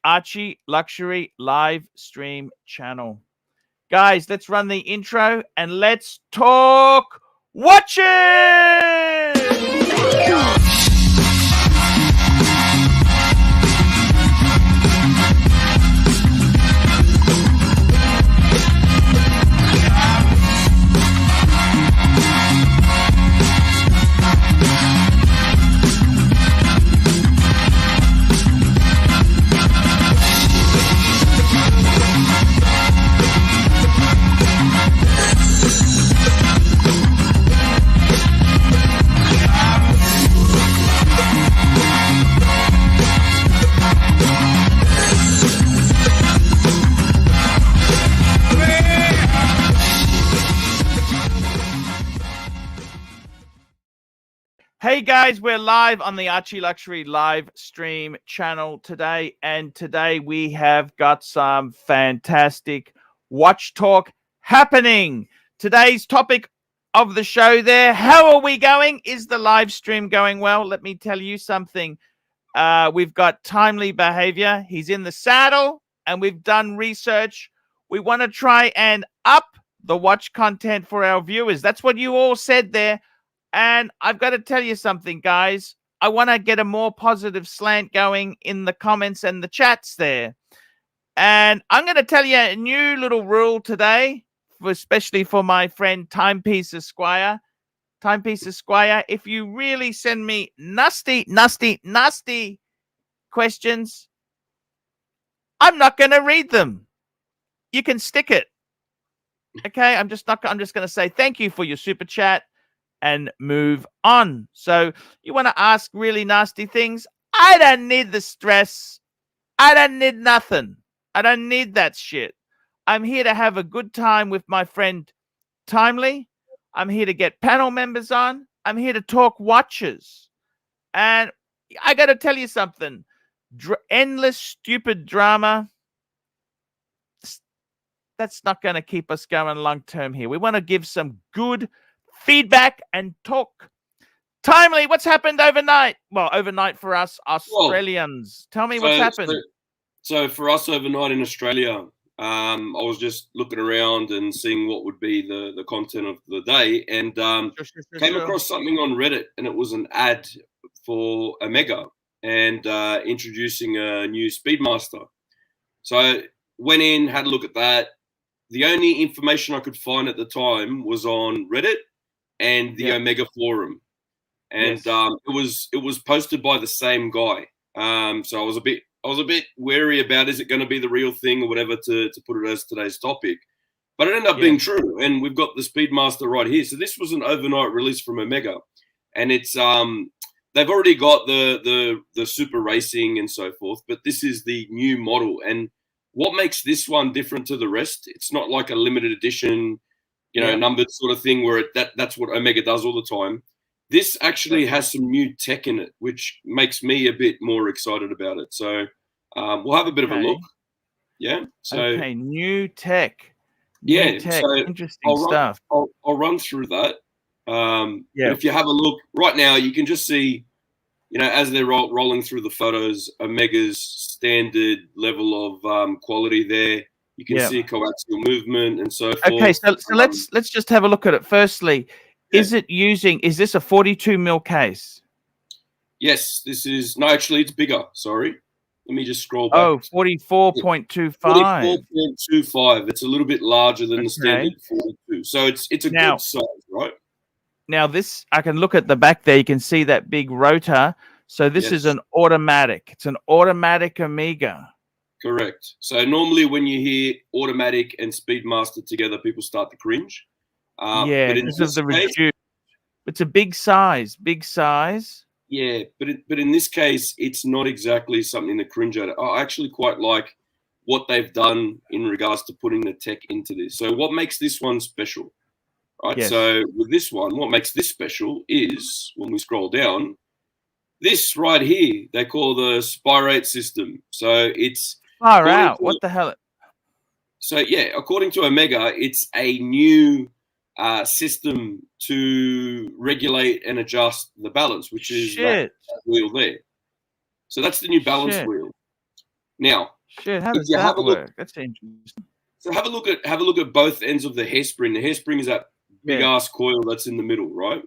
Archie Luxury live stream channel. Guys, let's run the intro and let's talk watches! Hey guys, we're live on the Archie Luxury live stream channel today, and today we have got some fantastic watch talk happening. Today's topic of the show there, how are we going? Is the live stream going well? Let me tell you something. We've got timely behavior. He's in the saddle, and we've done research. We want to try and up the watch content for our viewers. That's what you all said there. And I've got to tell you something, guys. I want to get a more positive slant going in the comments and the chats there. And I'm going to tell you a new little rule today, especially for my friend Timepiece Esquire. Timepiece Esquire, if you really send me nasty questions, I'm not going to read them. You can stick it. Okay, I'm just going to say thank you for your super chat and move on. So you want to ask really nasty things? I don't need the stress. I don't need nothing. I don't need that shit. I'm here to have a good time with my friend Timely. I'm here to get panel members on. I'm here to talk watches. And I got to tell you something. Endless stupid drama, that's not going to keep us going long term here. We want to give some good feedback and talk. Timely, what's happened overnight? Well, overnight for us Australians. Tell me what's happened. So for us overnight in Australia, I was just looking around and seeing what would be the content of the day, and came across something on Reddit, and it was an ad for Omega and introducing a new Speedmaster. So I went in, had a look at that. The only information I could find at the time was on Reddit and the Omega forum, and it was posted by the same guy. So I was a bit wary about, is it going to be the real thing or whatever to put it as today's topic, but it ended up being true. And we've got the Speedmaster right here. So this was an overnight release from Omega, and it's they've already got the super racing and so forth, but this is the new model. And what makes this one different to the rest? It's not like a limited edition, numbered sort of thing where that's what Omega does all the time. This actually has some new tech in it, which makes me a bit more excited about it. So we'll have a bit of a look. Yeah. So new tech. So interesting stuff. I'll run through that. But if you have a look right now, you can just see, as they're rolling through the photos, Omega's standard level of quality there. You can see coaxial movement and so forth. Okay, so let's just have a look at it. Firstly, is this a 42 mil case? Yes, actually it's bigger. Sorry. Let me just scroll back. 44.25. 44.25. It's a little bit larger than the standard 42. So it's a good size, right? Now this, I can look at the back there. You can see that big rotor. So this is an automatic. It's an automatic Omega. Correct. So normally when you hear automatic and Speedmaster together, people start to cringe. But because of the reduced. It's a big size. Yeah, but in this case, it's not exactly something to cringe at. I actually quite like what they've done in regards to putting the tech into this. So what makes this one special? Right. Yes. So with this one, what makes this special is when we scroll down, this right here, they call the spirate system. So it's far out. What the hell? So according to Omega, it's a new system to regulate and adjust the balance, which is that wheel there. So that's the new balance wheel. Now, Shit, how if does you that have a look, work? That's interesting. so have a look at both ends of the hairspring. The hairspring is that big Yeah. ass coil that's in the middle, right?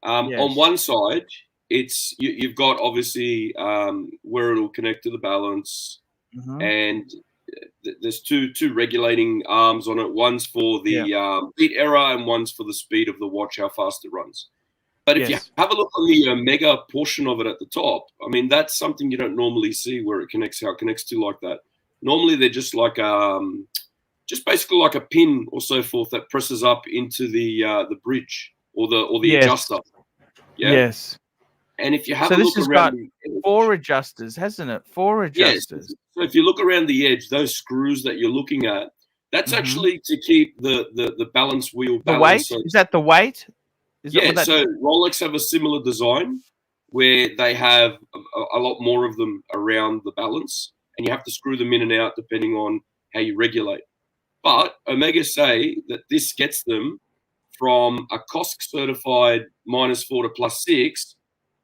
On Yes. one side, it's you've got obviously where it'll connect to the balance, and there's two regulating arms on it. One's for the beat error, and one's for the speed of the watch, how fast it runs. But if you have a look on the Omega portion of it at the top, I mean, that's something you don't normally see where it connects, how it connects to like that. Normally, they're just like just basically like a pin or so forth that presses up into the bridge or the adjuster. Yeah? Yes. And if you have so a this look has around got the edge, 4 adjusters, hasn't it? 4 adjusters. Yes. So if you look around the edge, those screws that you're looking at, that's actually to keep the balance wheel The balanced. weight? So, Is that the weight? Is that what that... so Rolex have a similar design where they have a lot more of them around the balance, and you have to screw them in and out depending on how you regulate. But Omega say that this gets them from a COSC certified -4 to +6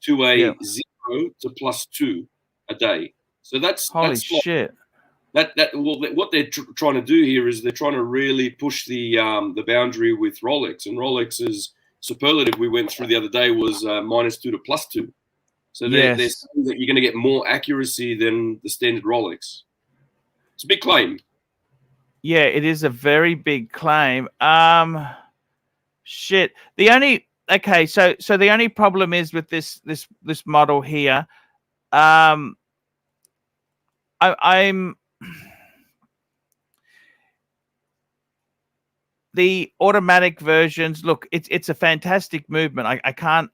to a 0 to +2 a day. So that's holy shit. What they're trying to do here is they're trying to really push the boundary with Rolex, and Rolex's superlative we went through the other day was -2 to +2. So they're saying that you're going to get more accuracy than the standard Rolex. It's a big claim. Yeah, it is a very big claim. Shit. The only so the only problem is with this model here. I'm the automatic versions. Look, it's a fantastic movement. I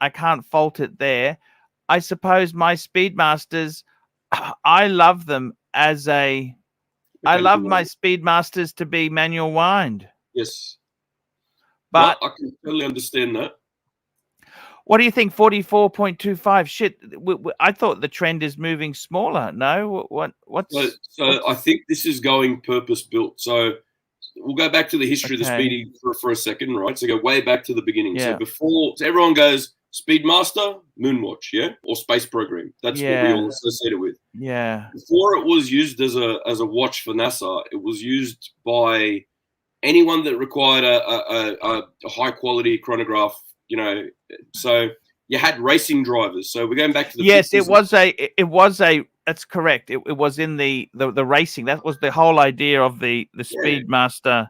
can't fault it there. I suppose my Speedmasters, I love them as a. I love my Speedmasters to be manual wind. Yes. But I can totally understand that. What do you think? 44.25. Shit, I thought the trend is moving smaller. No, what's? So I think this is going purpose built. So we'll go back to the history of the Speedy for a second, right? So go way back to the beginning. Yeah. So everyone goes Speedmaster, Moonwatch, yeah, or Space Program. That's what we all associate it with. Yeah. Before it was used as a watch for NASA, it was used by anyone that required a high quality chronograph. You know, so you had racing drivers. So we're going back to the 50s. It was a. That's correct. It was in the racing. That was the whole idea of the Speedmaster.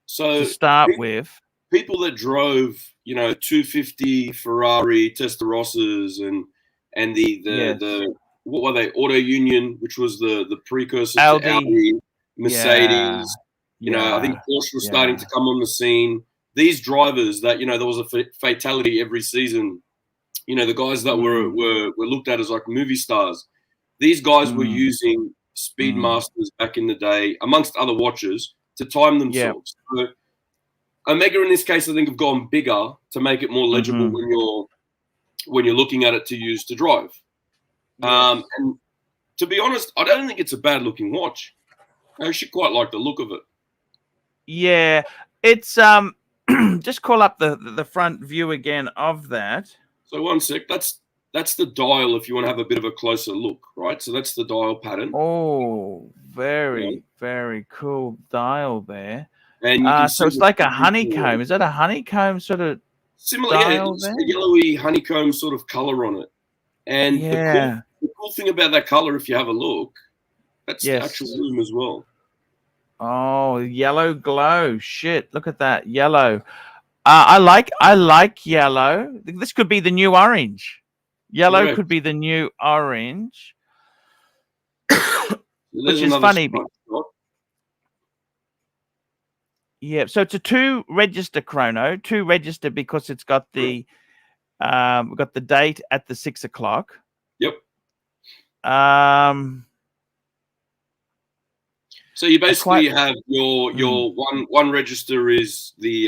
So to start with, people that drove, 250 Ferrari Testarossas and the what were they? Auto Union, which was the precursor to Audi, Mercedes. I think Porsche was starting to come on the scene. These drivers that there was a fatality every season. The guys that were looked at as like movie stars. These guys were using Speedmasters back in the day, amongst other watches, to time themselves. So Omega, in this case, I think have gone bigger to make it more legible when you're looking at it to use to drive. And to be honest, I don't think it's a bad looking watch. I actually quite like the look of it. Yeah, it's just call up the front view again of that. So one sec, that's the dial if you want to have a bit of a closer look, right? So that's the dial pattern. Oh, very cool dial there. And you can so it's like a honeycomb. Is that a honeycomb sort of similar? Yeah, it's a yellowy honeycomb sort of color on it. And the cool thing about that color, if you have a look, that's the actual lume as well. Oh, yellow glow. Shit, look at that yellow. I like yellow. This could be the new orange. Yellow could be the new orange. Which is funny. Yeah, so it's a 2-register chrono, 2-register because it's got the we've got the date at the 6 o'clock. Yep. So you basically have your one register is the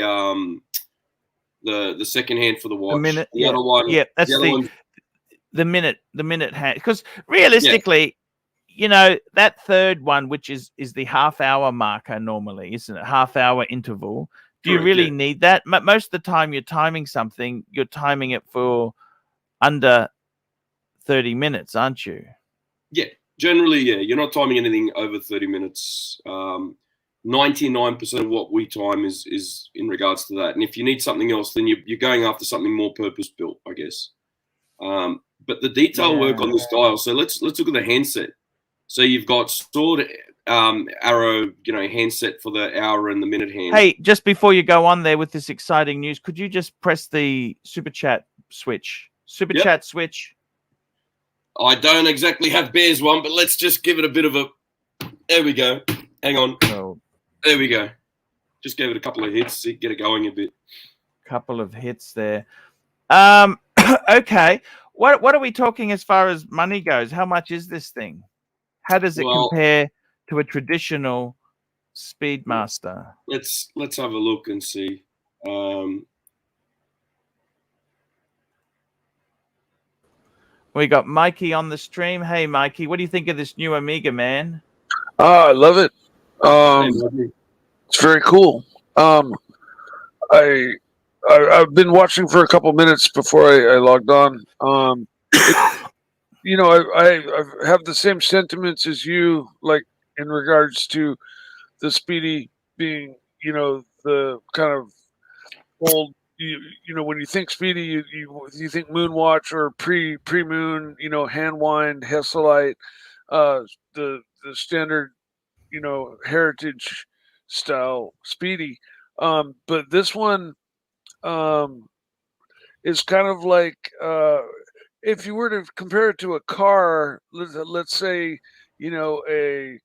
second hand for the watch. The minute, the other one, that's the minute hand. Because realistically, that third one, which is the half-hour marker normally, isn't it? Half-hour interval. Do you really need that? Most of the time you're timing something, you're timing it for under 30 minutes, aren't you? Yeah. Generally, yeah, you're not timing anything over 30 minutes. 99% of what we time is in regards to that. And if you need something else, then you're going after something more purpose-built, I guess. But the detail work on this dial. So let's look at the handset. So you've got sword, arrow, handset for the hour and the minute hand. Hey, just before you go on there with this exciting news, could you just press the super chat switch? Chat switch. I don't exactly have Bear's one, but let's just give it a bit of a. There we go. Hang on. Oh. There we go. Just gave it a couple of hits, get it going a bit. Couple of hits there. Okay. What are we talking as far as money goes? How much is this thing? How does it compare to a traditional Speedmaster? Let's have a look and see. We got Mikey on the stream. Hey, Mikey, what do you think of this new Omega, man? I love it. It's very cool. I've been watching for a couple minutes before I logged on. I have the same sentiments as you, like in regards to the Speedy being, the kind of old. When you think Speedy, you think Moonwatch or pre-Moon, hand wind, Hesselite, the standard, heritage style Speedy. But this one is kind of like if you were to compare it to a car, let's say, a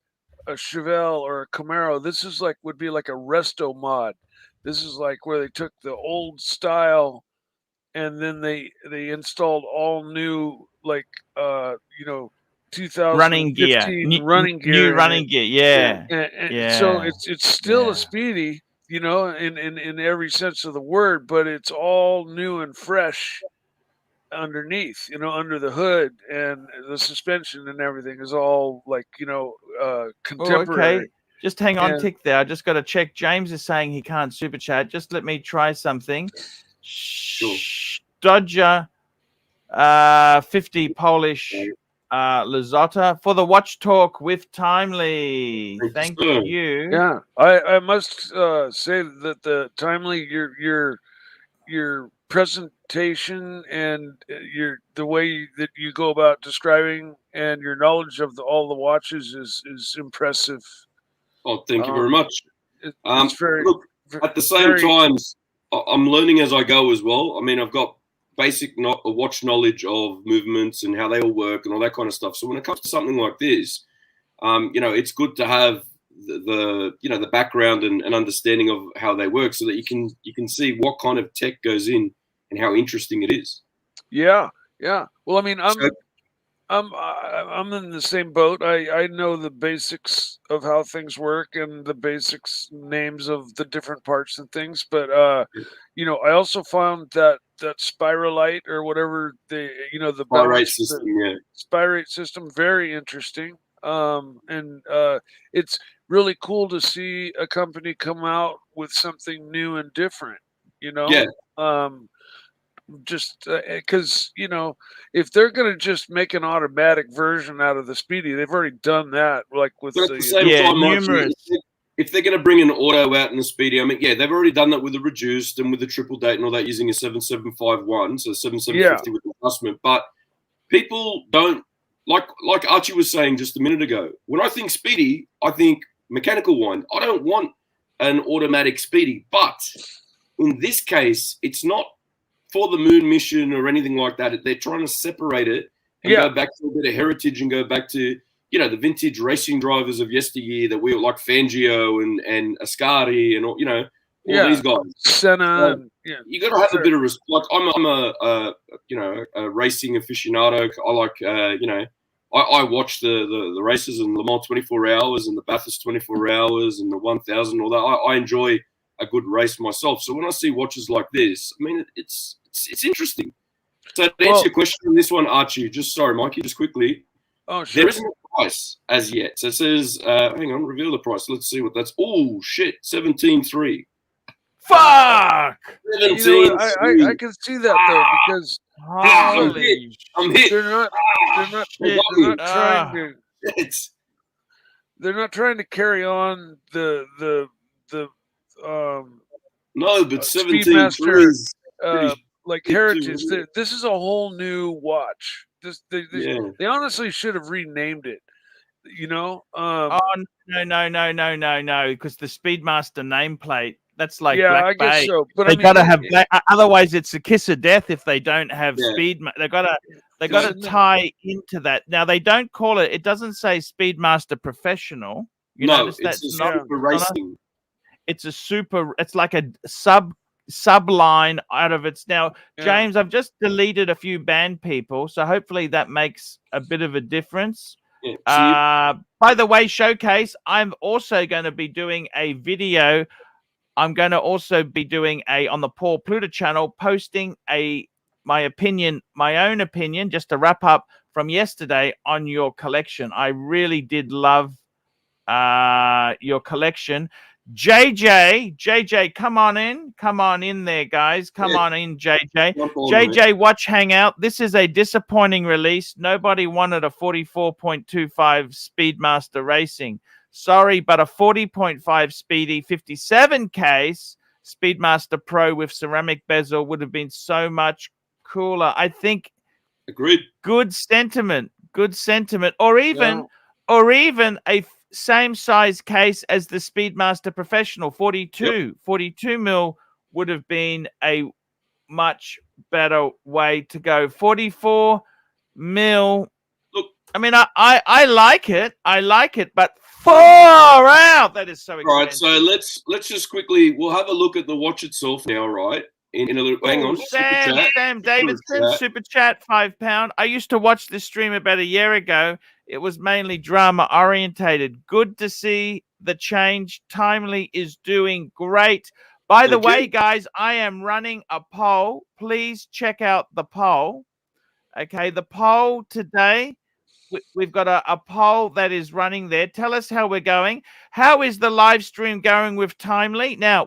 Chevelle or a Camaro, this is would be like a resto mod. This is like where they took the old style and then they installed all new 2015 running gear, new running gear, yeah. So it's still a Speedy, in every sense of the word, but it's all new and fresh underneath, under the hood, and the suspension and everything is all contemporary. Okay. Just hang on, tick there. I just got to check. James is saying he can't super chat. Just let me try something. Sure. Dodger 50 Polish Lizotta for the watch talk with Timely. Thank you. Yeah, I must say that the Timely, your presentation and the way that you go about describing and your knowledge of all the watches is impressive. Oh, thank you very much. It's very, look, at the same time, I'm learning as I go as well. I mean, I've got basic watch knowledge of movements and how they all work and all that kind of stuff. So when it comes to something like this, it's good to have the background and understanding of how they work, so that you can see what kind of tech goes in and how interesting it is. Yeah. Well, I mean, I'm in the same boat. I know the basics of how things work and the basics names of the different parts and things, but I also found that spiralite or whatever the spirate system, spirate system, very interesting. And it's really cool to see a company come out with something new and different. Just because if they're going to just make an automatic version out of the Speedy, they've already done that. Like with the same time, numerous. If they're going to bring an auto out in the Speedy, I mean, they've already done that with the reduced and with the triple date and all that, using a 7751, so 7750 with adjustment. But people don't like Archie was saying just a minute ago. When I think Speedy, I think mechanical wind. I don't want an automatic Speedy, but in this case, it's not for the moon mission or anything like that. They're trying to separate it and go back to a bit of heritage and go back to, the vintage racing drivers of yesteryear that we like, Fangio and Ascari and all these guys. Senna. You got to have a bit of respect. Like I'm a racing aficionado. I like I watch the races in Le Mans 24 hours and the Bathurst 24 hours and the 1000 and all that. I enjoy a good race myself. So when I see watches like this, I mean, it's interesting. So to answer your question on this one, Archie, sorry, Mikey, just quickly. Oh, sure. There isn't a price as yet. So it says, hang on, reveal the price. Let's see what that's. Oh, shit, 17.3. Fuck! 17.3. I can see that, though, because I'm hit. they're not trying to they're not trying to carry on the no, but 17 Speedmaster is like heritage. This is a whole new watch. They honestly should have renamed it. You know? Oh no! Because the Speedmaster nameplate. That's like yeah, Black I guess Bay. so. But They I mean, gotta have black. Otherwise, it's a kiss of death if they don't have speed. They gotta tie into that. Now they don't call it. It doesn't say Speedmaster Professional. You notice that's not super racing. It's a super. It's like a sub line out of its. Now, James, I've just deleted a few banned people, so hopefully that makes a bit of a difference. Yeah. By the way, Showcase, I'm also going to be doing a video. I'm going to also be doing on the Paul Pluta channel, posting my own opinion, just to wrap up from yesterday on your collection. I really did love your collection. JJ, come on in there, guys. Come on in, JJ. JJ, watch Hangout. This is a disappointing release. Nobody wanted a 44.25 Speedmaster Racing. Sorry, but a 40.5 Speedy 57 case Speedmaster Pro with ceramic bezel would have been so much cooler. I think. Agreed. Good sentiment. Or even a same size case as the Speedmaster Professional 42 mil would have been a much better way to go. 44 mil. Look, I mean, I like it, but far out. That is so expensive. All right, so let's just quickly. We'll have a look at the watch itself now, right? In a little. Hang on. Sam Davidson, super chat, £5. I used to watch this stream about a year ago. It was mainly drama orientated. Good to see the change. Timely is doing great. By the way, guys, I am running a poll. Please check out the poll. Okay, the poll today. We've got a poll that is running there. Tell us how we're going. How is the live stream going with Timely? Now,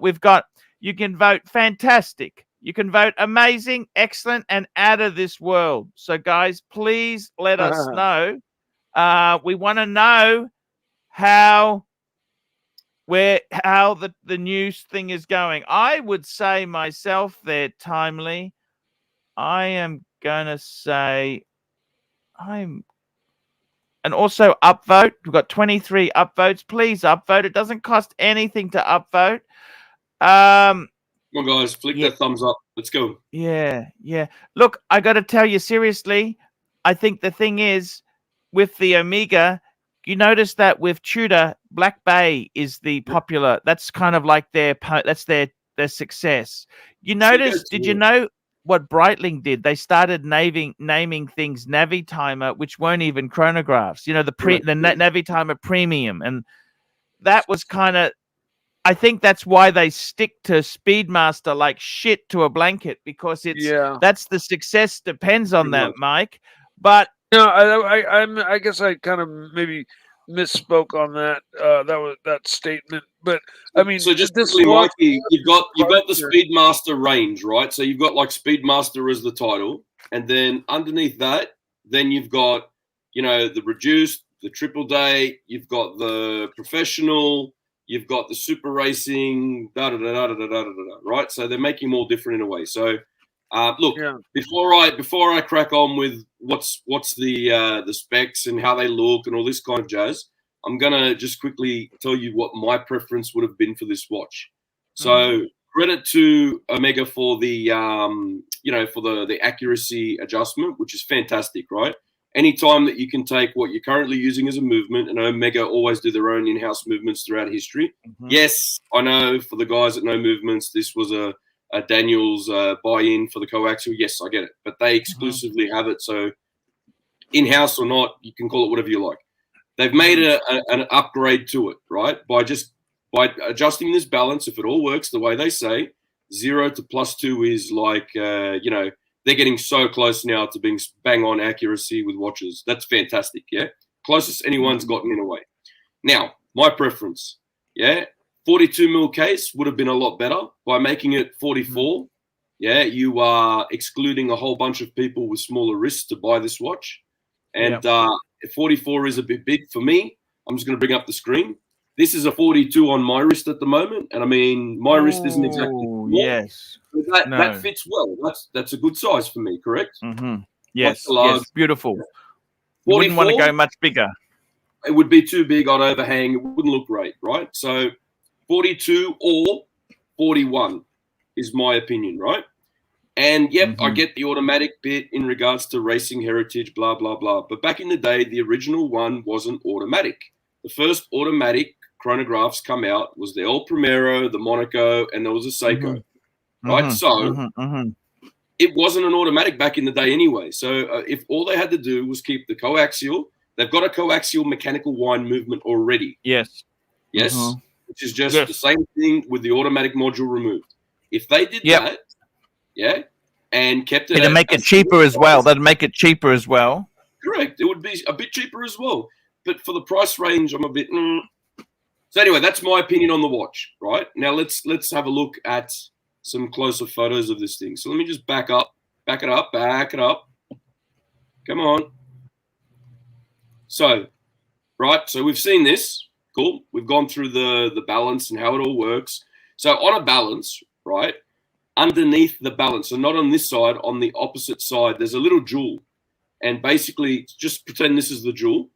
you can vote fantastic. You can vote amazing, excellent, and out of this world. So, guys, please let us know. We want to know how the news thing is going. I would say myself there, Timely. I am going to say and also upvote. We've got 23 upvotes. Please upvote. It doesn't cost anything to upvote. Come on, guys. Flick that thumbs up. Let's go. Yeah. Look, I got to tell you, seriously, I think the thing is, with the Omega, you notice that with Tudor, Black Bay is the popular. That's kind of like their success. You notice? Did you know what Breitling did? They started naming things Navitimer, which weren't even chronographs. You know, the Navitimer Premium, and that was kind of. I think that's why they stick to Speedmaster like shit to a blanket, because that's the success depends on that, Mike. But I guess I kind of maybe misspoke on that. That statement, but I mean, so just quickly, Mikey, you've got the Speedmaster range, right? So you've got like Speedmaster as the title, and then underneath that, then you've got the reduced, the triple day, you've got the professional, you've got the super racing, right? So they're making them all different in a way. So. Look, before I crack on with what's the specs and how they look and all this kind of jazz, I'm gonna just quickly tell you what my preference would have been for this watch. So credit to Omega for the for the accuracy adjustment, which is fantastic, right? Anytime that you can take what you're currently using as a movement, and Omega always do their own in-house movements throughout history. Yes, I know for the guys that know movements, this was a Daniel's buy-in for the coaxial. Yes, I get it, but they exclusively have it. So in-house or not, you can call it whatever you like. They've made an upgrade to it, right? By adjusting this balance, if it all works the way they say, 0 to +2 is like they're getting so close now to being bang on accuracy with watches. That's fantastic. Yeah, closest anyone's gotten in a way. Now, my preference, 42 mil case would have been a lot better by making it 44. Yeah, you are excluding a whole bunch of people with smaller wrists to buy this watch. And 44 is a bit big for me. I'm just going to bring up the screen. This is a 42 on my wrist at the moment, and I mean my wrist isn't exactly small, yes. That fits well. That's a good size for me, correct? Yes, yes, beautiful. You wouldn't want to go much bigger. It would be too big. I'd overhang. It wouldn't look great, right? So 42 or 41 is my opinion, right? And yep, I get the automatic bit in regards to racing heritage, blah, blah, blah. But back in the day, the original one wasn't automatic. The first automatic chronographs come out was the El Primero, the Monaco, and there was a Seiko, right? So it wasn't an automatic back in the day anyway. So if all they had to do was keep the coaxial, they've got a coaxial mechanical wind movement already. Yes. Yes, which is just the same thing with the automatic module removed. If they did that, and kept it. It'd make it cheaper as well. That'd make it cheaper as well. Correct. It would be a bit cheaper as well. But for the price range, I'm a bit. So anyway, that's my opinion on the watch. Right now, let's have a look at some closer photos of this thing. So let me just back it up. Come on. So, right. So we've seen this. Cool. We've gone through the balance and how it all works. So on a balance, right? Underneath the balance, so not on this side, on the opposite side, there's a little jewel. And basically, just pretend this is the jewel.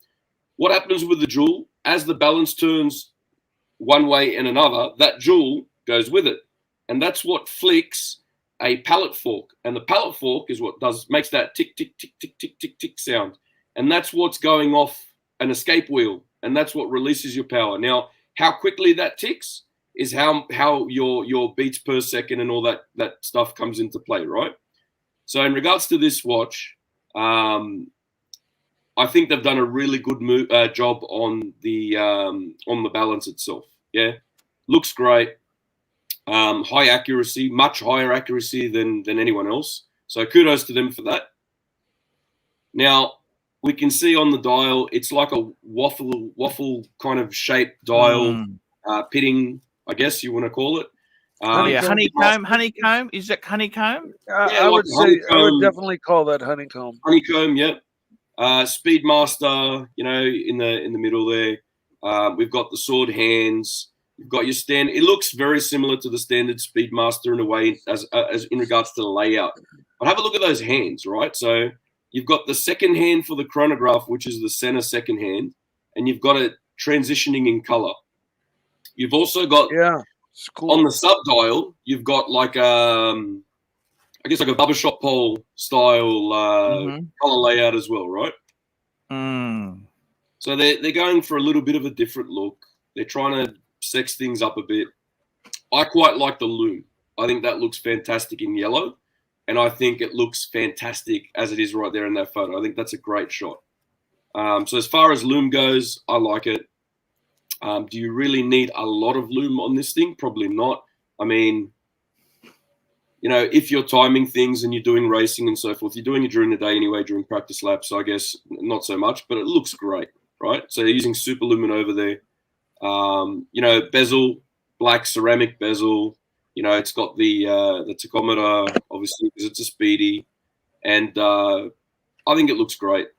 What happens with the jewel, as the balance turns one way and another, that jewel goes with it. And that's what flicks a pallet fork. And the pallet fork is what makes that tick, tick, tick, tick, tick, tick, tick sound. And that's what's going off an escape wheel. And that's what releases your power. Now, how quickly that ticks is how your beats per second and all that stuff comes into play, right? So in regards to this watch, I think they've done a really good job on the balance itself. Yeah, looks great. High accuracy, much higher accuracy than anyone else. So kudos to them for that. Now we can see on the dial, it's like a waffle kind of shaped dial, pitting, I guess you want to call it. Honeycomb. Is it honeycomb? I would say I would definitely call that honeycomb. Honeycomb, yeah. Speedmaster, in the middle there. We've got the sword hands. You've got your stand. It looks very similar to the standard Speedmaster in a way, as in regards to the layout. But have a look at those hands, right? So you've got the second hand for the chronograph, which is the center second hand, and you've got it transitioning in color. You've also got on the sub dial, you've got like I guess like a barbershop pole style color layout as well, right? So they're going for a little bit of a different look. They're trying to sex things up a bit. I quite like the loom. I think that looks fantastic in yellow, and I think it looks fantastic as it is right there in that photo. I think that's a great shot. So as far as loom goes, I like it. Do you really need a lot of loom on this thing? Probably not. I mean, if you're timing things and you're doing racing and so forth, you're doing it during the day anyway, during practice laps, I guess not so much, but it looks great, right? So you're using super lumen over there. Bezel, black ceramic bezel. It's got the tachometer, obviously, because it's a speedy. And I think it looks great.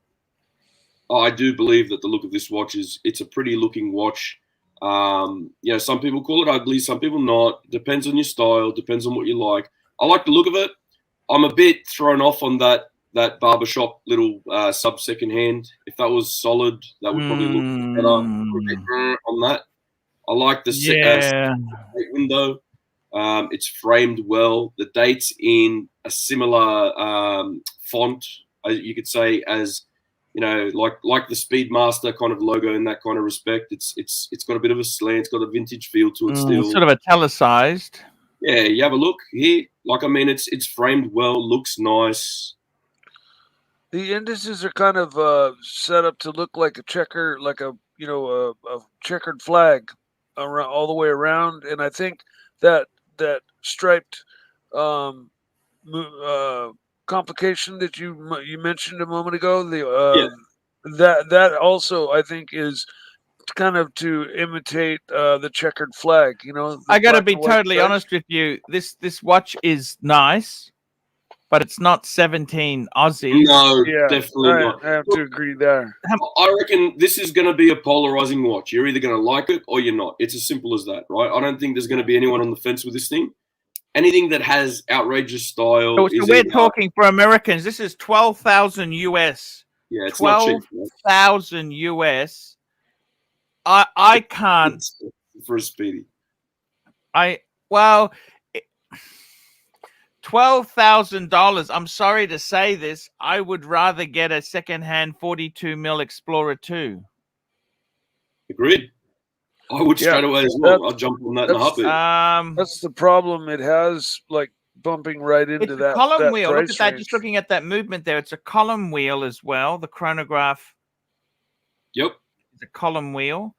I do believe that the look of this watch it's a pretty looking watch. Some people call it ugly, some people not. Depends on your style, depends on what you like. I like the look of it. I'm a bit thrown off on that barbershop little sub second hand. If that was solid, that would probably look better on that. I like the window. It's framed well. The date's in a similar font, you could say, as like the Speedmaster kind of logo in that kind of respect. It's got a bit of a slant. It's got a vintage feel to it still. Sort of italicized. Yeah, you have a look here. It's framed well, looks nice. The indices are kind of set up to look like a checker, like a checkered flag around all the way around, and I think that striped complication that you mentioned a moment ago, that also I think is kind of to imitate the checkered flag. I got to be totally honest with you. This watch is nice, but it's not 17 Aussie. No, Yeah, definitely not. I have to agree there. I reckon this is going to be a polarizing watch. You're either going to like it or you're not. It's as simple as that, right? I don't think there's going to be anyone on the fence with this thing. Anything that has outrageous style So is we're either, talking for Americans. This is 12,000 US. yeah, it's not cheap. 12,000 US. I can't. For a Speedy. Well, $12,000. I'm sorry to say this. I would rather get a secondhand 42 mil Explorer 2. Agreed. I would straight away as well. I'll jump on that in a heartbeat. That's the problem. It has like bumping right into that column wheel. Look price at that. range. Just looking at that movement there. It's a column wheel as well. The chronograph. Yep. It's a column wheel.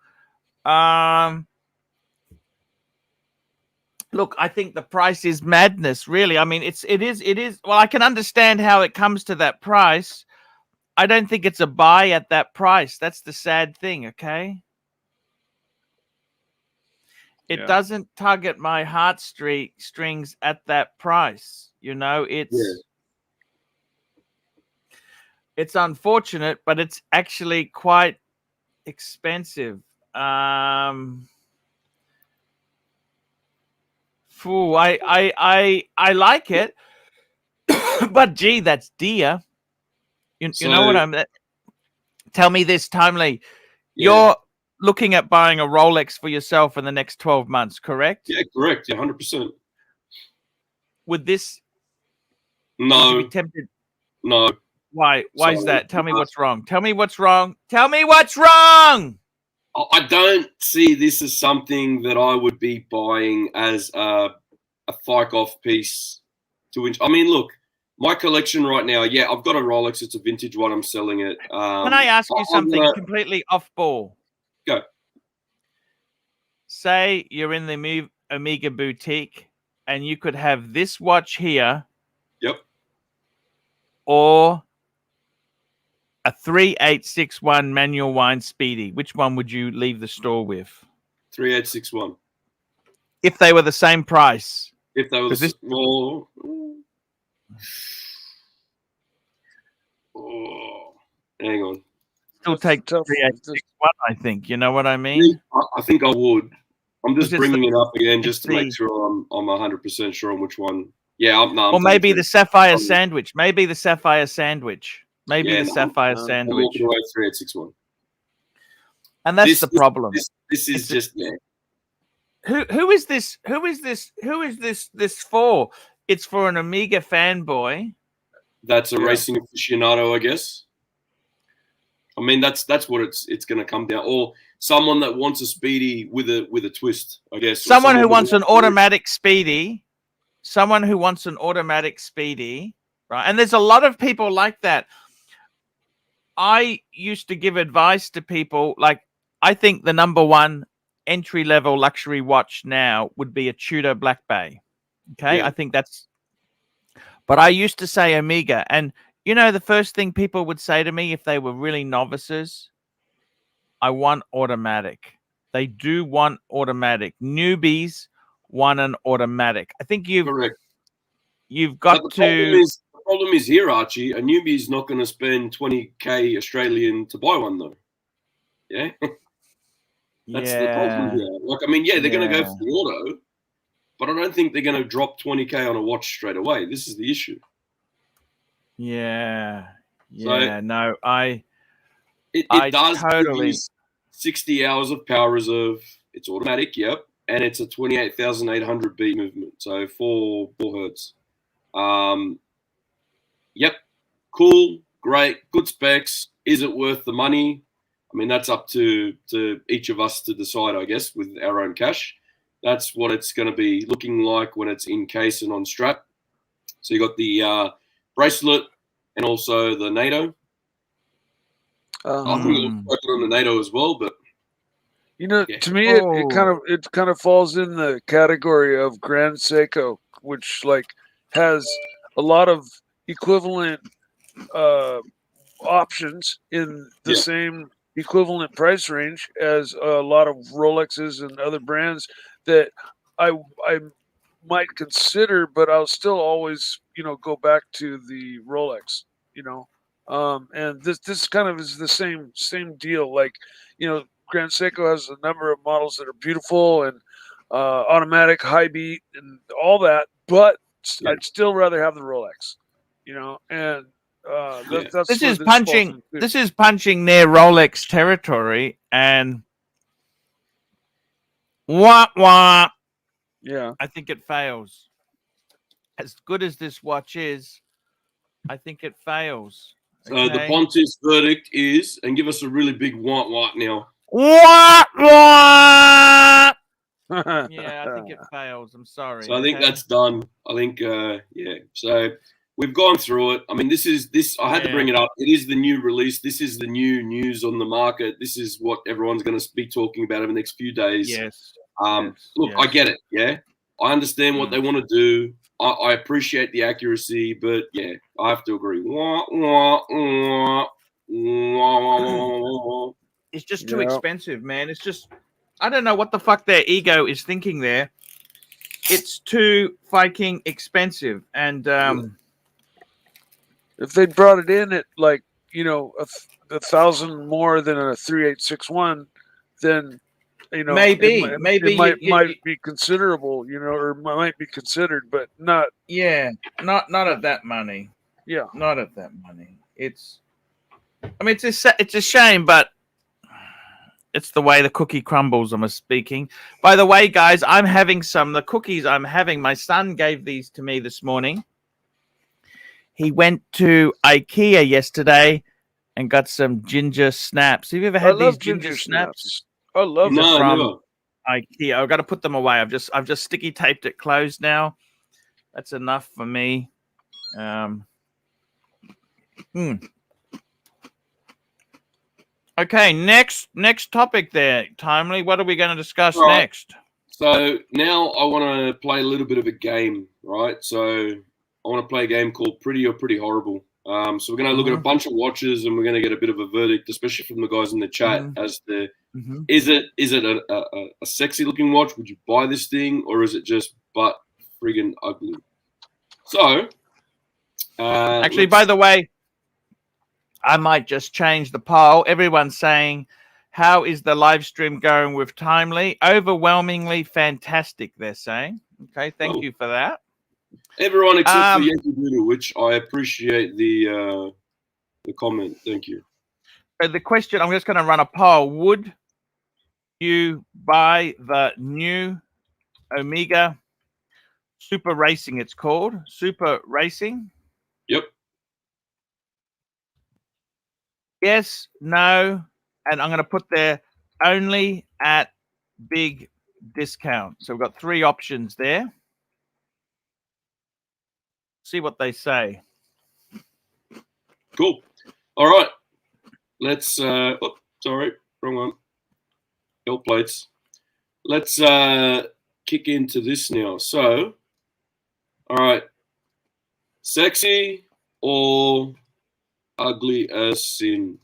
Look, I think the price is madness, really. I mean, it is. Well, I can understand how it comes to that price. I don't think it's a buy at that price. That's the sad thing, okay? It doesn't tug at my heartstrings at that price. You know, it's unfortunate, but it's actually quite expensive. Fool, I like it, but gee, that's dear. You know what I'm. Tell me this, Timely. You're looking at buying a Rolex for yourself in the next 12 months, correct? Yeah, correct. Yeah, 100%. Would this? No. Would you be tempted? No. Why? Why is that? Tell me what's wrong. Tell me what's wrong. Tell me what's wrong. I don't see this as something that I would be buying as a fike-off piece. I mean, look, my collection right now, I've got a Rolex. It's a vintage one. I'm selling it. Can I ask you something completely off ball? Go. Say you're in the Omega boutique and you could have this watch here. Yep. Or a 3861 manual wind Speedy. Which one would you leave the store with? 3861. If they were the same price. If they were hang on. Still take 3861, I think. You know what I mean? I think I would. I'm just bringing it up again just to make sure I'm 100% sure on which one. Yeah, or maybe the Sapphire Sandwich. Maybe the Sapphire Sandwich. Maybe the Sapphire Sandwich. I'm walking away 3861. And that's the problem. This is just Who is this? Who is this? Who is this for? It's for an Omega fanboy. That's a racing aficionado, I guess. I mean, that's what it's going to come down, or someone that wants a Speedy with a twist, I guess. Someone who wants an automatic Speedy. Someone who wants an automatic Speedy, right? And there's a lot of people like that. I used to give advice to people like, I think the #1 entry-level luxury watch now would be a Tudor Black Bay. Okay, I think that's. But I used to say Omega, and you know, the first thing people would say to me if they were really novices, I want automatic. They do want automatic. Newbies want an automatic. I think you've got to. The problem is here, Archie. A newbie is not going to spend 20K Australian to buy one, though. Yeah, that's the problem here. Like, I mean, they're going to go for the auto, but I don't think they're going to drop 20K on a watch straight away. This is the issue. Yeah. So, It I does totally give you 60 hours of power reserve. It's automatic, yep, and it's a 28,800 beat movement, so 4 hertz. Yep, cool, great, good specs. Is it worth the money? I mean, that's up to each of us to decide, I guess, with our own cash. That's what it's going to be looking like when it's in case and on strap. So you got the bracelet and also the NATO. I think you'll work on the NATO as well, but you know, to me, it kind of falls in the category of Grand Seiko, which like has a lot of equivalent options in the same equivalent price range as a lot of Rolexes and other brands that I might consider, but I'll still always, go back to the Rolex, and this kind of is the same deal. Like, Grand Seiko has a number of models that are beautiful and automatic, high beat, and all that, but I'd still rather have the Rolex, and that's this where is this falls punching. into. This is punching near Rolex territory, and wah wah. Yeah, I think it fails. As good as this watch is, I think it fails. So the Okay? Pontiff's verdict is, and give us a really big white now. Wah wah. Yeah, I think it fails. I'm sorry. So I think that's done. I think, yeah. So we've gone through it. I mean, this. I had to bring it up. It is the new release. This is the new news on the market. This is what everyone's going to be talking about over the next few days. Yes. Look, I get it. Yeah, I understand what they want to do. I appreciate the accuracy, but yeah, I have to agree. It's just too expensive, man. It's just, I don't know what the fuck their ego is thinking there. It's too fucking expensive. And if they brought it in at like, $1,000 more than a 3861, then maybe it might be considerable, or might be considered, but not. Yeah, not at that money. Yeah, not at that money. It's a shame, but it's the way the cookie crumbles. I'm speaking. By the way, guys, I'm having the cookies I'm having. My son gave these to me this morning. He went to IKEA yesterday and got some ginger snaps. Have you ever had these ginger snaps? I love them. No. IKEA. I've got to put them away. I've just sticky taped it closed now. That's enough for me. Okay, next topic there, Timely. What are we going to discuss next? So now I want to play a little bit of a game, right? So I want to play a game called Pretty or Pretty Horrible. So we're going to look at a bunch of watches, and we're going to get a bit of a verdict, especially from the guys in the chat, as to is it a sexy looking watch? Would you buy this thing, or is it just butt friggin' ugly? So actually, by the way, I might just change the poll. Everyone's saying, how is the live stream going with Timely? Overwhelmingly fantastic, they're saying. Okay, thank you for that. Everyone except for Yankee Doodle, which I appreciate the comment. Thank you. The question, I'm just going to run a poll. Would you buy the new Omega Super Racing, it's called? Super Racing? Yep. Yes, no, and I'm going to put there only at big discount. So we've got 3 options there. See what they say. Cool. All right. Let's sorry, wrong one. L plates. Let's kick into this now. So, all right. Sexy or ugly as sin?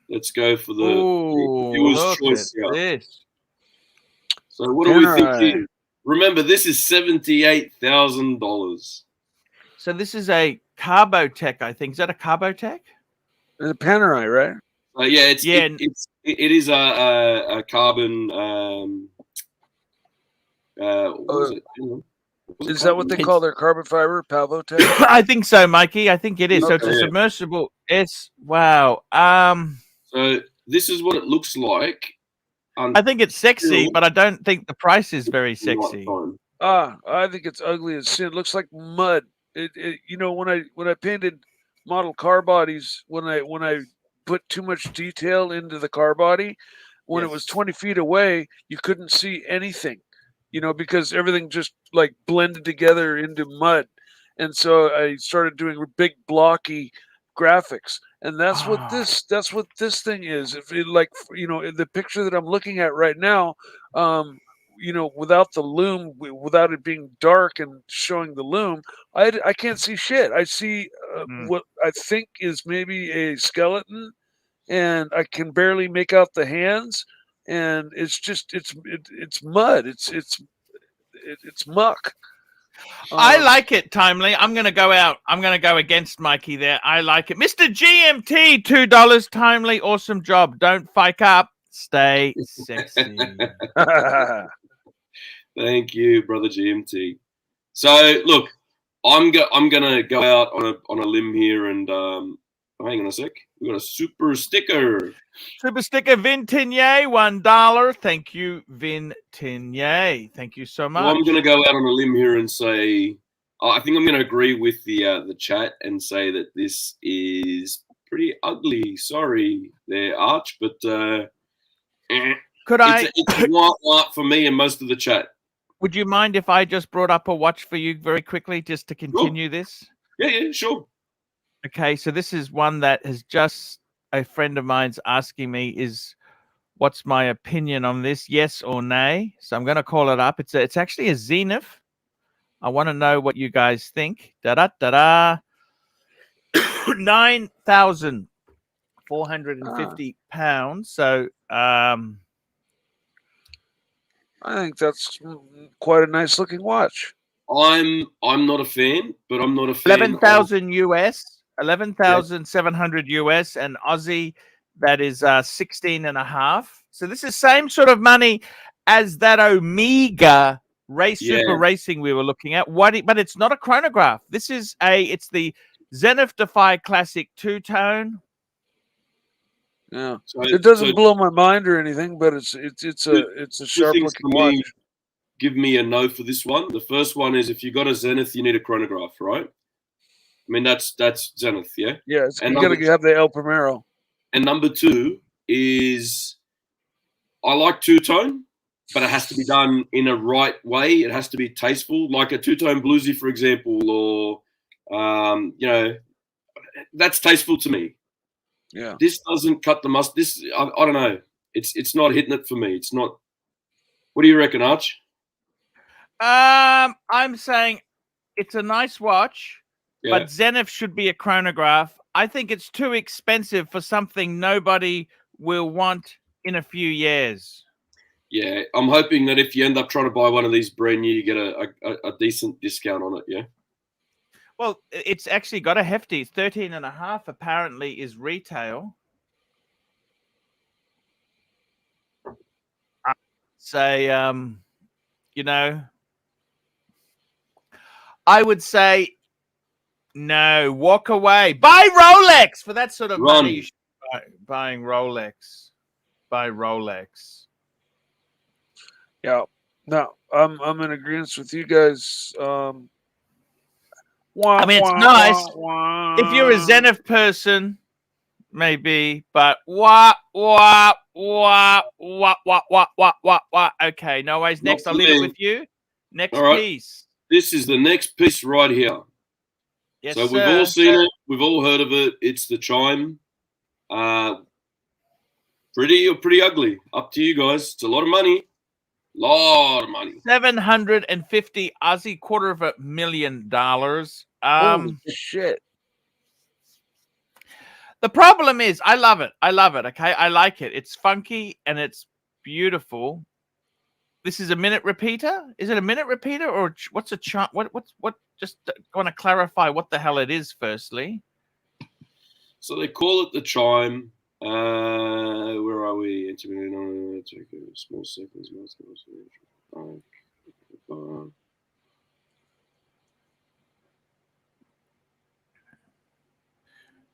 Let's go for the viewer's choice here. So what do we think here? Remember, this is $78,000. So this is a Carbotech, I think. Is that a Carbotech? It's a Panerai, right? Yeah, it is a carbon. What is it? Is that what they call their carbon fiber, Palvotech? I think so, Mikey. I think it is. So it's a submersible. Wow. So this is what it looks like. I think it's sexy, but I don't think the price is very sexy. I think it's ugly as sin. It looks like mud. When I painted model car bodies, when I put too much detail into the car body, when it was 20 feet away, you couldn't see anything. Because everything just like blended together into mud. And so I started doing big blocky graphics. And that's what this thing is. If it, the picture that I'm looking at right now, without the loom, without it being dark and showing the loom, I can't see shit. I see what I think is maybe a skeleton, and I can barely make out the hands. And it's just it's mud. it's muck. I like it, Timely. I'm going to go out. I'm going to go against Mikey there. I like it. Mr. GMT, $2, Timely. Awesome job. Don't fake up. Stay sexy. Thank you, brother GMT. So, look, I'm gonna go out on a limb here, and hang on a sec. We got a super sticker. Super sticker, Vin Tinier, $1. Thank you, Vin Tinier. Thank you so much. Well, I'm gonna go out on a limb here and say, I think I'm gonna agree with the chat and say that this is pretty ugly. Sorry, there, Arch, but it's white for me and most of the chat. Would you mind if I just brought up a watch for you very quickly, just to continue this? Yeah, sure. Okay, so this is one that has just a friend of mine's asking me what's my opinion on this, yes or nay? So I'm going to call it up. It's actually a Zenith. I want to know what you guys think. 9,450 pounds. So I think that's quite a nice looking watch. I'm not a fan, but I'm not a fan. 11,000 US, 11,700 US, and Aussie, that is 16.5. So this is same sort of money as that Omega Super Racing we were looking at. But it's not a chronograph. This is it's the Zenith Defy Classic two-tone. Yeah, so, it doesn't blow my mind or anything, but it's a sharp looking watch. Give me a no for this one. The first one is if you got a Zenith, you need a chronograph, right? I mean that's Zenith, yeah. Yeah, you got to have the El Primero. And number two is I like two-tone, but it has to be done in a right way. It has to be tasteful, like a two-tone bluesy, for example, or that's tasteful to me. Yeah, this doesn't cut the mustard. This I don't know. It's not hitting it for me. It's not. What do you reckon, Arch? I'm saying it's a nice watch, but Zenith should be a chronograph. I think it's too expensive for something nobody will want in a few years. Yeah, I'm hoping that if you end up trying to buy one of these brand new, you get a decent discount on it. Yeah. Well, it's actually got a hefty 13.5 apparently is retail. I'd say, I would say no, walk away. Buy Rolex for that sort of money. You should buying Rolex. Buy Rolex. Yeah. No, I'm in agreement with you guys. I mean, it's nice if you're a Zenith person, maybe, but okay, no worries. Next, I'll leave it with you. Next piece. This is the next piece right here. Yes, so we've all seen it. We've all heard of it. It's the chime. Pretty or pretty ugly. Up to you guys. It's a lot of money. Lot of money. 750 Aussie, $250,000. Holy shit. The problem is, I love it. I love it. Okay, I like it. It's funky and it's beautiful. This is a minute repeater. Is it a minute repeater or what's a chime? What? Just want to clarify what the hell it is. Firstly, so they call it the chime. Where are we? Small seconds.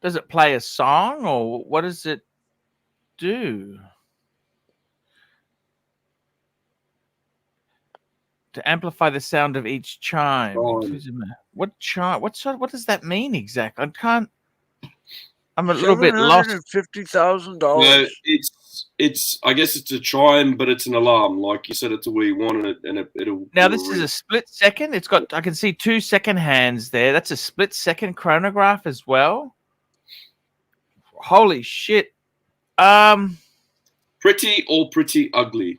Does it play a song or what does it do? To amplify the sound of each chime. What chime? What does that mean exactly? I'm a little bit lost. $750,000. No, it's. I guess it's a chime, but it's an alarm. Like you set it to where you want it, and it'll. Now this is a split second. It's got. I can see 2 second hands there. That's a split second chronograph as well. Holy shit. Pretty or pretty ugly?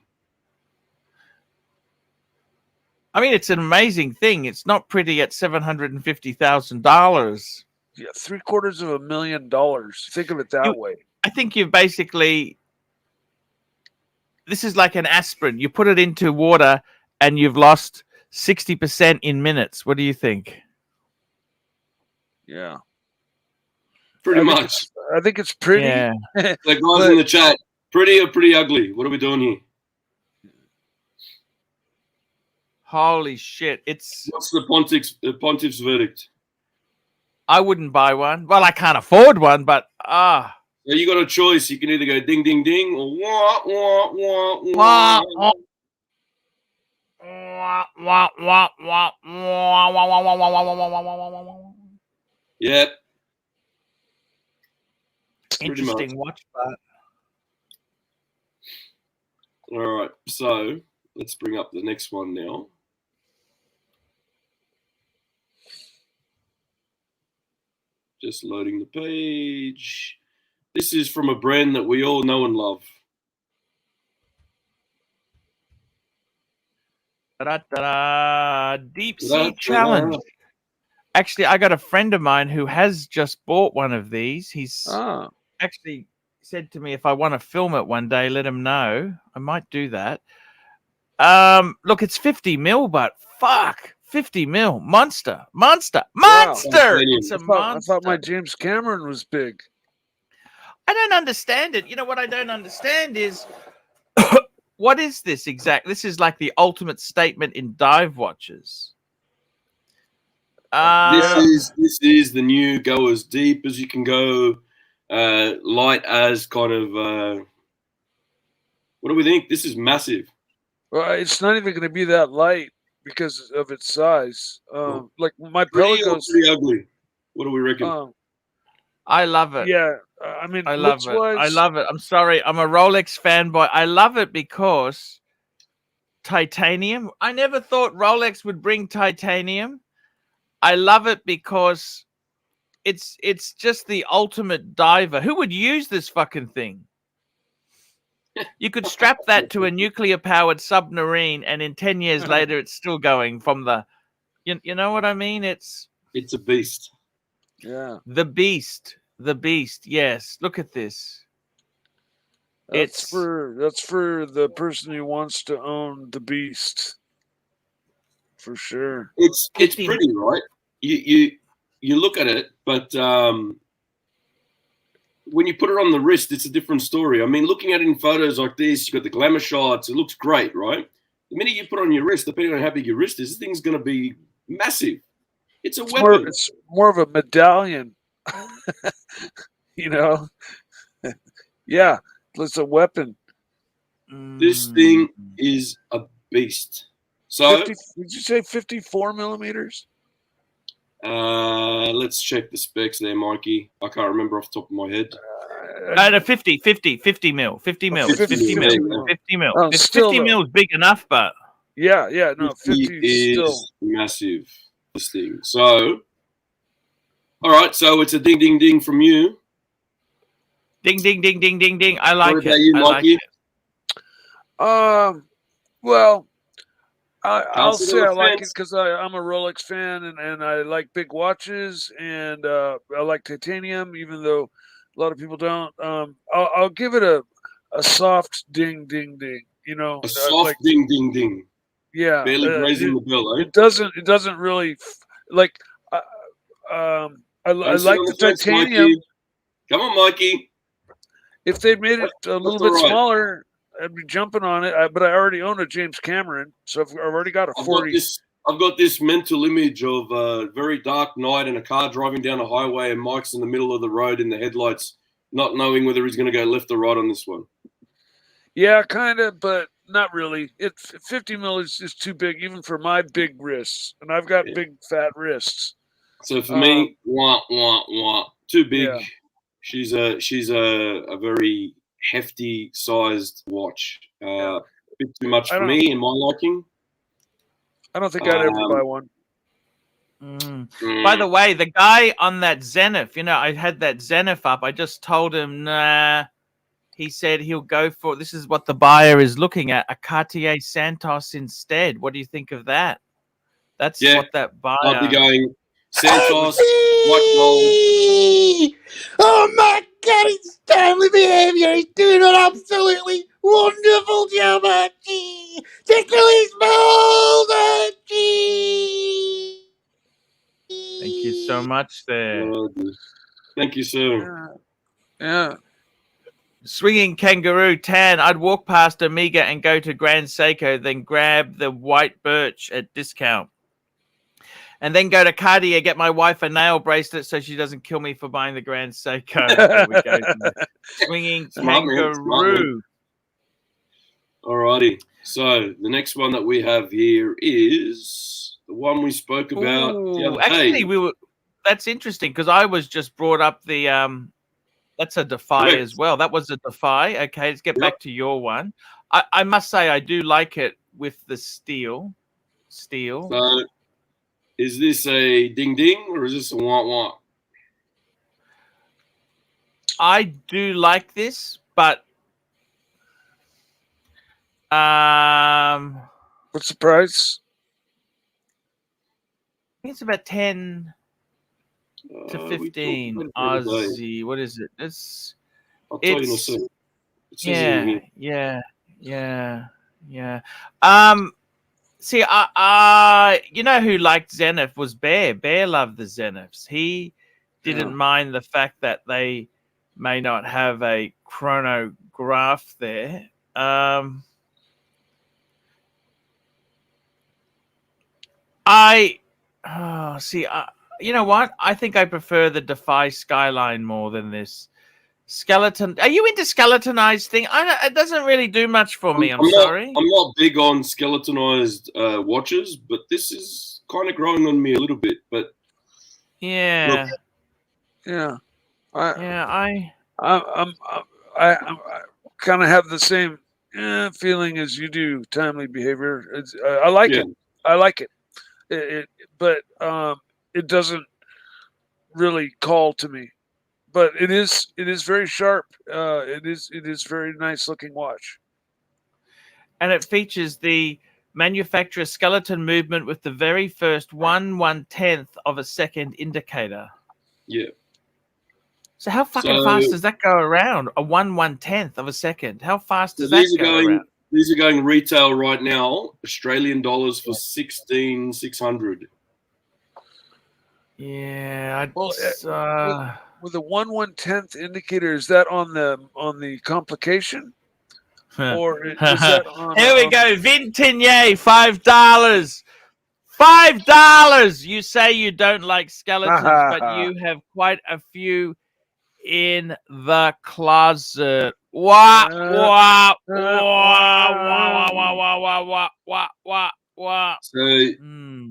I mean, it's an amazing thing. It's not pretty at $750,000. Yeah, $750,000. Think of it that way. I think you've basically. This is like an aspirin. You put it into water, and you've lost 60% in minutes. What do you think? Yeah. Pretty much. I think it's pretty. Yeah. The guys in the chat, pretty or pretty ugly? What are we doing here? Holy shit. What's the pontiff's verdict? I wouldn't buy one. Well, I can't afford one, but So you got a choice. You can either go ding ding ding or wah wah wah Wah, wah. wah, wah, wah, wah, wah, wah, wah, wah, wah, wah, wah, wah, wah, wah. Yep. Interesting watch, but all right. So let's bring up the next one now. Just loading the page. This is from a brand that we all know and love. Deep Sea Challenge. Actually, I got a friend of mine who has just bought one of these. He's actually said to me, if I want to film it one day, let him know. I might do that. Look, it's 50 mil, but fuck, 50 mil. Monster. Wow. It's a monster. I thought my James Cameron was big. I don't understand it. You know what I don't understand is what is this exact? This is like the ultimate statement in dive watches. This is the new go as deep as you can go, light as kind of. What do we think? This is massive. Well, it's not even going to be that light because of its size. Like my Pelagos, pretty ugly. What do we reckon? I love it. Yeah, I mean, I love it. I love it. I'm sorry, I'm a Rolex fanboy. I love it because titanium. I never thought Rolex would bring titanium. I love it because it's just the ultimate diver. Who would use this fucking thing? You could strap that to a nuclear-powered submarine, and in 10 years later, it's still going from the. You know what I mean? It's a beast. Yeah. The beast. Yes. Look at this. That's for the person who wants to own the beast. For sure. It's pretty, right? You look at it, but when you put it on the wrist, it's a different story. I mean, looking at it in photos like this, you've got the glamour shots. It looks great, right? The minute you put it on your wrist, depending on how big your wrist is, this thing's going to be massive. It's a weapon. It's more of a medallion. You know? Yeah, it's a weapon. This thing is a beast. So, 50, did you say 54 millimeters? Let's check the specs there, Mikey. I can't remember off the top of my head. No, 50 mil. 50 mil. 50 mil. 50 mil. Oh, 50 mil is big enough, but yeah, no, 50 is still massive. This thing. So, all right. So it's a ding, ding, ding from you. Ding, ding, ding, ding, ding, ding. I like What it. about you, Mikey? Well, I'll say I like it fence. because I'm a Rolex fan and I like big watches and I like titanium, even though a lot of people don't. I'll give it a soft ding, ding, ding. You know, A soft ding, ding, ding. Yeah, Barely grazing the bell, eh? It doesn't really like. I like the titanium. Mikey. Come on, Mikey. If they made it a little bit smaller, I'd be jumping on it. But I already own a James Cameron, so I've already got a 40. I've got this mental image of a very dark night and a car driving down a highway and Mike's in the middle of the road in the headlights, not knowing whether he's going to go left or right on this one. Yeah, kind of, but not really. 50 mil is too big, even for my big wrists, and I've got big fat wrists. So for me, too big. Yeah. She's a very hefty sized watch. A bit too much for me in my liking. I don't think I'd ever buy one. By the way, the guy on that Zenith, I had that Zenith up. I just told him, nah. He said he'll go for, this is what the buyer is looking at, a Cartier Santos instead. What do you think of that? That's what that buyer... I'll be going Santos, white gold. Oh my God, it's timely behavior. He's doing an absolutely wonderful job, Archie. Tickle his balls, Archie. much there. Thank you, sir. Yeah. Swinging Kangaroo Tan. I'd walk past Omega and go to Grand Seiko, then grab the white birch at discount. And then go to Cartier, get my wife a nail bracelet so she doesn't kill me for buying the Grand Seiko. There we go. Swinging Kangaroo. Alrighty. So the next one that we have here is the one we spoke about the other day. Actually, that's interesting because I was just brought up the that's a Defy as well. That was a Defy. Okay, let's get back to your one. I must say I do like it with the steel. So is this a ding ding or is this a want want? I do like this, but what's the price? I think it's about 10 to 15 Aussie. What is it? I'll tell you in a second. It says it in here. Yeah. See, you know who liked Zenith was Bear. Bear loved the Zeniths. He didn't mind the fact that they may not have a chronograph there. You know what? I think I prefer the Defy Skyline more than this. Skeleton. Are you into skeletonized thing? It doesn't really do much for me. I'm sorry. I'm not big on skeletonized watches, but this is kind of growing on me a little bit. But yeah, I kind of have the same feeling as you do. Timely behavior. I like it. I like it. But it doesn't really call to me. But it is very sharp. It is very nice looking watch. And it features the manufacturer's skeleton movement with the very first 1/1/10th of a second indicator. Yeah. So how fucking fast does that go around? A 1/1/10th of a second. How fast does that go around? These are going retail right now, Australian dollars for 16,600. Yeah, with a 1/1/10th indicator, is that on the complication, or is that on? Here we go, Vintigny, $5. $5. You say you don't like skeletons, but you have quite a few in the closet. Wah. So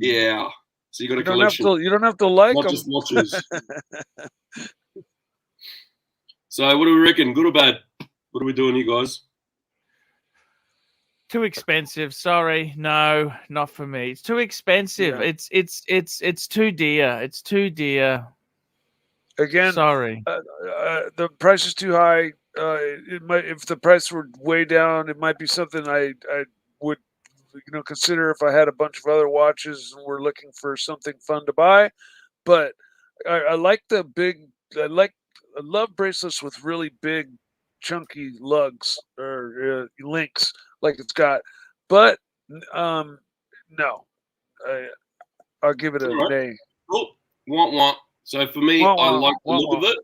yeah. So you got a collection. You don't have to like not them. Just watches. So what do we reckon? Good or bad? What are we doing here, guys? Too expensive. Sorry, no, not for me. It's too expensive. Yeah. It's too dear. It's too dear. Again, sorry. The price is too high. It might, if the price were way down, it might be something I would consider if I had a bunch of other watches and we're looking for something fun to buy. But I like the big. I love bracelets with really big, chunky lugs or links like it's got. But no, I'll give it a nay. Cool. Want. So for me, I like the look of it.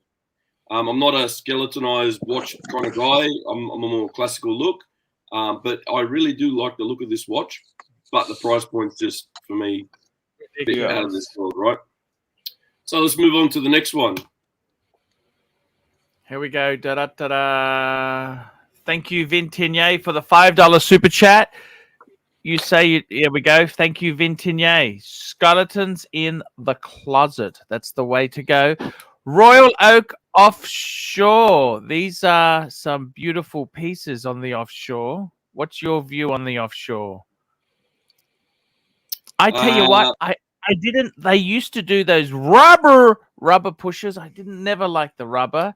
I'm not a skeletonized watch kind of guy. I'm a more classical look. But I really do like the look of this watch. But the price point's just, for me, a bit out of this world, right? So let's move on to the next one. Here we go. Thank you, Vintigny, for the $5 super chat. You say, here we go. Thank you, Vintigny. Skeletons in the closet. That's the way to go. Royal Oak Offshore. These are some beautiful pieces on the offshore. What's your view on the offshore? I tell you what, I didn't. They used to do those rubber pushers. I never like the rubber.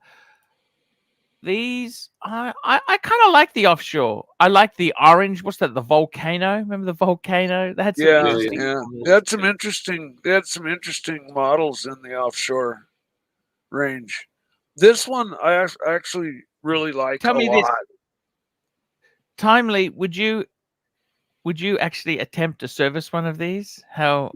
These, I kind of like the offshore. I like the orange. What's that? The volcano. Remember the volcano? That's They had some interesting models in the offshore range. This one I actually really like. Tell me this. Timely, would you actually attempt to service one of these? How?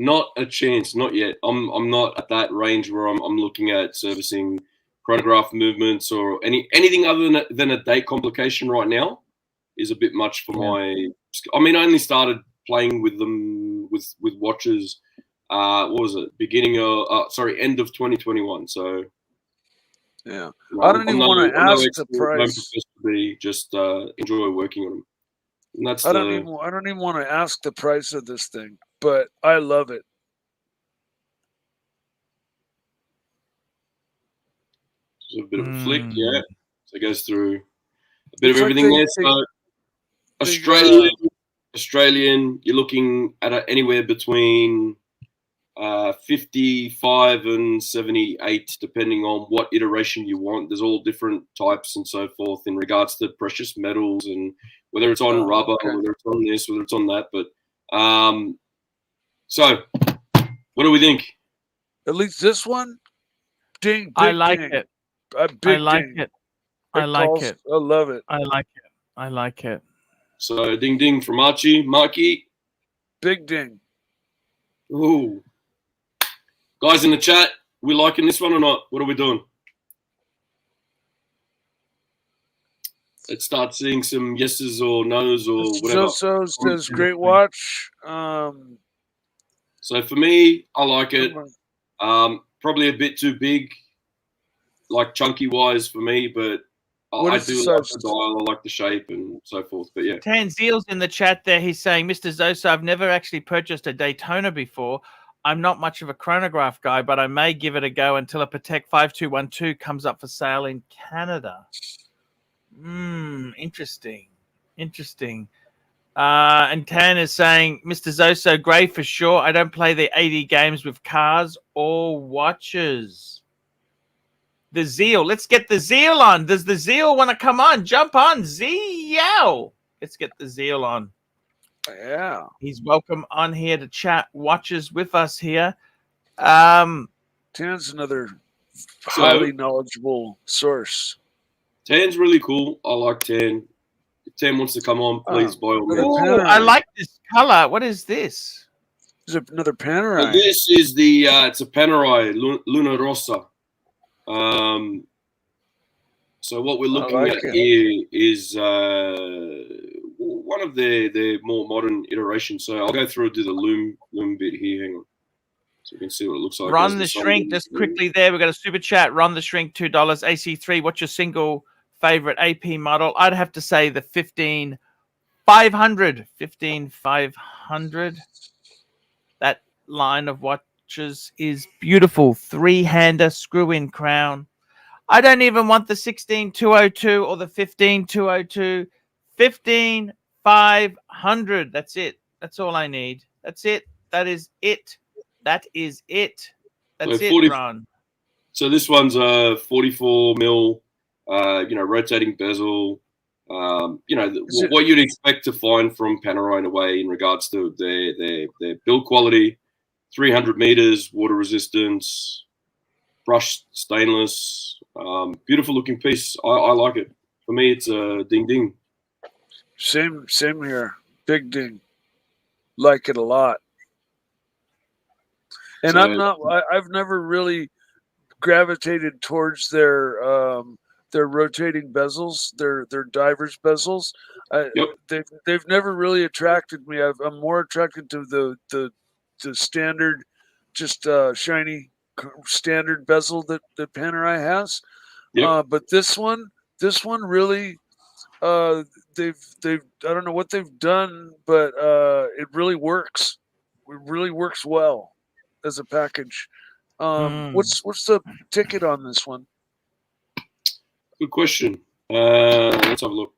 Not a chance, not yet. I'm not at that range where I'm looking at servicing chronograph movements or anything other than a date complication right now is a bit much for my. I mean, I only started playing with them with watches. What was it? End of 2021. So yeah, I don't even want to ask the price. Just enjoy working on them. And that's I don't even want to ask the price of this thing, but I love it. It's a bit of a flick, yeah. So it goes through a bit of everything there. So Australian, you're looking at anywhere between 55 and 78, depending on what iteration you want. There's all different types and so forth in regards to precious metals and whether it's on rubber, whether it's on this, whether it's on that. But so what do we think? At least this one, ding. I like ding. it. I like it. I like it. I love it. I like it. I like it. So ding ding from Archie. Marky. Big ding. Ooh. Guys in the chat, we liking this one or not? What are we doing? Let's start seeing some yeses or nos or whatever. So says great watch. So for me, I like it. Probably a bit too big, like chunky wise for me, but I do like the dial, I like the shape and so forth. But yeah. Tanzeel's in the chat there. He's saying, Mr. Zosa, I've never actually purchased a Daytona before. I'm not much of a chronograph guy, but I may give it a go until a Patek 5212 comes up for sale in Canada. Interesting. Interesting. And Tan is saying, Mr. Zoso, grey for sure. I don't play the 80 games with cars or watches. The Zeal. Let's get the Zeal on. Does the Zeal want to come on? Jump on. Zeal. Let's get the Zeal on. Yeah. He's welcome on here to chat watches with us here. Tan's another highly knowledgeable source. Tan's really cool. I like Tan. If Tan wants to come on, please by all means. I like this color. What is this? Is it another Panerai? So this is the it's a Panerai Luna Rossa. So what we're looking at here is one of their more modern iterations. So I'll go through and do the loom bit here. Hang on. So you can see what it looks like. Run the Shrink, just quickly there. We've got a super chat. Run the Shrink, $2. AC3, what's your single favorite AP model? I'd have to say the 15500. 15500. That line of watches is beautiful. Three-hander, screw-in crown. I don't even want the 16202 or the 15202. 15500. That's it. That's all I need. That's it. That is it. That is it. That's so it, Ron. So this one's a 44 mil, rotating bezel. What you'd expect to find from Panerai in a way in regards to their build quality, 300 meters, water resistance, brushed stainless, beautiful looking piece. I like it. For me, it's a ding ding. Same here. Big ding. Like it a lot. And I've never really gravitated towards their rotating bezels, their divers bezels. They've never really attracted me. I'm more attracted to the standard, just shiny standard bezel that Panerai has. But this one really, they've I don't know what they've done, but it really works. It really works well as a package. What's the ticket on this one? Good question. Let's have a look.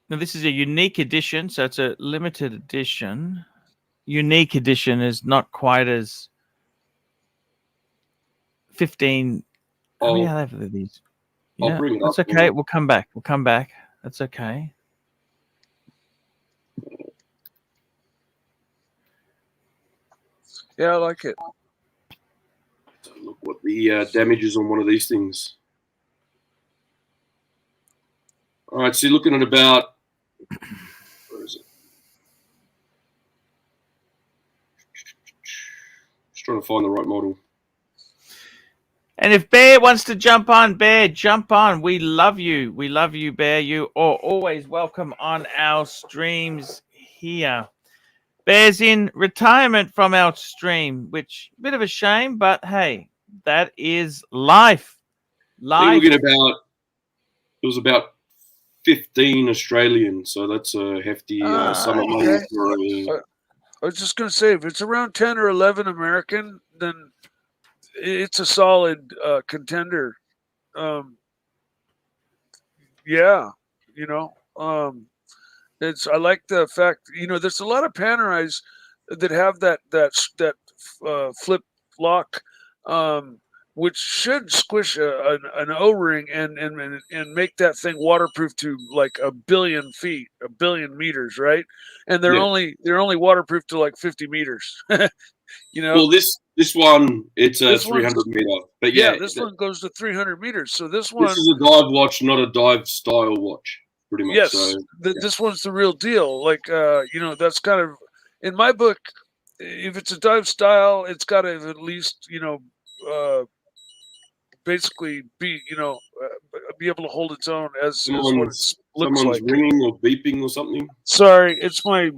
Now this is a unique edition, so it's a limited edition. Unique edition is not quite as 15. How many are there for these? Yeah, that's okay. We'll come back. That's okay. Yeah, I like it. So look what the damage is on one of these things. All right, so you're looking at about, where is it? trying to find the right model. And if Bear wants to jump on, Bear, jump on. We love you. We love you, Bear. You are always welcome on our streams here. Bear's in retirement from our stream, which a bit of a shame, but hey, that is life. I think we get about, it was about 15 Australian, so that's a hefty sum of money. Okay. I was just going to say, if it's around 10 or 11 American, then it's a solid contender. Yeah, you know, I like the fact, you know, there's a lot of Panerais that have that flip lock, which should squish an O-ring and make that thing waterproof to like 1 billion feet, 1 billion meters, right? And they're only waterproof to like 50 meters. You know. Well, this one, it's a 300 meter, but yeah, this one goes to 300 meters. So this is a dive watch, not a dive style watch, pretty much. Yes, so, this one's the real deal. Like, you know, that's kind of, in my book, if it's a dive style, it's got to at least, you know, basically be, you know, be able to hold its own as what it looks like. Someone's ringing or beeping or something. Sorry, it's my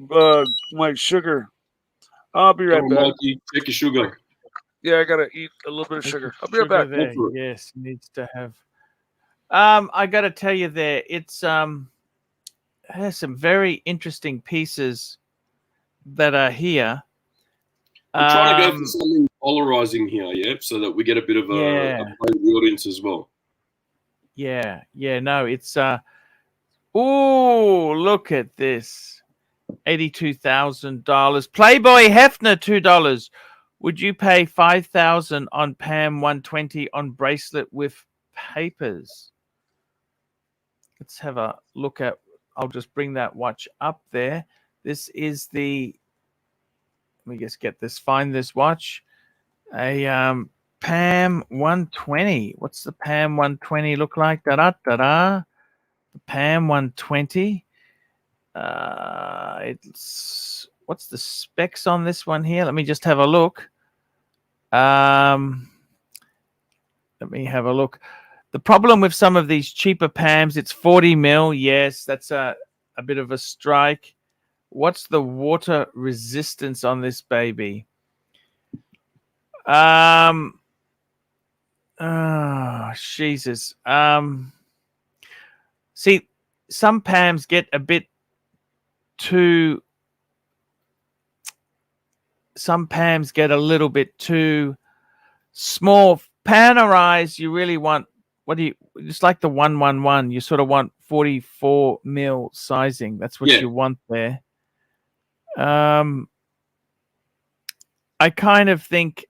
my sugar. I'll be right back. Mikey, check your sugar. Yeah, I gotta eat a little bit of sugar. I'll be right back. There. Yes, needs to have. I gotta tell you, it's has some very interesting pieces that are here. I'm trying to go for something polarizing here, yeah, so that we get a bit of a play with the audience as well. Yeah, no, it's oh, look at this. $82,000. Playboy Hefner, $2. Would you pay $5,000 on Pam 120 on bracelet with papers? Let's have a look at. I'll just bring that watch up there. This is the. Let me just get this. Find this watch. A Pam 120. What's the Pam 120 look like? Da da da da. The Pam 120. It's what's the specs on this one here? Let me just have a look. Let me have a look. The problem with some of these cheaper Pams, it's 40 mil. Yes, that's a bit of a strike. What's the water resistance on this baby? Oh, Jesus. See, some Pams get a bit too. Some Pams get a little bit too small. Panerais, you really want. What do you? Just like the 111, you sort of want 44 mil sizing. That's what you want there. I kind of think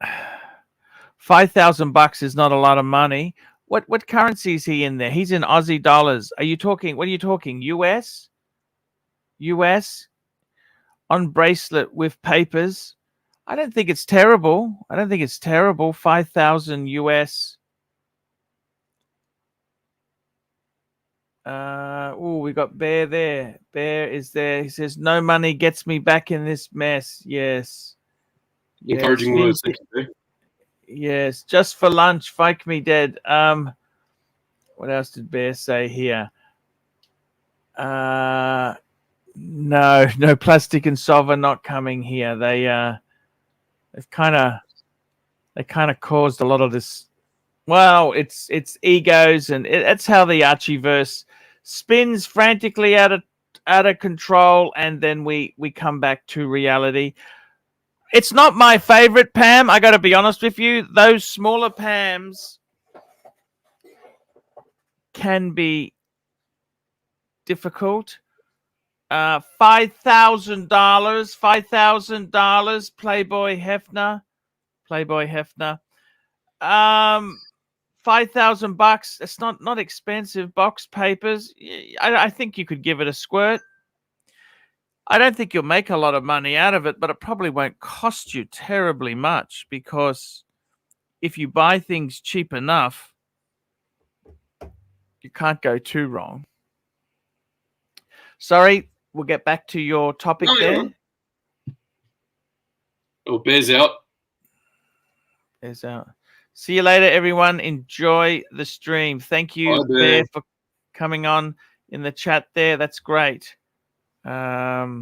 $5,000 is not a lot of money. What currency is he in there? He's in Aussie dollars. Are you talking? What are you talking? US? US on bracelet with papers. I don't think it's terrible. 5,000 US. We got Bear there. Bear is there. He says, no money gets me back in this mess. Yes. Encouraging words. Thank you. Yes, just for lunch. Fake me dead. What else did Bear say here? No plastic and solver not coming here. They've kind of caused a lot of this. Well, it's egos, and it's how the Archieverse spins frantically out of control, and then we come back to reality. It's not my favorite Pam. I got to be honest with you. Those smaller Pams can be difficult. $5,000. Playboy Hefner. $5,000. It's not expensive. Box papers. I think you could give it a squirt. I don't think you'll make a lot of money out of it, but it probably won't cost you terribly much, because if you buy things cheap enough, you can't go too wrong. Sorry, we'll get back to your topic there. Oh, Bear's out. Bear's out. See you later, everyone. Enjoy the stream. Thank you, Bye, Bear. Bear, for coming on in the chat there. That's great. I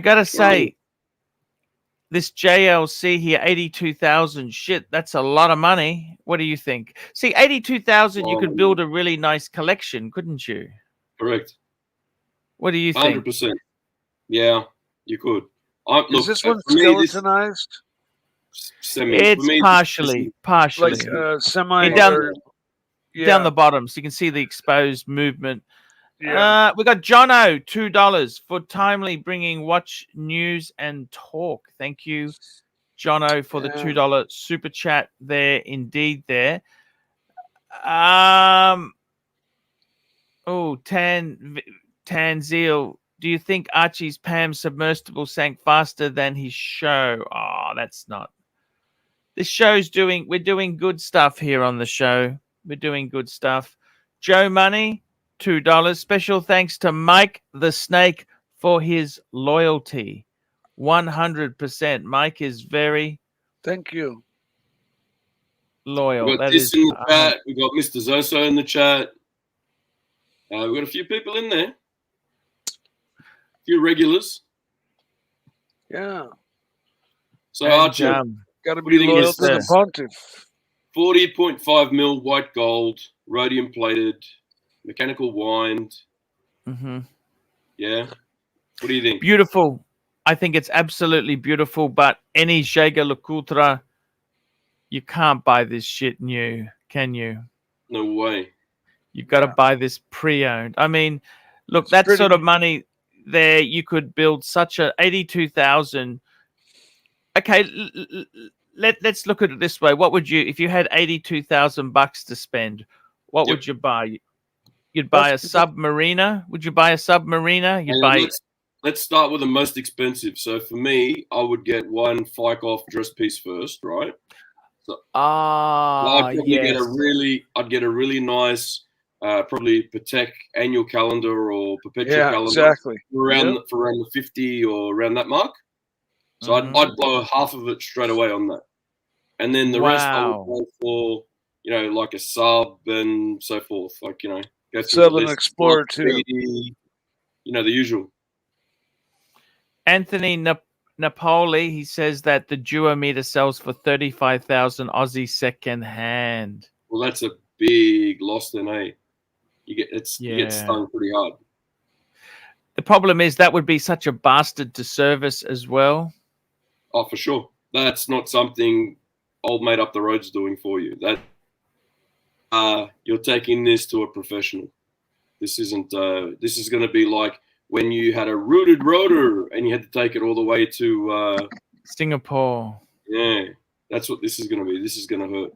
gotta say, this JLC here, 82,000. Shit, that's a lot of money. What do you think? See, 82,000, you could build a really nice collection, couldn't you? Correct. What do you think? 100%. Yeah, you could. Is look, this one for me, skeletonized? It's partially. Like semi down the bottom, so you can see the exposed movement. Yeah. We got Jono, $2 for timely bringing watch news and talk. Thank you, Jono, for the $2 super chat there. Indeed, there. Tanzil, do you think Archie's Pam submersible sank faster than his show? Oh, that's not. This show's we're doing good stuff here on the show. We're doing good stuff. Joe Money, $2. Special thanks to Mike the Snake for his loyalty. 100%. Mike is very thank you. Loyal. We got this in the chat. We got Mr. Zoso in the chat. We've got a few people in there. A few regulars. Yeah. So Archie, got to be loyal to the pontiff. 40.5 mil white gold, rhodium plated, mechanical wind. Yeah. What do you think? Beautiful. I think it's absolutely beautiful, but any Jaeger LeCoultre, you can't buy this shit new, can you? No way. You've got to buy this pre-owned. I mean, look, that sort of money there, you could build such a 82,000. Okay, let's look at it this way. What would you, if you had 82,000 bucks to spend, what would you buy? You'd buy a Submariner. Would you buy a Submariner? You'd buy. Let's start with the most expensive. So for me, I would get one Fykoff dress piece first, right? So I'd get a really nice, probably Patek annual calendar or perpetual calendar. Exactly. For around the 50 or around that mark. So I'd blow half of it straight away on that, and then the rest I would go for, like a sub and so forth. Like go through Sub and Explorer too. The usual. Anthony Napoli, he says that the Duometer sells for 35,000 Aussie second hand. Well, that's a big loss then, eh? You get stung pretty hard. The problem is that would be such a bastard to service as well. Oh, for sure. That's not something old mate up the road's doing for you. That you're taking this to a professional. This isn't. This is going to be like when you had a rooted rotor and you had to take it all the way to Singapore. Yeah, that's what this is going to be. This is going to hurt.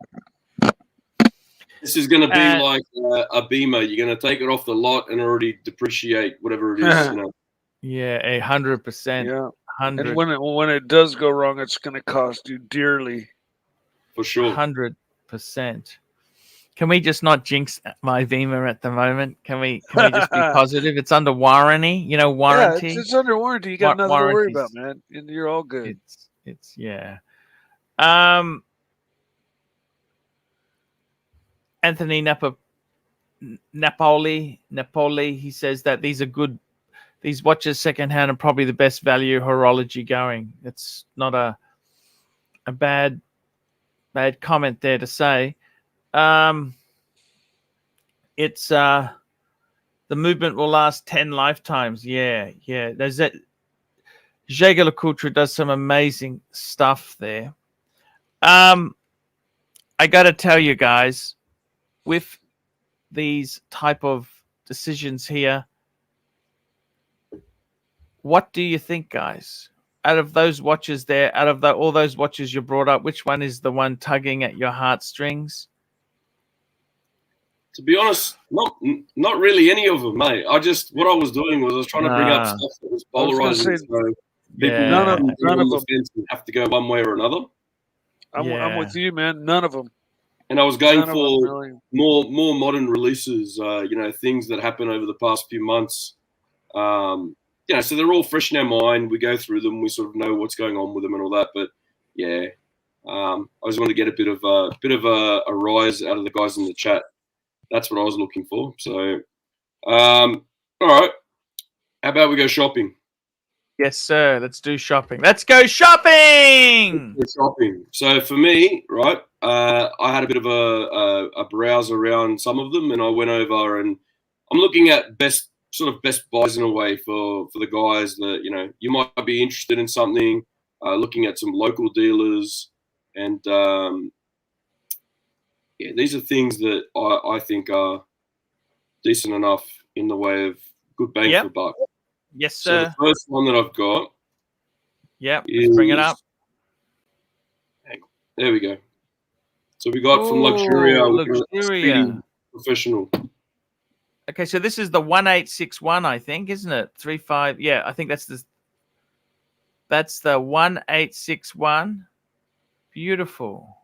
This is going to be like a Beamer. You're going to take it off the lot and already depreciate whatever it is. Yeah, 100%. Yeah. 100. And when it does go wrong, it's going to cost you dearly. For sure. 100%. Can we just not jinx my Beamer at the moment? Can we just be positive? It's under warranty, warranty. Yeah, it's under warranty. You got nothing to worry about, man. You're all good. It's Anthony Napoli, he says that these are good. These watches secondhand are probably the best value horology going. It's not a bad comment there to say. It's the movement will last 10 lifetimes. Yeah. There's that. Jaeger LeCoultre does some amazing stuff there. I got to tell you guys, with these type of decisions here, what do you think, guys? Out of those watches there, all those watches you brought up, which one is the one tugging at your heartstrings? To be honest, not really any of them, mate. What I was doing was I was trying to bring up stuff that was polarizing. So people none of them have to go one way or another. I'm with you, man. None of them. And I was going for more modern releases, things that happened over the past few months. you know, so they're all fresh in our mind. We go through them. We sort of know what's going on with them and all that. But yeah, I just wanted to get a bit of a rise out of the guys in the chat. That's what I was looking for. So, all right. How about we go shopping? Yes, sir. Let's do shopping. Let's go shopping. Let's go shopping. So for me, right, I had a bit of a browse around some of them, and I went over and I'm looking at best buys in a way for the guys that, you know, you might be interested in something. Looking at some local dealers, and yeah, these are things that I think are decent enough in the way of good bang for buck. Yes, So sir. the first one that I've got. Yep. Let's bring it up. There we go. So we got from Luxuria Professional. Okay, so this is the 1861, I think, isn't it? 35. Yeah, I think that's the 1861. Beautiful.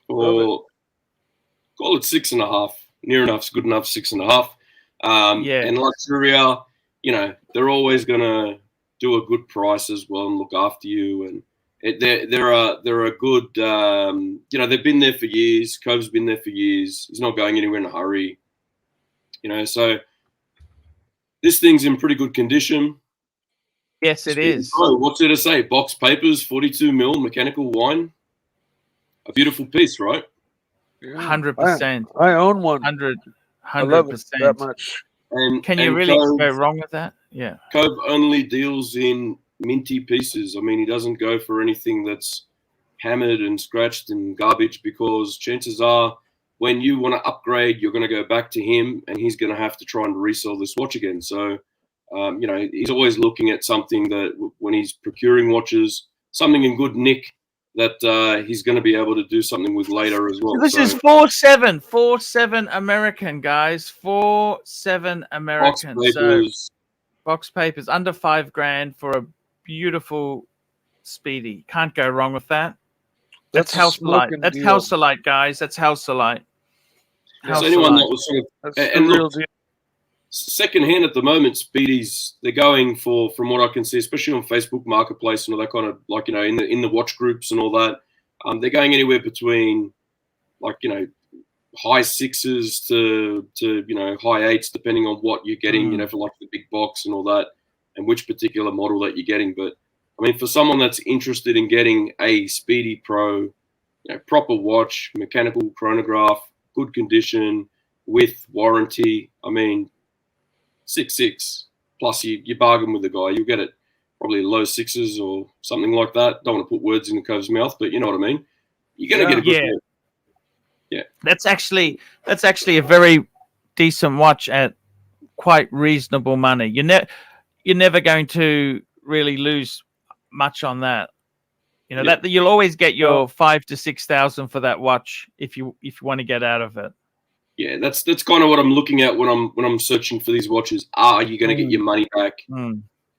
Or call it 6.5. Near enough's good enough. 6.5. Yeah. And Luxuria, you know, they're always gonna do a good price as well and look after you. And they're a good, you know, they've been there for years. Cove's been there for years. He's not going anywhere in a hurry. You know, so this thing's in pretty good condition. Yes, it is. Oh, what's there to say? Box papers, 42 mil, mechanical wine. A beautiful piece, right? 100%. I own one. 100%. I love it that much. And can you really go wrong with that? Yeah. Cove only deals in minty pieces. I mean, he doesn't go for anything that's hammered and scratched and garbage, because chances are when you want to upgrade, you're going to go back to him and he's going to have to try and resell this watch again. So, you know, he's always looking at something that when he's procuring watches, something in good nick that he's going to be able to do something with later as well. This is 47 American, guys. 47 American. Box papers under $5,000 for a beautiful Speedy. Can't go wrong with that. That's Hauselite. That's Hauselite, guys. That's Hauselite. So anyone that was sort of, and look, secondhand at the moment, Speedies, they're going for, from what I can see, especially on Facebook Marketplace and all that kind of, like, you know, in the watch groups and all that, they're going anywhere between, like, you know, high 6s to you know, high 8s, depending on what you're getting, you know, for like the big box and all that, and which particular model that you're getting. But I mean, for someone that's interested in getting a Speedy Pro, you know, proper watch, mechanical chronograph, good condition with warranty, I mean, 6.6 plus you bargain with the guy, you'll get it probably low 6s or something like that. Don't want to put words in the Cove's mouth, but you know what I mean. You're gonna get a good deal. Yeah, that's actually a very decent watch at quite reasonable money. You're never going to really lose much on that. You know, that you'll always get your 5,000 to 6,000 for that watch if you want to get out of it. Yeah, that's kind of what I'm looking at when I'm searching for these watches. Are you going to get your money back?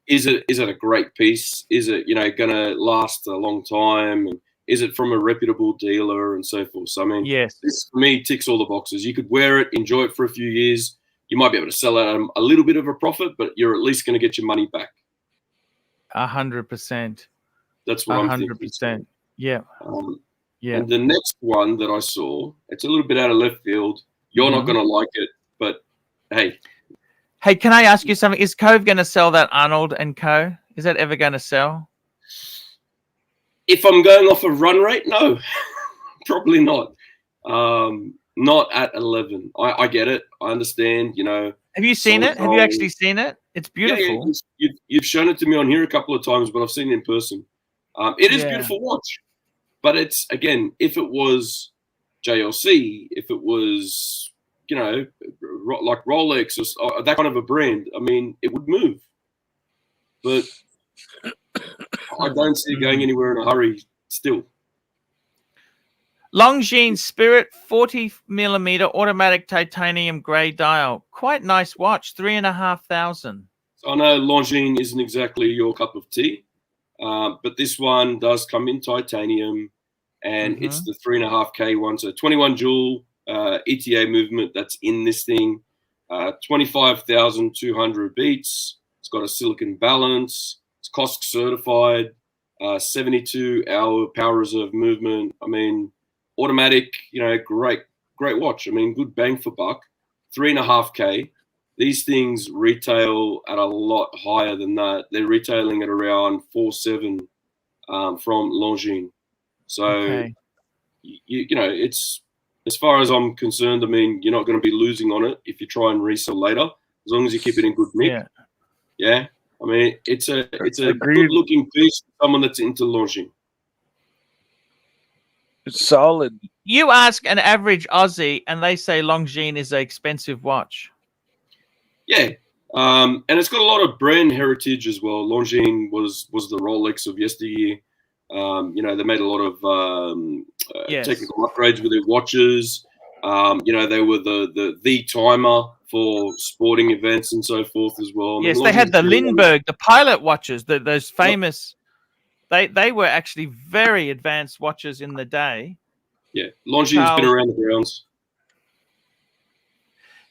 Is it a great piece? Is it, you know, going to last a long time? And is it from a reputable dealer and so forth? So I mean, this for me ticks all the boxes. You could wear it, enjoy it for a few years. You might be able to sell it a little bit of a profit, but you're at least going to get your money back. 100%. That's what I'm thinking. 100%. Yeah. Yeah. And the next one that I saw, it's a little bit out of left field. You're not going to like it, but hey. Hey, can I ask you something? Is Cove going to sell that Arnold & Co? Is that ever going to sell? If I'm going off of run rate, no. Probably not. Not at 11. I get it. I understand, you know. Have you seen it? Have you actually seen it? It's beautiful. Yeah, you've shown it to me on here a couple of times, but I've seen it in person. It is a beautiful watch. But it's, again, if it was JLC, if it was, you know, like Rolex or that kind of a brand, I mean, it would move. But I don't see it going anywhere in a hurry still. Longines Spirit 40mm automatic titanium grey dial. Quite nice watch, 3,500. I know Longines isn't exactly your cup of tea, but this one does come in titanium, and it's the 3.5K one. So 21 jewel ETA movement that's in this thing, 25,200 beats. It's got a silicon balance. It's COSC certified. 72-hour power reserve movement. I mean, automatic. Great watch. I mean, good bang for buck. 3.5K. These things retail at a lot higher than that. They're retailing at around 4.7 from Longines. So, Okay. it's, as far as I'm concerned, I mean, you're not going to be losing on it if you try and resell later, as long as you keep it in good nick. Yeah. I mean, it's a good-looking piece for someone that's into Longines. It's solid. You ask an average Aussie, and they say Longines is an expensive watch. Yeah, and it's got a lot of brand heritage as well. Longines was the Rolex of yesteryear. They made a lot of technical upgrades with their watches. They were the timer for sporting events and so forth as well. Yes, they had the Lindbergh, the pilot watches, those famous. They were actually very advanced watches in the day. Yeah, Longines has been around the grounds.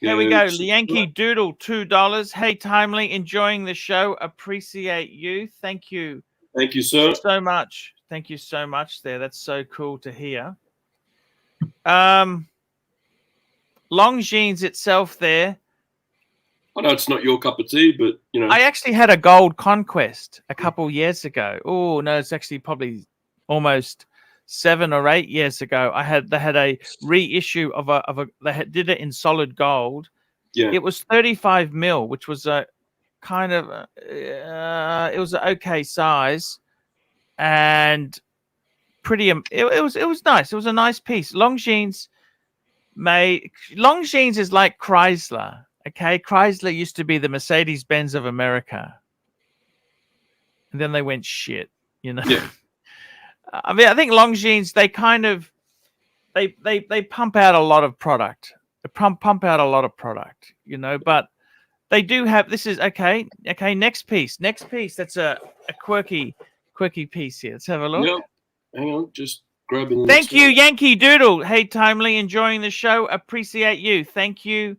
Here we go. Yankee Doodle, $2. Hey, Timely, enjoying the show. Appreciate you. Thank you. Thank you, sir. So much. Thank you so much there. That's so cool to hear. Longines itself there. I know it's not your cup of tea, but, I actually had a gold conquest a couple years ago. Oh, no, it's actually probably almost 7 or 8 years ago. They had a reissue of did it in solid gold. Yeah. It was 35 mil, which was a kind of it was an okay size and pretty. It was nice. It was a nice piece. Longines is like Chrysler. Okay, Chrysler used to be the Mercedes-Benz of America, and then they went shit. Yeah. I mean, I think Longines, they kind of they pump out a lot of product. They pump out a lot of product, but they do have, this is okay. Next piece. That's a quirky piece here. Let's have a look. Yep. Hang on, just grabbing. Thank you, Yankee Doodle. Hey, Timely, enjoying the show. Appreciate you. Thank you,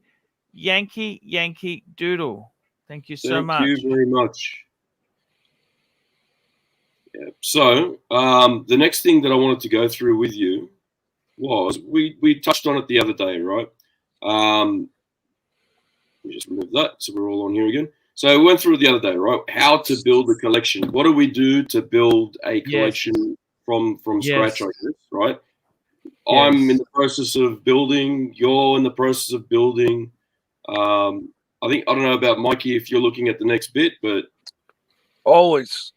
Yankee Doodle. Thank you so much. Thank you very much. Yeah. So the next thing that I wanted to go through with you was we touched on it the other day, right? Let me just remove that so we're all on here again. So we went through it the other day, right? How to build a collection. What do we do to build a collection from scratch, I guess, right? Yes. I'm in the process of building. You're in the process of building. I don't know about Mikey if you're looking at the next bit, but always.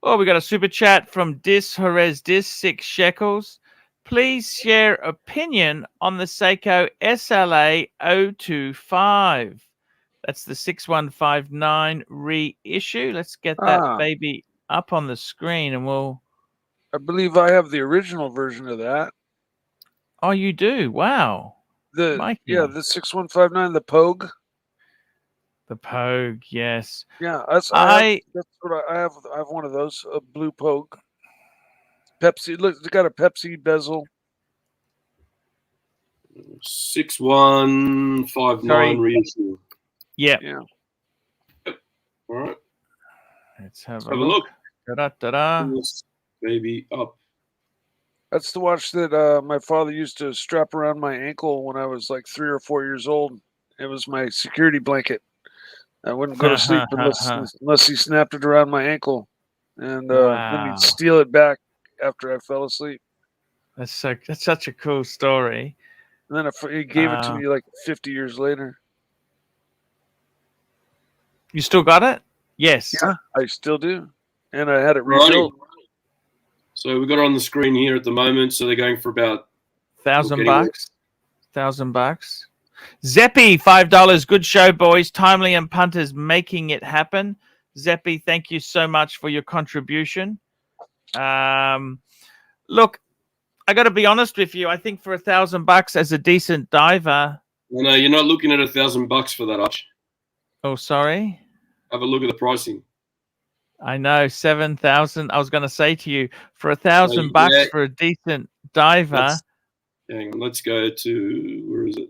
Oh, we got a super chat from Jerez 6 shekels. Please share opinion on the Seiko SLA 025. That's the 6159 reissue. Let's get that baby up on the screen, and we'll. I believe I have the original version of that. Oh, you do? Wow. The 6159, the Pogue. The Pogue, yes. Yeah, that's what I have. I have one of those, a blue Pogue. Pepsi. Look, it's got a Pepsi bezel. 6159 reissue. Yeah. All right. Let's have a look. Da-da-da-da. Baby up. That's the watch that my father used to strap around my ankle when I was like 3 or 4 years old. It was my security blanket. I wouldn't go to sleep unless he snapped it around my ankle, and then he'd steal it back after I fell asleep. That's such a cool story. And then he gave it to me like 50 years later. You still got it? Yes. Yeah, I still do. And I had it rebuilt. So we got it on the screen here at the moment. So they're going for about $1,000. $1,000. Zeppy, $5. Good show, boys. Timely and Punters making it happen. Zeppy, thank you so much for your contribution. Look, I got to be honest with you. I think for $1,000 as a decent diver. No, you're not looking at $1,000 for that, Arch. Oh, sorry. Have a look at the pricing. I know, 7,000. I was going to say to you, for $1,000 for a decent diver. Hang on, let's go to, where is it?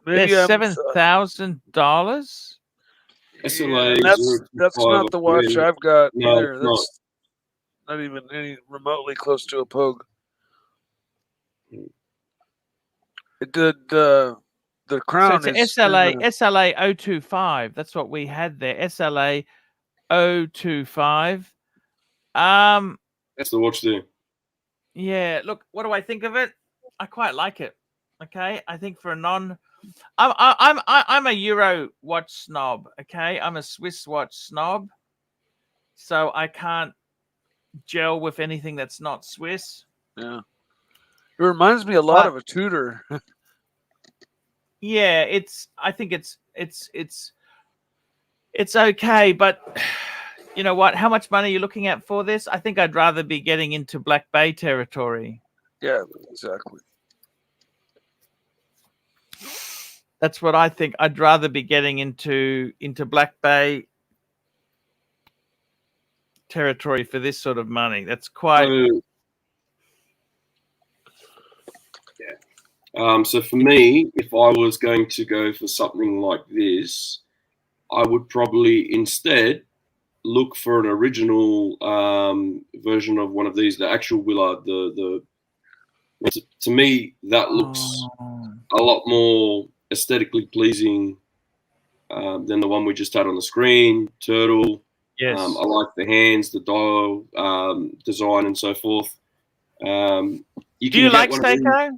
Maybe $7,000. SLA. Yeah, that's not the watch I've got No, either. That's not even any remotely close to a Pogue. It did the crown so it's is SLA 025. That's what we had there. SLA 025. That's the watch there. Yeah, look, what do I think of it? I quite like it. Okay, I think for a I'm a Euro watch snob. Okay, I'm a Swiss watch snob, so I can't gel with anything that's not Swiss. Yeah, it reminds me a lot of a Tudor. Yeah, I think it's okay, but you know what? How much money are you looking at for this? I think I'd rather be getting into Black Bay territory. Yeah, exactly. That's what I think. I'd rather be getting into Black Bay territory for this sort of money. That's quite. So for me, if I was going to go for something like this, I would probably instead look for an original version of one of these, the actual Willard. To me, that looks a lot more aesthetically pleasing than the one we just had on the screen. Turtle. Yes. I like the hands, the dial design, and so forth. Do you like Seiko?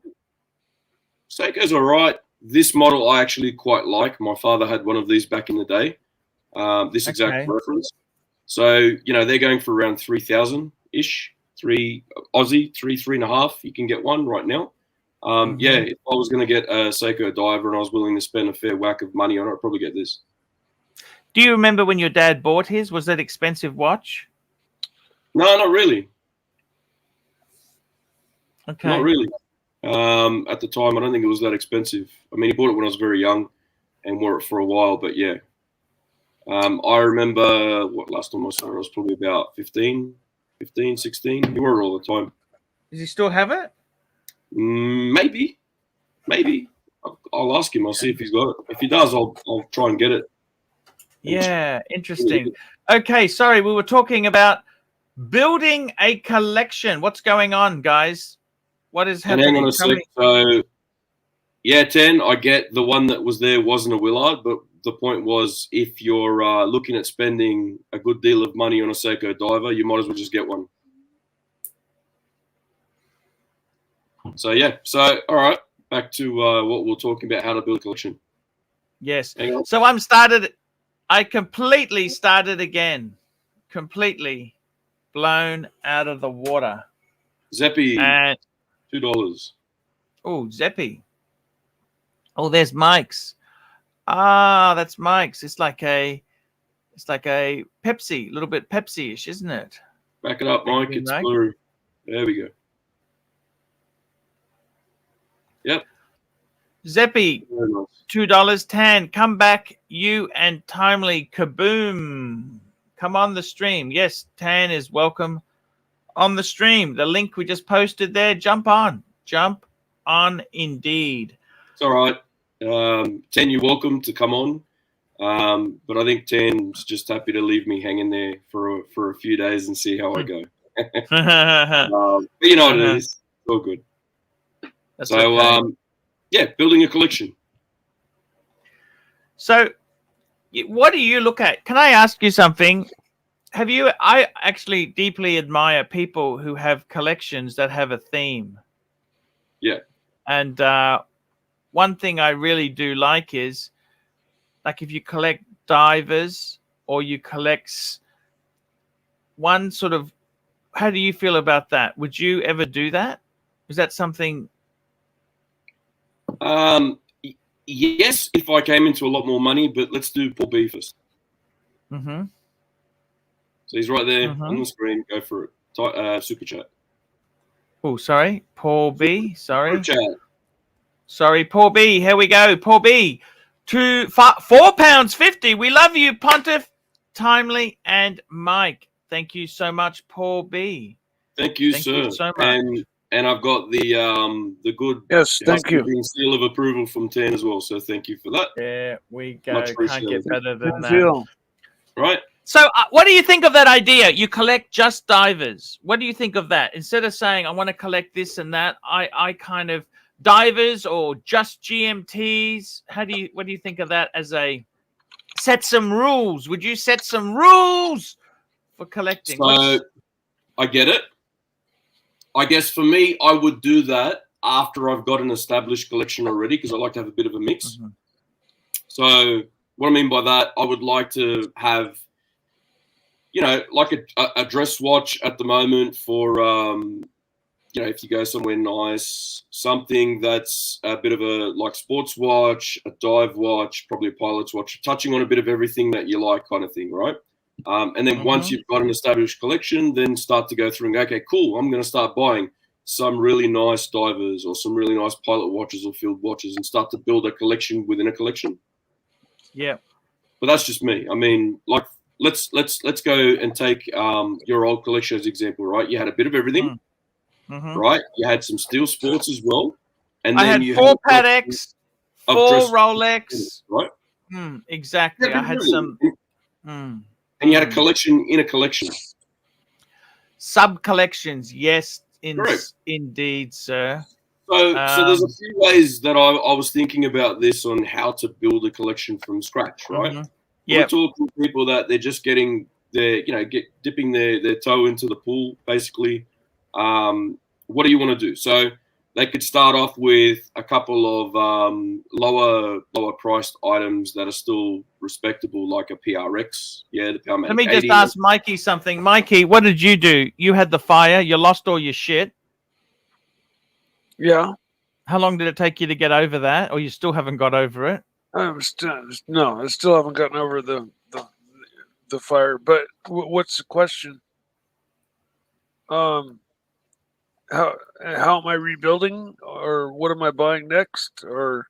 Seiko's all right. This model I actually quite like. My father had one of these back in the day. This exact reference. So, you know, they're going for around 3,000-ish, three and a half. You can get one right now. Yeah, if I was going to get a Seiko diver and I was willing to spend a fair whack of money on it, I'd probably get this. Do you remember when your dad bought his? Was that expensive watch? No, not really. Okay. Not really. At the time, I don't think it was that expensive. I mean, he bought it when I was very young and wore it for a while, but yeah. I remember last time I saw it, I was probably about 15, 16. He wore it all the time. Does he still have it? Maybe. I'll ask him. I'll see if he's got it. If he does, I'll try and get it. Yeah, interesting. Okay, sorry, we were talking about building a collection. What's going on, guys? What is happening? And hang on a sec. So, yeah, 10, I get the one that was there wasn't a Willard, but the point was if you're looking at spending a good deal of money on a Seiko diver, you might as well just get one. So, yeah. So, all right, back to what we're talking about, how to build a collection. Yes. So I completely started again. Completely blown out of the water. Zeppy, and $2. Oh, Zeppy. Oh, there's Mike's. Ah, that's Mike's. It's like a Pepsi, a little bit Pepsi-ish, isn't it? Back it up, Mike. It's blue. There we go. Yep. Zeppy, $2.10. Come back, you and Timely. Kaboom. Come on the stream. Yes, Tan is welcome on the stream. The link we just posted there. Jump on. Jump on indeed. It's all right. 10, you're welcome to come on. But I think 10's just happy to leave me hanging there for a few days and see how I go. But you know what it is. It's all good. That's so, okay. Yeah, building a collection. So, what do you look at? Can I ask you something? I actually deeply admire people who have collections that have a theme. Yeah. And one thing I really do like is, like, if you collect divers or you collect one sort of, how do you feel about that? Would you ever do that? Is that something? Yes, if I came into a lot more money, but let's do Paul B first. Mm-hmm. So he's right there on the screen. Go for it. Super chat. Oh, sorry. Paul B. Sorry. Super chat. Sorry, Paul B. Here we go. Paul B. £4.50. We love you, Pontiff, Timely, and Mike. Thank you so much, Paul B. Thank you, sir. You so much. and I've got the good thank you seal of approval from Tan as well. So thank you for that. There we go. Much Can't get appreciated. better than that. Feel. Right. So what do you think of that idea? You collect just divers. What do you think of that? Instead of saying, I want to collect this and that, I kind of divers or just GMTs. What do you think of that as a set some rules? Would you set some rules for collecting? So I get it. I guess for me, I would do that after I've got an established collection already, because I like to have a bit of a mix. Mm-hmm. So what I mean by that, I would like to have, you know, like a dress watch at the moment for, you know, if you go somewhere nice, something that's a bit of a like sports watch, a dive watch, probably a pilot's watch, touching on a bit of everything that you like kind of thing, right? And then once you've got an established collection, then start to go through and go, okay, cool, I'm going to start buying some really nice divers or some really nice pilot watches or field watches and start to build a collection within a collection. Yeah. But that's just me. I mean, like, let's go and take your old collection as example, right? You had a bit of everything, right? You had some steel sports as well, and then you had 4 Patek, 4 Rolex, right? Exactly. Yeah, I had really. some, and you had a collection in a collection. Sub collections, yes, indeed, sir. So there's a few ways that I was thinking about this on how to build a collection from scratch, right? Yeah, we're talking people that they're just getting their, you know, dipping their toe into the pool, basically. What do you want to do? So they could start off with a couple of lower priced items that are still respectable, like a PRX. Yeah, the Powermatic. Let me just ask Mikey something. Mikey, what did you do? You had the fire. You lost all your shit. Yeah. How long did it take you to get over that, or you still haven't got over it? I still haven't gotten over the fire. But what's the question? How am I rebuilding, or what am I buying next? Or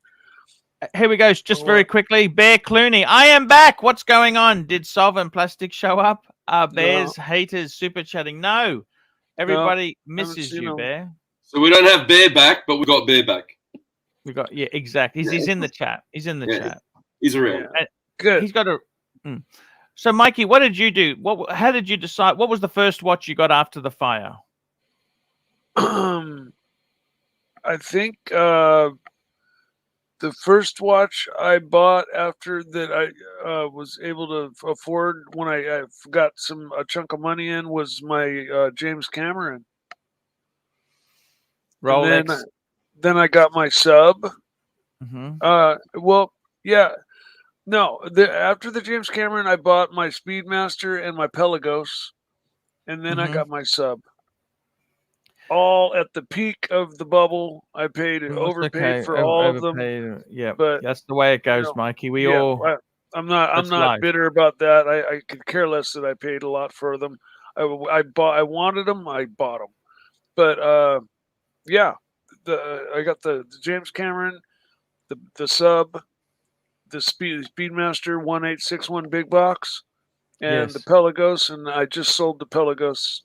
here we go. Just very quickly, Bear Clooney. I am back. What's going on? Did Solvent Plastic show up? Bear's haters super chatting. No, everybody misses you, Bear. So we don't have Bear back, but we got Bear back. We got exactly. He's in the chat. He's in the chat. He's around. Good. He's got a. So, Mikey, what did you do? How did you decide? What was the first watch you got after the fire? I think the first watch I bought after that I was able to afford when I got a chunk of money in was my James Cameron. Rolex. Then I got my sub. Well, yeah. No, after the James Cameron, I bought my Speedmaster and my Pelagos, and then I got my sub. All at the peak of the bubble. I overpaid for all of them. Yeah, but that's the way it goes, Mikey. I'm not bitter about that. I could care less that I paid a lot for them. I wanted them. I bought them. But yeah, I got the James Cameron, the sub, the Speedmaster 1861 big box, and the Pelagos, and I just sold the Pelagos.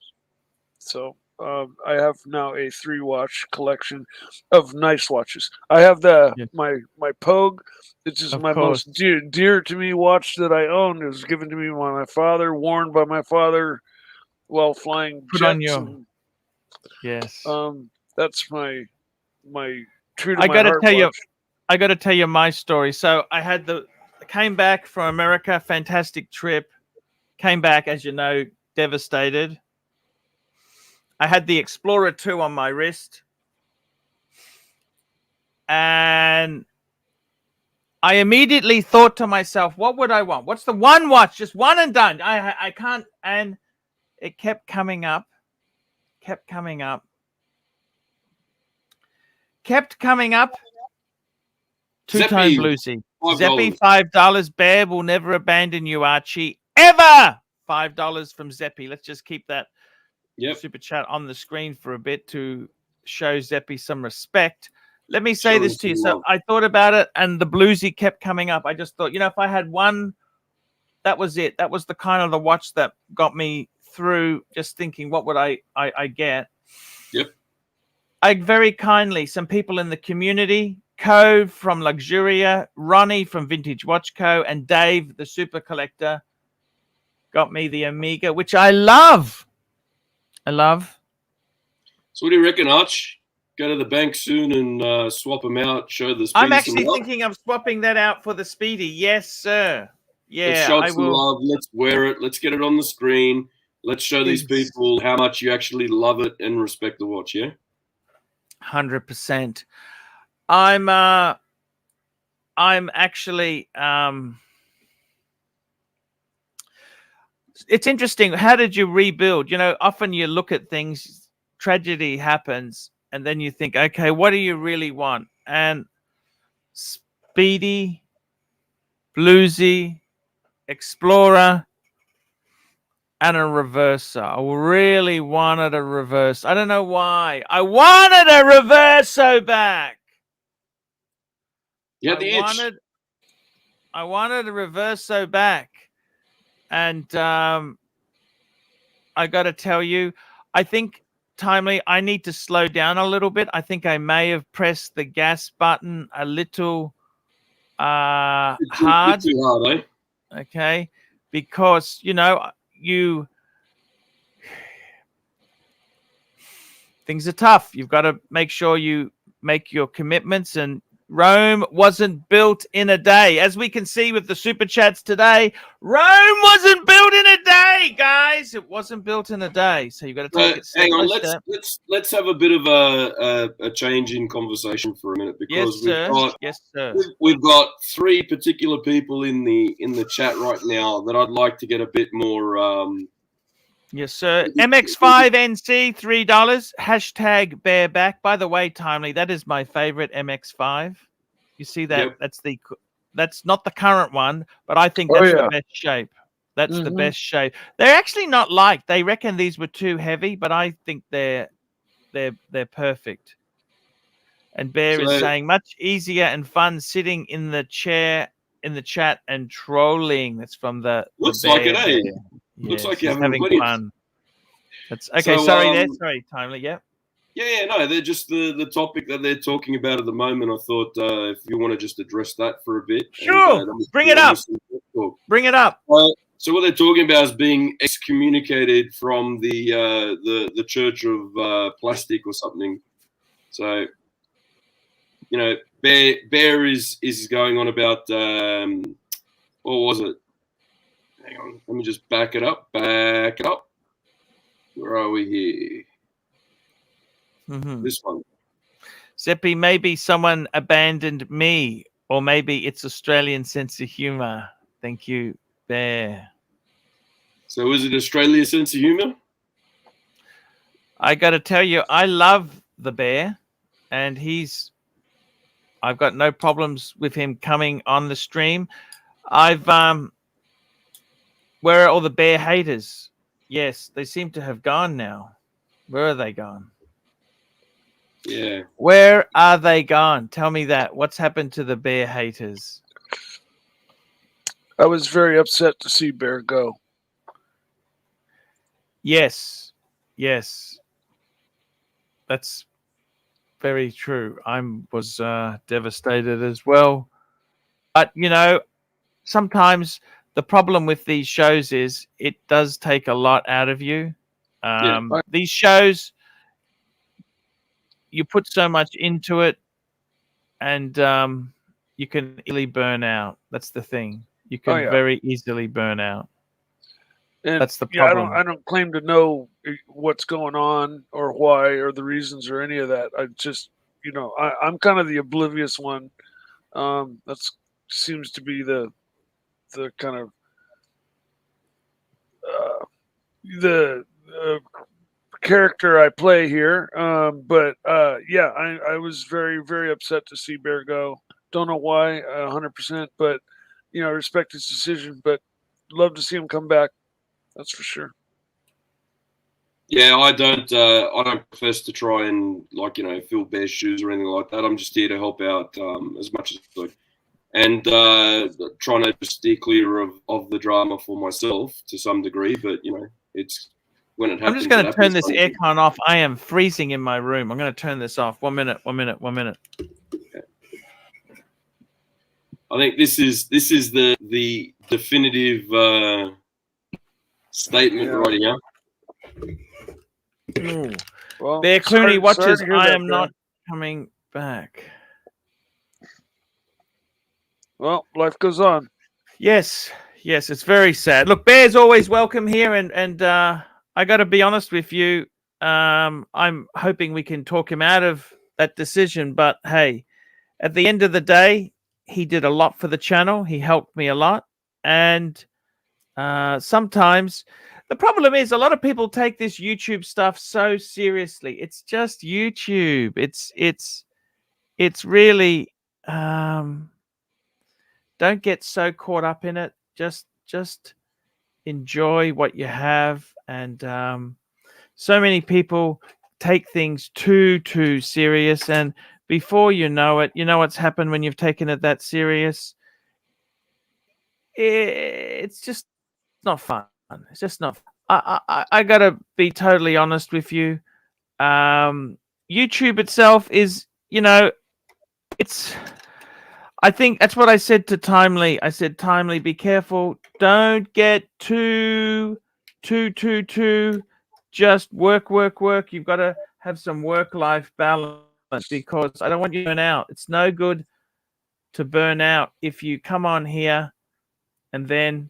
So I have now a 3-watch collection of nice watches. I have my Pogue. It's just my most dear to me watch that I own. It was given to me by my father, worn by my father while flying jets. On you. Yes. That's my true to I my gotta heart tell watch. you, I gotta tell you my story. So I came back from America, fantastic trip. Came back, as you know, devastated. I had the Explorer 2 on my wrist. And I immediately thought to myself, what would I want? What's the one watch? Just one and done. I can't. And it kept coming up. Kept coming up. Two-tone bluesy. Zeppy, $5. Bear will never abandon you, Archie. Ever! $5 from Zeppy. Let's just keep that super chat on the screen for a bit to show Zeppy some respect. Let me say this to you. So I thought about it, and the bluesy kept coming up. I just thought, if I had one, that was it. That was the kind of the watch that got me through, just thinking, what would I get? Yep. I very kindly, some people in the community, Co from Luxuria, Ronnie from Vintage Watch Co, and Dave, the super collector, got me the Omega, which I love. I love. So what do you reckon, Arch? Go to the bank soon and swap them out, show the Speedy I'm actually some love? thinking of swapping that out for the Speedy. Yes, sir. Yeah, let's show it I some will. love. Let's wear it. Let's get it on the screen. Let's show these people how much you actually love it and respect the watch, yeah? 100%. I'm actually it's interesting. How did you rebuild? You know, often you look at things, tragedy happens, and then you think, okay, what do you really want? And Speedy, Bluesy, Explorer, and a reverser. I really wanted a reverse. I don't know why. I wanted a reverso back. Yeah, the itch. I wanted a reverso back. And I got to tell you, I think, Timely, I need to slow down a little bit. I think I may have pressed the gas button a little hard. Too hard, eh? Okay. Because, you know, things are tough. You've got to make sure you make your commitments, and Rome wasn't built in a day. As we can see with the super chats today, Rome wasn't built in a day, guys. It wasn't built in a day. So you've got to take it step hang on, by step. let's have a bit of a change in conversation for a minute, because we've got three particular people in the chat right now that I'd like to get a bit more yes, sir. MX5NC, $3. Hashtag bareback. By the way, Timely, that is my favorite MX5. You see that? Yep. That's not the current one, but I think that's the best shape. That's the best shape. They're actually not liked. They reckon these were too heavy, but I think they're perfect. And Bear is saying much easier and fun sitting in the chair in the chat and trolling. That's from the looks Bear, like it, eh? Yes, looks like you're having fun. That's okay. So, sorry, Timely. Yeah. Yeah, no, they're just the topic that they're talking about at the moment. I thought if you want to just address that for a bit. Sure. Bring it up. Bring it up. So what they're talking about is being excommunicated from the Church of Plastic or something. So, you know, Bear is going on about what was it? Hang on, let me just back it up. Where are we here? This one. Seppi, maybe someone abandoned me, or maybe it's Australian sense of humor. Thank you, Bear. So is it Australian sense of humor? I got to tell you, I love the Bear, and I've got no problems with him coming on the stream. Where are all the Bear haters? Yes, they seem to have gone now. Where are they gone? Yeah. Where are they gone? Tell me that. What's happened to the Bear haters? I was very upset to see Bear go. Yes. That's very true. I was devastated as well. But, you know, sometimes the problem with these shows is it does take a lot out of you. These shows, you put so much into it, and you can easily burn out. That's the thing. You can very easily burn out. And that's the problem. I don't claim to know what's going on or why or the reasons or any of that. I just, you know, I'm kind of the oblivious one. That seems to be the kind of the character I play here. But I was very, very upset to see Bear go. Don't know why, 100%, but you know, I respect his decision, but love to see him come back. That's for sure. Yeah, I don't profess to try and, like, you know, fill Bear's shoes or anything like that. I'm just here to help out as much as I could, and trying to just steer clear of the drama for myself to some degree. But you know, when it happens. I'm just going to turn this aircon off. I am freezing in my room. I'm going to turn this off. 1 minute. 1 minute. 1 minute. Okay. I think this is the definitive statement right here. Well, Bear Clooney watches. sorry I that, am not coming back. Well, life goes on. Yes, it's very sad. Look, Bear's always welcome here, and I got to be honest with you. I'm hoping we can talk him out of that decision. But hey, at the end of the day, he did a lot for the channel. He helped me a lot, and sometimes the problem is a lot of people take this YouTube stuff so seriously. It's just YouTube. It's really don't get so caught up in it. Just enjoy what you have. And so many people take things too serious, and before you know it, you know what's happened when you've taken it that serious. It's just not fun. It's just not fun. I gotta be totally honest with you. YouTube itself is, it's. I think that's what I said to Timely. I said, Timely, be careful. Don't get too just work. You've got to have some work-life balance, because I don't want you to burn out. It's no good to burn out if you come on here and then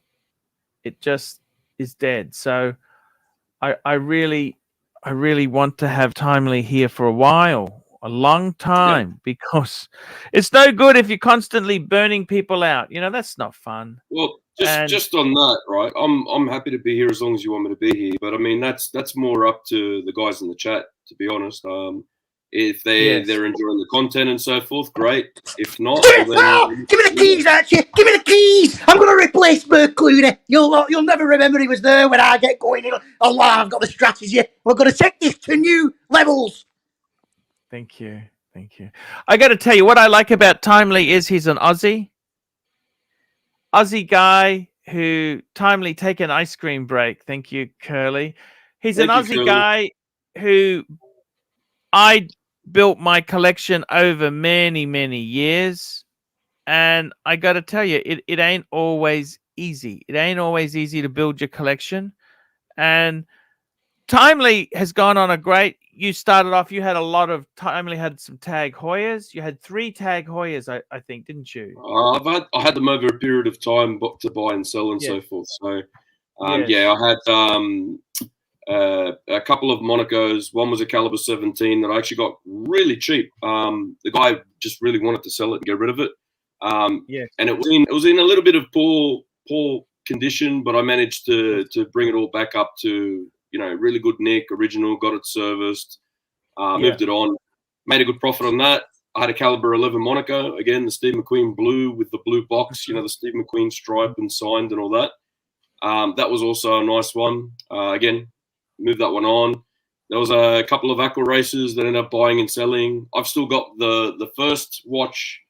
it just is dead. So I really want to have Timely here for a while. A long time, because it's no good if you're constantly burning people out. That's not fun. Well, just on that, right? I'm happy to be here as long as you want me to be here. But I mean, that's more up to the guys in the chat, to be honest. If they're enjoying the content and so forth, great. If not, give me the keys, Archie. Give me the keys. I'm going to replace Bear Clooney. You'll never remember he was there when I get going. Oh, I've got the strategy. We're going to take this to new levels. Thank you. I got to tell you, what I like about Timely is he's an Aussie guy who Timely take an ice cream break. Thank you, Curly. He's an Aussie guy who I built my collection over many years, and I got to tell you, it ain't always easy. It ain't always easy to build your collection, and Timely has gone on a great. You started off. You had a lot of Timely had some Tag Heuers. You had 3 Tag Heuers, I think, didn't you? I had them over a period of time to buy and sell and so forth. So, yeah, I had a couple of Monacos. One was a caliber 17 that I actually got really cheap. The guy just really wanted to sell it and get rid of it. And it was in a little bit of poor condition, but I managed to bring it all back up to, really good nick, original, got it serviced, moved it on, made a good profit on that. I had a caliber 11 Monaco, again, the Steve McQueen blue with the blue box, the Steve McQueen stripe and signed and all that. That was also a nice one. Again, moved that one on. There was a couple of aqua races that ended up buying and selling. I've still got the first watch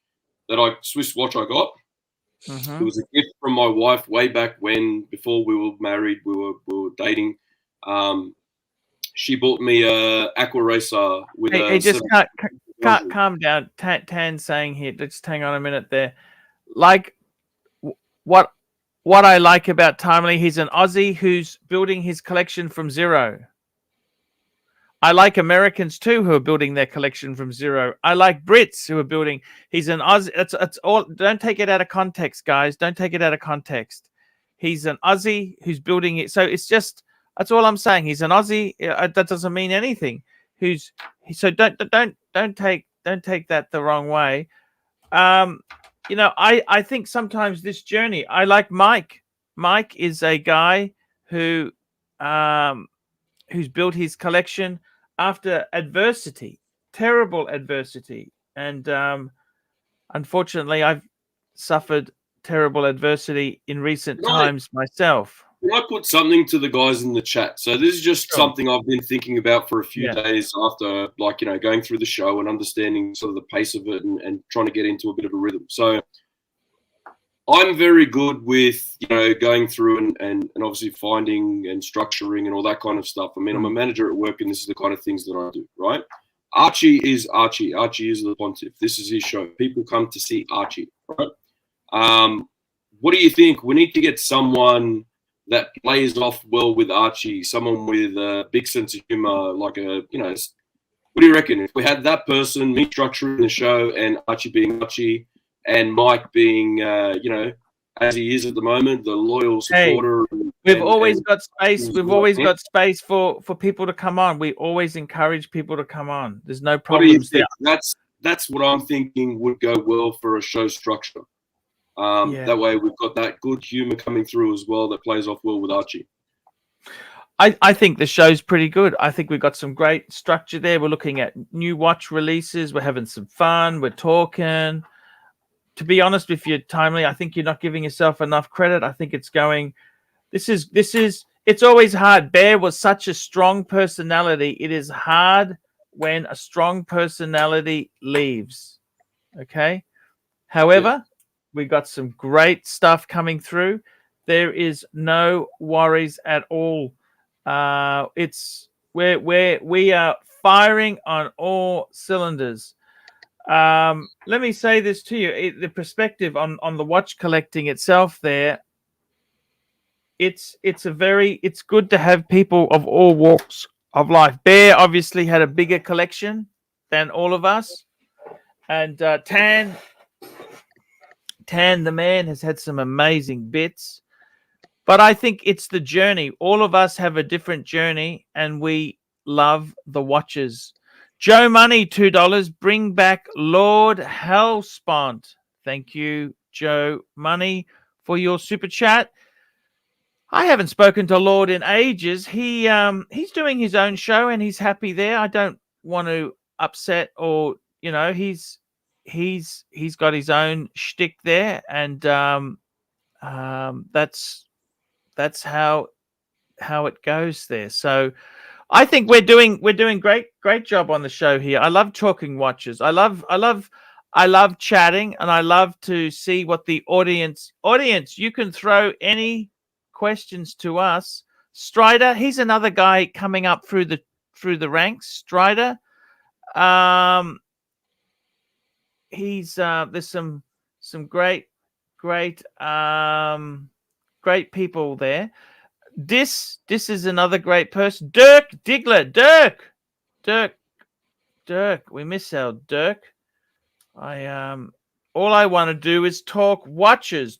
Swiss watch I got. It was a gift from my wife way back when, before we were married, we were dating. She bought me a aqua racer with hey, just calm down. Tan saying here, just hang on a minute there. Like what I like about Timely, he's an Aussie who's building his collection from zero. I like Americans too who are building their collection from zero. I like Brits who are building. He's an Aussie. It's all. Don't take it out of context, guys. Don't take it out of context. He's an Aussie who's building it. So it's just. That's all I'm saying. He's an Aussie. That doesn't mean anything. So don't take that the wrong way. I think sometimes this journey. I like Mike. Mike is a guy who's built his collection after adversity, terrible adversity, and unfortunately, I've suffered terrible adversity in recent times myself. Can I put something to the guys in the chat? So this is just something I've been thinking about for a few days after, going through the show and understanding sort of the pace of it and trying to get into a bit of a rhythm. So I'm very good with, you know, going through and obviously finding and structuring and all that kind of stuff. I mean, I'm a manager at work, and this is the kind of things that I do, right? Archie is Archie. Archie is the pontiff. This is his show. People come to see Archie, right? What do you think? We need to get someone that plays off well with Archie, someone with a big sense of humor, like a, you know, what do you reckon? If we had that person, me structuring the show and Archie being Archie and Mike being, you know, as he is at the moment, the loyal supporter. We've always got space. We've always got space for people to come on. We always encourage people to come on. There's no problems there. That's what I'm thinking would go well for a show structure. That way we've got that good humor coming through as well that plays off well with Archie. I think the show's pretty good. I think we've got some great structure there. We're looking at new watch releases. We're having some fun. We're talking. To be honest with you, Timely, I think you're not giving yourself enough credit. I think it's going. It's always hard. Bear was such a strong personality. It is hard when a strong personality leaves. Okay. However, we got some great stuff coming through. There is no worries at all. We are firing on all cylinders. Let me say this to you: the perspective on the watch collecting itself. There, it's good to have people of all walks of life. Bear obviously had a bigger collection than all of us, and Tan the man has had some amazing bits. But I think it's the journey. All of us have a different journey, and we love the watches. Joe Money, $2. Bring back Lord Hellspont. Thank you, Joe Money, for your super chat. I haven't spoken to Lord in ages. He's doing his own show, and he's happy there. I don't want to upset, or you know, he's got his own shtick there, and that's how it goes there. So I think we're doing great job on the show here. I love talking watches. I love chatting, and I love to see what the audience. You can throw any questions to us. Strider, he's another guy coming up through the ranks. Strider, he's there's some great people there. This is another great person. Dirk Diggler. Dirk. We miss our Dirk. All I want to do is talk watches.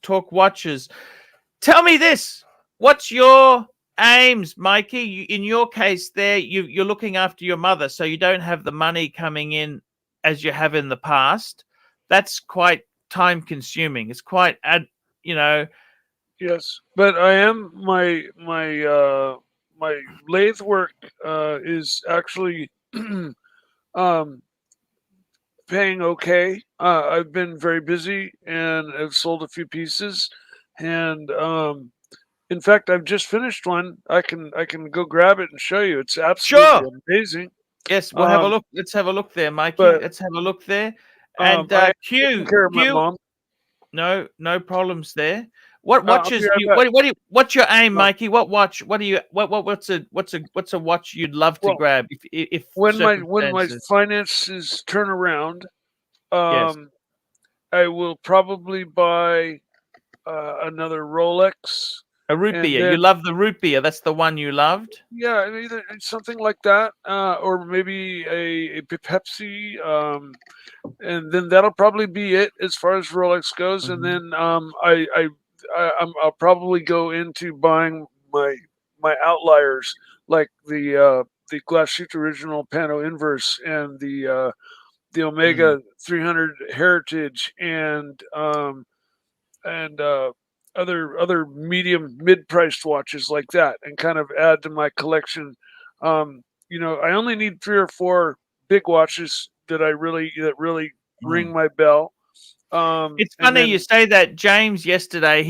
Tell me this. What's your aims, Mikey? In your case there, you're looking after your mother, so you don't have the money coming in as you have in the past. That's quite time consuming. It's quite Yes, but I am my lathe work is actually paying okay. I've been very busy, and I've sold a few pieces, and in fact, I've just finished one. I can go grab it and show you. It's absolutely amazing. Yes, we'll have a look. Let's have a look there, Mikey. Let's have a look there. And Q, no problems there. What's your aim, Mikey? What's a watch you'd love to grab if when my finances turn around, I will probably buy another Rolex. A root beer. You love the root beer. That's the one you loved. Yeah, either something like that, or maybe a Pepsi, and then that'll probably be it as far as Rolex goes. And then I'll probably go into buying my outliers, like the Glashütte Original Pano Inverse and the Omega 300 Heritage and other medium mid-priced watches like that, and kind of add to my collection. I only need 3 or 4 big watches that really ring my bell. It's funny you say that. James yesterday, I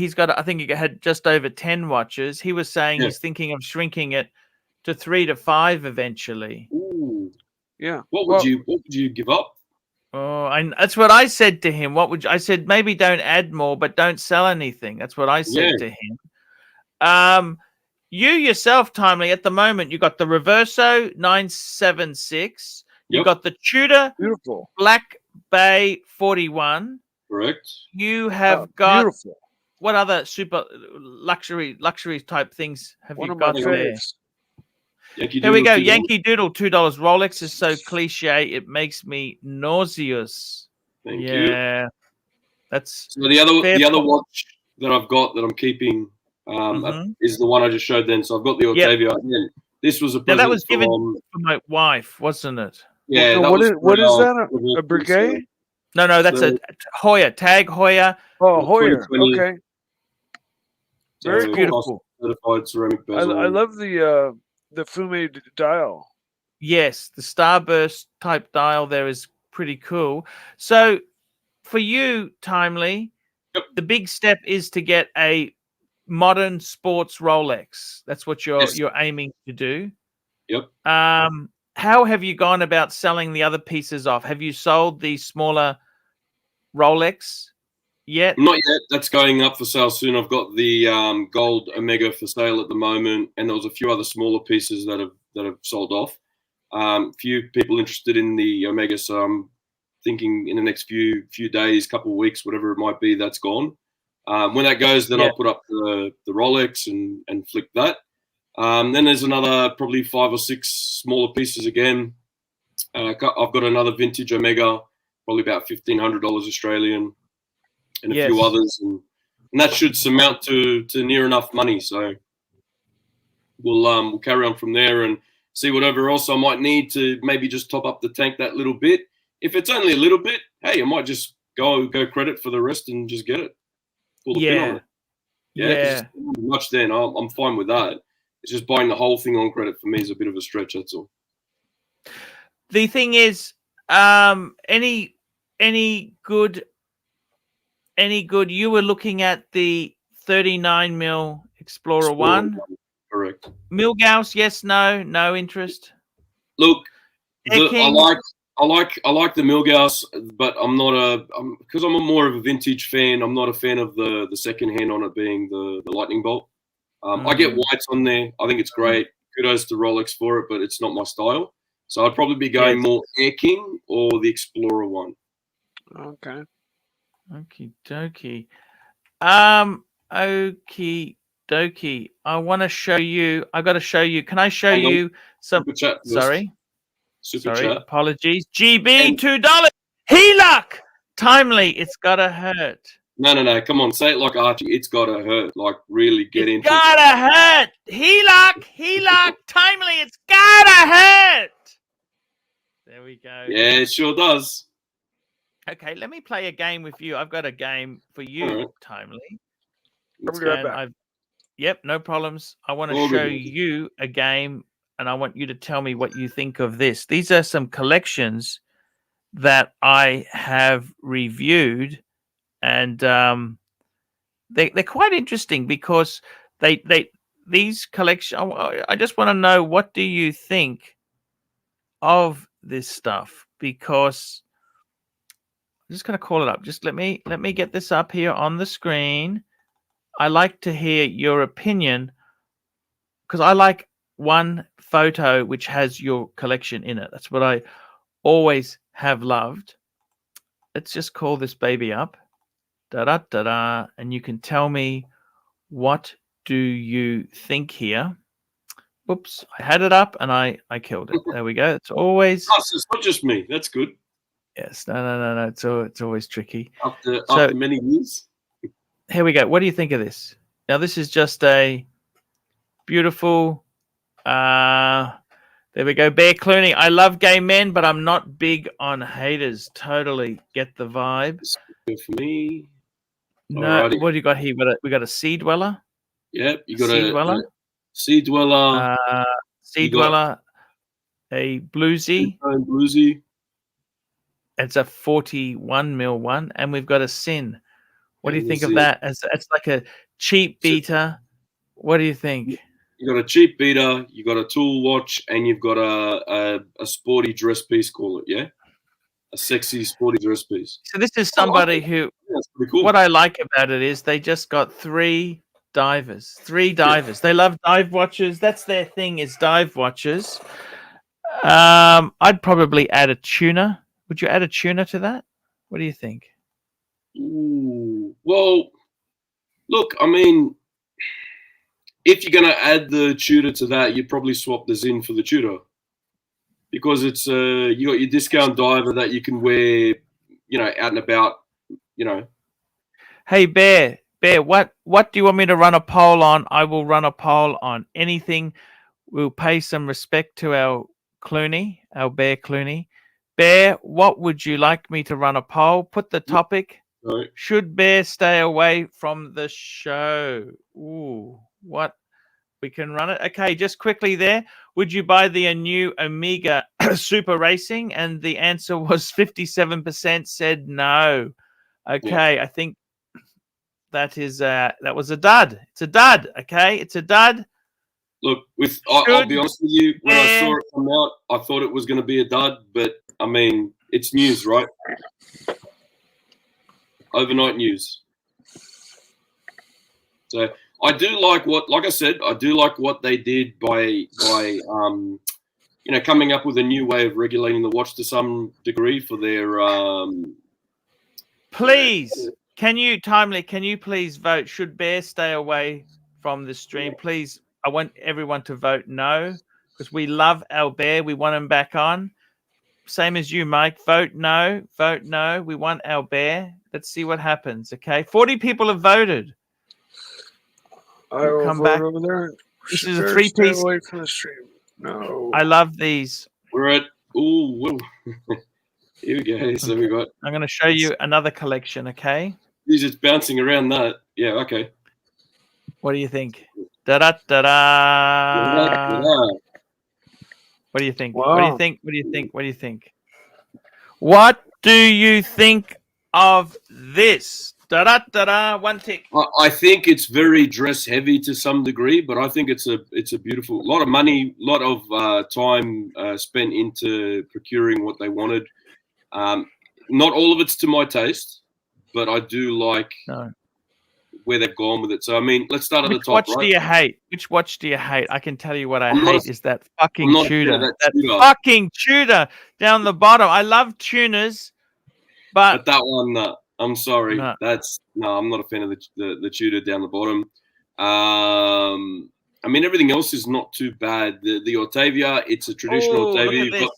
think he had just over 10 watches. He was saying he's thinking of shrinking it to 3 to 5 eventually. Ooh. Yeah. What would you give up? Oh, that's what I said to him. What would I said? Maybe don't add more, but don't sell anything. That's what I said to him. You yourself, Timely, at the moment, you got the Reverso 976. You got the Tudor Beautiful Black Bay 41. Correct. You have got beautiful. What other super luxury type things have One you of my got there? favorites. Here we go. Yankee Doodle, $2. Rolex is so cliche, it makes me nauseous. Thank you. That's so the other watch that I've got that I'm keeping is the one I just showed then. So I've got the Octavia. Yep. This was a present that was given for my wife, wasn't it? Yeah. What is that? A Breguet? No, that's a Hoya. Tag Hoya. Oh, Hoya. Okay. Very beautiful. Certified ceramic bezel. I love the Fume dial. Yes, the Starburst type dial there is pretty cool. So for you, Timely, the big step is to get a modern sports Rolex. That's what you're aiming to do. Yep. How have you gone about selling the other pieces off? Have you sold the smaller Rolex yet? Not yet. That's going up for sale soon. I've got the gold Omega for sale at the moment, and there was a few other smaller pieces that have sold off. Few people interested in the Omega, so I'm thinking in the next few days, couple of weeks, whatever it might be, that's gone. When that goes, then I'll put up the Rolex and flick that. Then there's another probably 5 or 6 smaller pieces again. I've got another vintage Omega, probably about $1,500 Australian, and a few others, and that should amount to near enough money. So we'll carry on from there and see whatever else I might need to maybe just top up the tank that little bit. If it's only a little bit, hey, I might just go credit for the rest and just get it. Pull the pin on it. Yeah. Much then, I'm fine with that. It's just buying the whole thing on credit for me is a bit of a stretch. That's all. The thing is, any good. You were looking at the 39mm Explorer 1. Correct. Milgauss, yes, no interest. Look, I like the Milgauss, but because I'm more of a vintage fan. I'm not a fan of the second hand on it being the lightning bolt. I get whites on there. I think it's great. Kudos to Rolex for it, but it's not my style. So I'd probably be going more Air King or the Explorer 1. Okay. Okie dokie. Okie dokie. I want to show you. I got to show you. Can I show you some? Super chat. Sorry. Super chat. Apologies. GB $2. Heluck. Timely. It's gotta hurt. No. Come on, say it like Archie. It's gotta hurt. Like really get into it. Gotta hurt. Heluck. Timely. It's gotta hurt. There we go. Yeah, it sure does. Okay, let me play a game with you. I've got a game for you, Timely. I'll be right back. Yep, no problems. I want to show you a game, and I want you to tell me what you think of this. These are some collections that I have reviewed, and they're quite interesting because these collections. I just want to know, what do you think of this stuff? Because I'm just going to call it up. Just let me get this up here on the screen. I like to hear your opinion because I like one photo which has your collection in it. That's what I always have loved. Let's just call this baby up. Da-da-da-da. And you can tell me, what do you think here? Oops, I had it up and I killed it. There we go. It's always... Oh, so it's not just me. That's good. Yes. No. It's always tricky. After many years. Here we go. What do you think of this? Now, this is just a beautiful... there we go. Bear Clooney. I love gay men, but I'm not big on haters. Totally get the vibe. Good for me. No, Alrighty. what do you got here? We got a Sea Dweller. Yep, you got Sea Dweller. Sea Dweller. Sea Dweller. A Bluesy. Bluesy. It's a 41mm one, and we've got a Sin. What do you think of that? It's like a cheap beater. What do you think? You got a cheap beater, you got a tool watch, and you've got a sporty dress piece. Call it, yeah. sexy sporty dress piece. So this is somebody who. Yeah, that's pretty cool. What I like about it is they just got 3 divers. 3 divers. They love dive watches. That's their thing. Is dive watches. I'd probably add a tuner. Would you add a tuner to that? What do you think? Ooh, well, look, I mean, if you're going to add the tutor to that, you'd probably swap the Zin for the tutor, because it's you got your discount diver that you can wear, you know, out and about, you know. Hey Bear, what do you want me to run a poll on? I will run a poll on anything. We'll pay some respect to our Clooney, our Bear Clooney. Bear, what would you like me to run a poll? Put the topic. Right. Should Bear stay away from the show? Ooh, what? We can run it. Okay, just quickly there. Would you buy the new Omega Super Racing? And the answer was 57% said no. Okay, I think that is that was a dud. It's a dud. Okay, it's a dud. Look, I'll be honest with you. When I saw it come out, I thought it was going to be a dud, but I mean, it's news, right? Overnight news. So I do like like I said, I do like what they did by you know, coming up with a new way of regulating the watch to some degree for their Please, can you please vote? Should Bear stay away from the stream? Please, I want everyone to vote no, because we love our Bear. We want him back on. Same as you, Mike. Vote no. Vote no. We want our Bear. Let's see what happens. Okay, 40 people have voted. I'll come vote back over there. This is a Bear, 3-piece. stay away from the stream. No. I love these. We're at ooh. Here we go. So we got. I'm going to show you another collection. Okay. He's just bouncing around that. Yeah. Okay. What do you think? Da da da da. What do you think? Wow. What do you think? What do you think? What do you think? What do you think of this? Da da da da. One tick. I think it's very dress heavy to some degree, but I think it's a beautiful, lot of money, lot of time spent into procuring what they wanted. Not all of it's to my taste, but I do like where they've gone with it. So I mean, let's start at the top. Which watch right? do you hate? Which watch do you hate? I can tell you what I hate is that fucking Tudor. That fucking Tudor down the bottom. I love tuners, but that one, I'm sorry. No. I'm not a fan of the Tudor down the bottom. I mean, everything else is not too bad. The Octavia, it's a traditional Octavia. You've got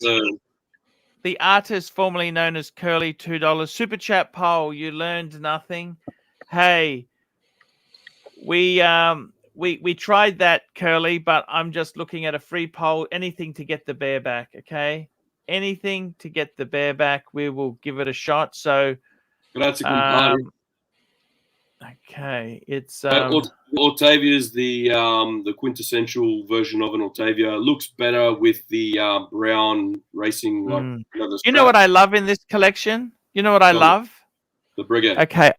the artist formerly known as Curly, $2 super chat poll. You learned nothing. Hey, we tried that, Curly, but I'm just looking at a free poll. Anything to get the Bear back, okay? Anything to get the Bear back. We will give it a shot. So, okay, it's Octavia's the quintessential version of an Octavia. Looks better with the brown racing. You know what I love in this collection? You know what I love? The Brigade. Okay,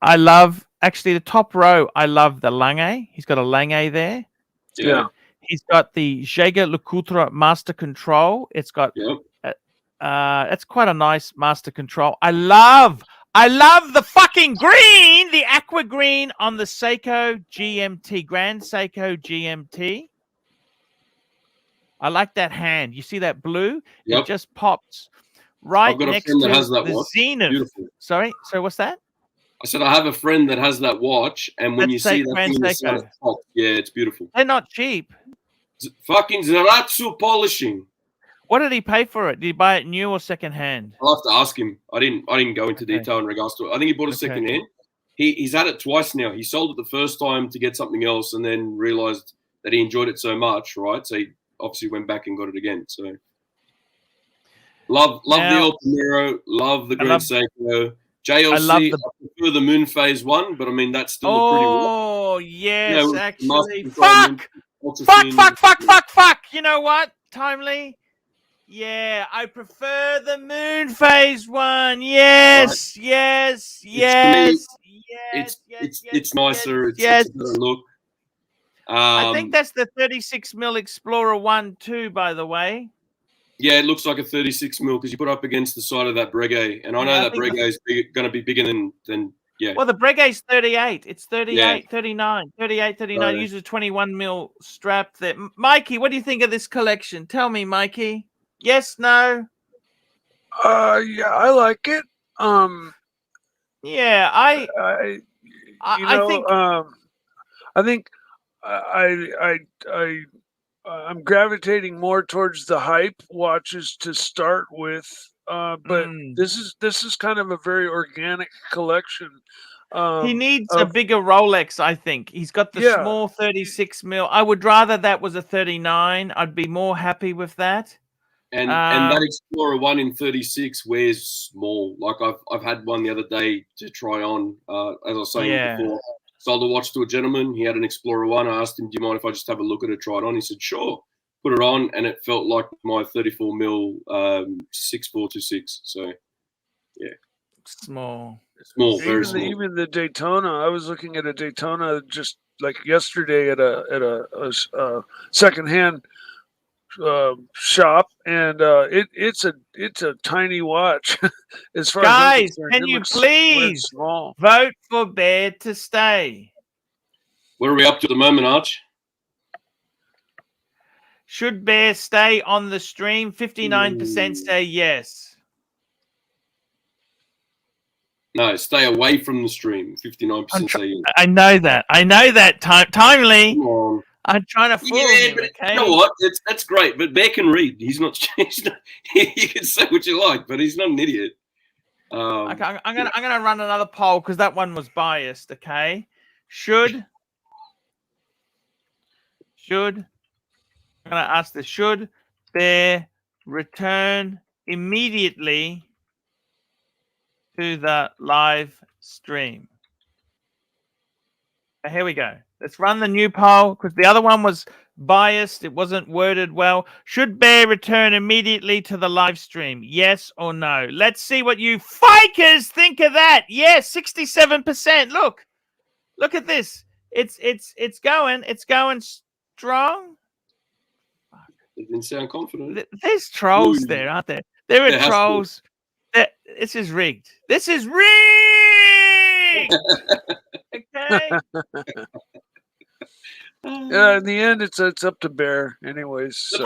I love actually the top row. I love the Lange. He's got a Lange there. Yeah. He's got the Jaeger LeCoultre Master Control. It's got that's quite a nice Master Control. I love the fucking green, the aqua green on the Seiko GMT, Grand Seiko GMT. I like that hand. You see that blue? Yep. It just pops right next to the watch. Zenith. Beautiful. Sorry, what's that? I said I have a friend that has that watch, and when you see that thing in the sun, yeah, it's beautiful. They're not cheap. Fucking Zaratsu polishing. What did he pay for it? Did he buy it new or second hand? I'll have to ask him. I didn't go into detail in regards to it. I think he bought it second hand. He's had it twice now. He sold it the first time to get something else, and then realized that he enjoyed it so much, right? So he obviously went back and got it again. So love the El Primero, love the Grand Seiko. JLC, I prefer the Moon Phase 1, but I mean, that's still a pretty... Oh, yes, actually. Fuck! You know what, Timely? Yeah, I prefer the Moon Phase 1. Yes, yes. It's nicer. It's a better look. I think that's the 36mm Explorer 1 too, by the way. Yeah, it looks like a 36 mil because you put up against the side of that Breguet, and I know that Breguet is going to be bigger than yeah. Well, the Breguet's 38. It's 38, Yeah. 39, 38, 39. Uses a 21 mil strap there. Mikey, what do you think of this collection? Tell me, Mikey. Yes, no? Yeah, I like it. Yeah, I think I'm gravitating more towards the hype watches to start with. But this is kind of a very organic collection. He needs a bigger Rolex, I think. He's got the small 36 mil. I would rather that was a 39. I'd be more happy with that. And that Explorer 1 in 36 wears small. Like I've had one the other day to try on. As I was saying before, sold a watch to a gentleman. He had an Explorer 1. I asked him, "Do you mind if I just have a look at it, try it on?" He said, "Sure." Put it on, and it felt like my 34 mil 6426. So, yeah, small, very small. Even the Daytona. I was looking at a Daytona just like yesterday at a secondhand shop, and it's a tiny watch. As far guys, as can you please vote for Bear to stay? Where are we up to at the moment, Arch? Should Bear stay on the stream? 59% say yes. No, stay away from the stream. 59% say yes. I know that. I know that. Timely. Come on. I'm trying to fool you, okay? You know what? That's great, but Bear can read. He's not. He can say what you like, but he's not an idiot. Okay, I'm gonna run another poll because that one was biased. Okay, should I'm gonna ask this: should Bear return immediately to the live stream? Here we go. Let's run the new poll because the other one was biased. It wasn't worded well. Should Bear return immediately to the live stream? Yes or no? Let's see what you fikers think of that. Yes, 67%. Look at this. It's going strong. They didn't sound confident. There's trolls there, aren't there? There are trolls. This is rigged. This is rigged. Okay. Yeah, in the end, it's up to Bear, anyways. The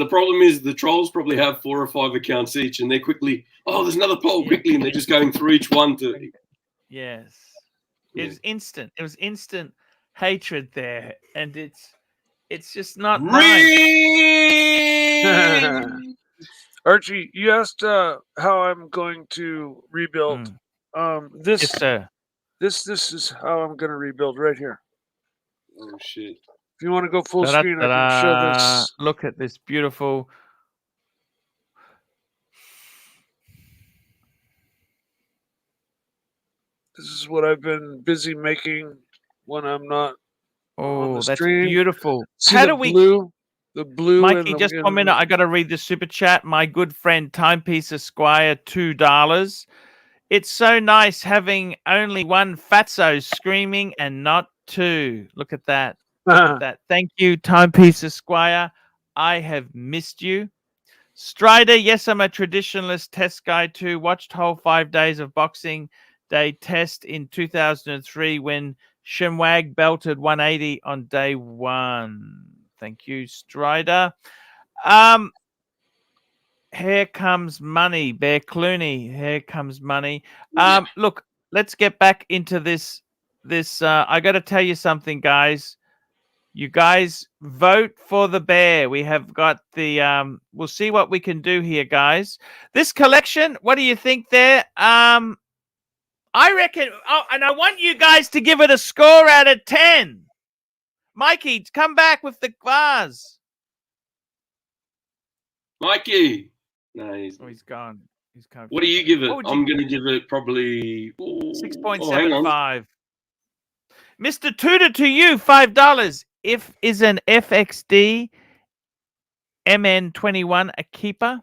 problem is the trolls probably have 4 or 5 accounts each, and they're quickly. Oh, there's another poll quickly, and they're just going through each one to. Yes, it was instant. It was instant hatred there, and it's just not nice. Archie, you asked how I'm going to rebuild. This, yes, sir. This is how I'm going to rebuild right here. Oh shit! If you want to go full screen, I can show this. Look at this beautiful. This is what I've been busy making when I'm not. Oh, that's beautiful. See how do we? The blue. Mikey, just 1 minute. I got to read the super chat. My good friend Timepiece Esquire, $2. It's so nice having only one fatso screaming and not 2. Look at that. Look at that. Thank you, Timepiece Esquire. I have missed you. Strider, yes, I'm a traditionalist test guy too. Watched whole 5 days of Boxing Day test in 2003 when Shenwag belted 180 on day 1. Thank you, Strider. Here comes money, Bear Clooney. Here comes money. Look, let's get back into this. I got to tell you something, guys. You guys vote for the Bear. We have got the. We'll see what we can do here, guys. This collection. What do you think there? I reckon. Oh, and I want you guys to give it a score out of 10. Mikey, come back with the vase. Mikey. No, he's gone. He's coming. What do you give it? I'm going to give it probably 6.75. Mr. Tudor to you, $5. If is an FXD MN21 a keeper?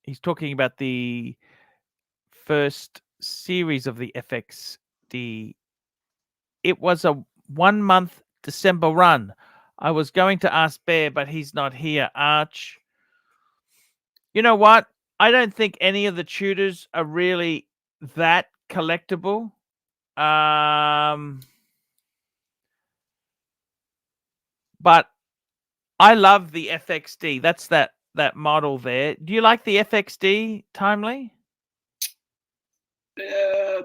He's talking about the first series of the FXD. It was a 1 month December run. I was going to ask Bear, but he's not here. Arch. You know what? I don't think any of the Tudors are really that collectible. But I love the FXD. That's that model there. Do you like the FXD, Timely? Yeah,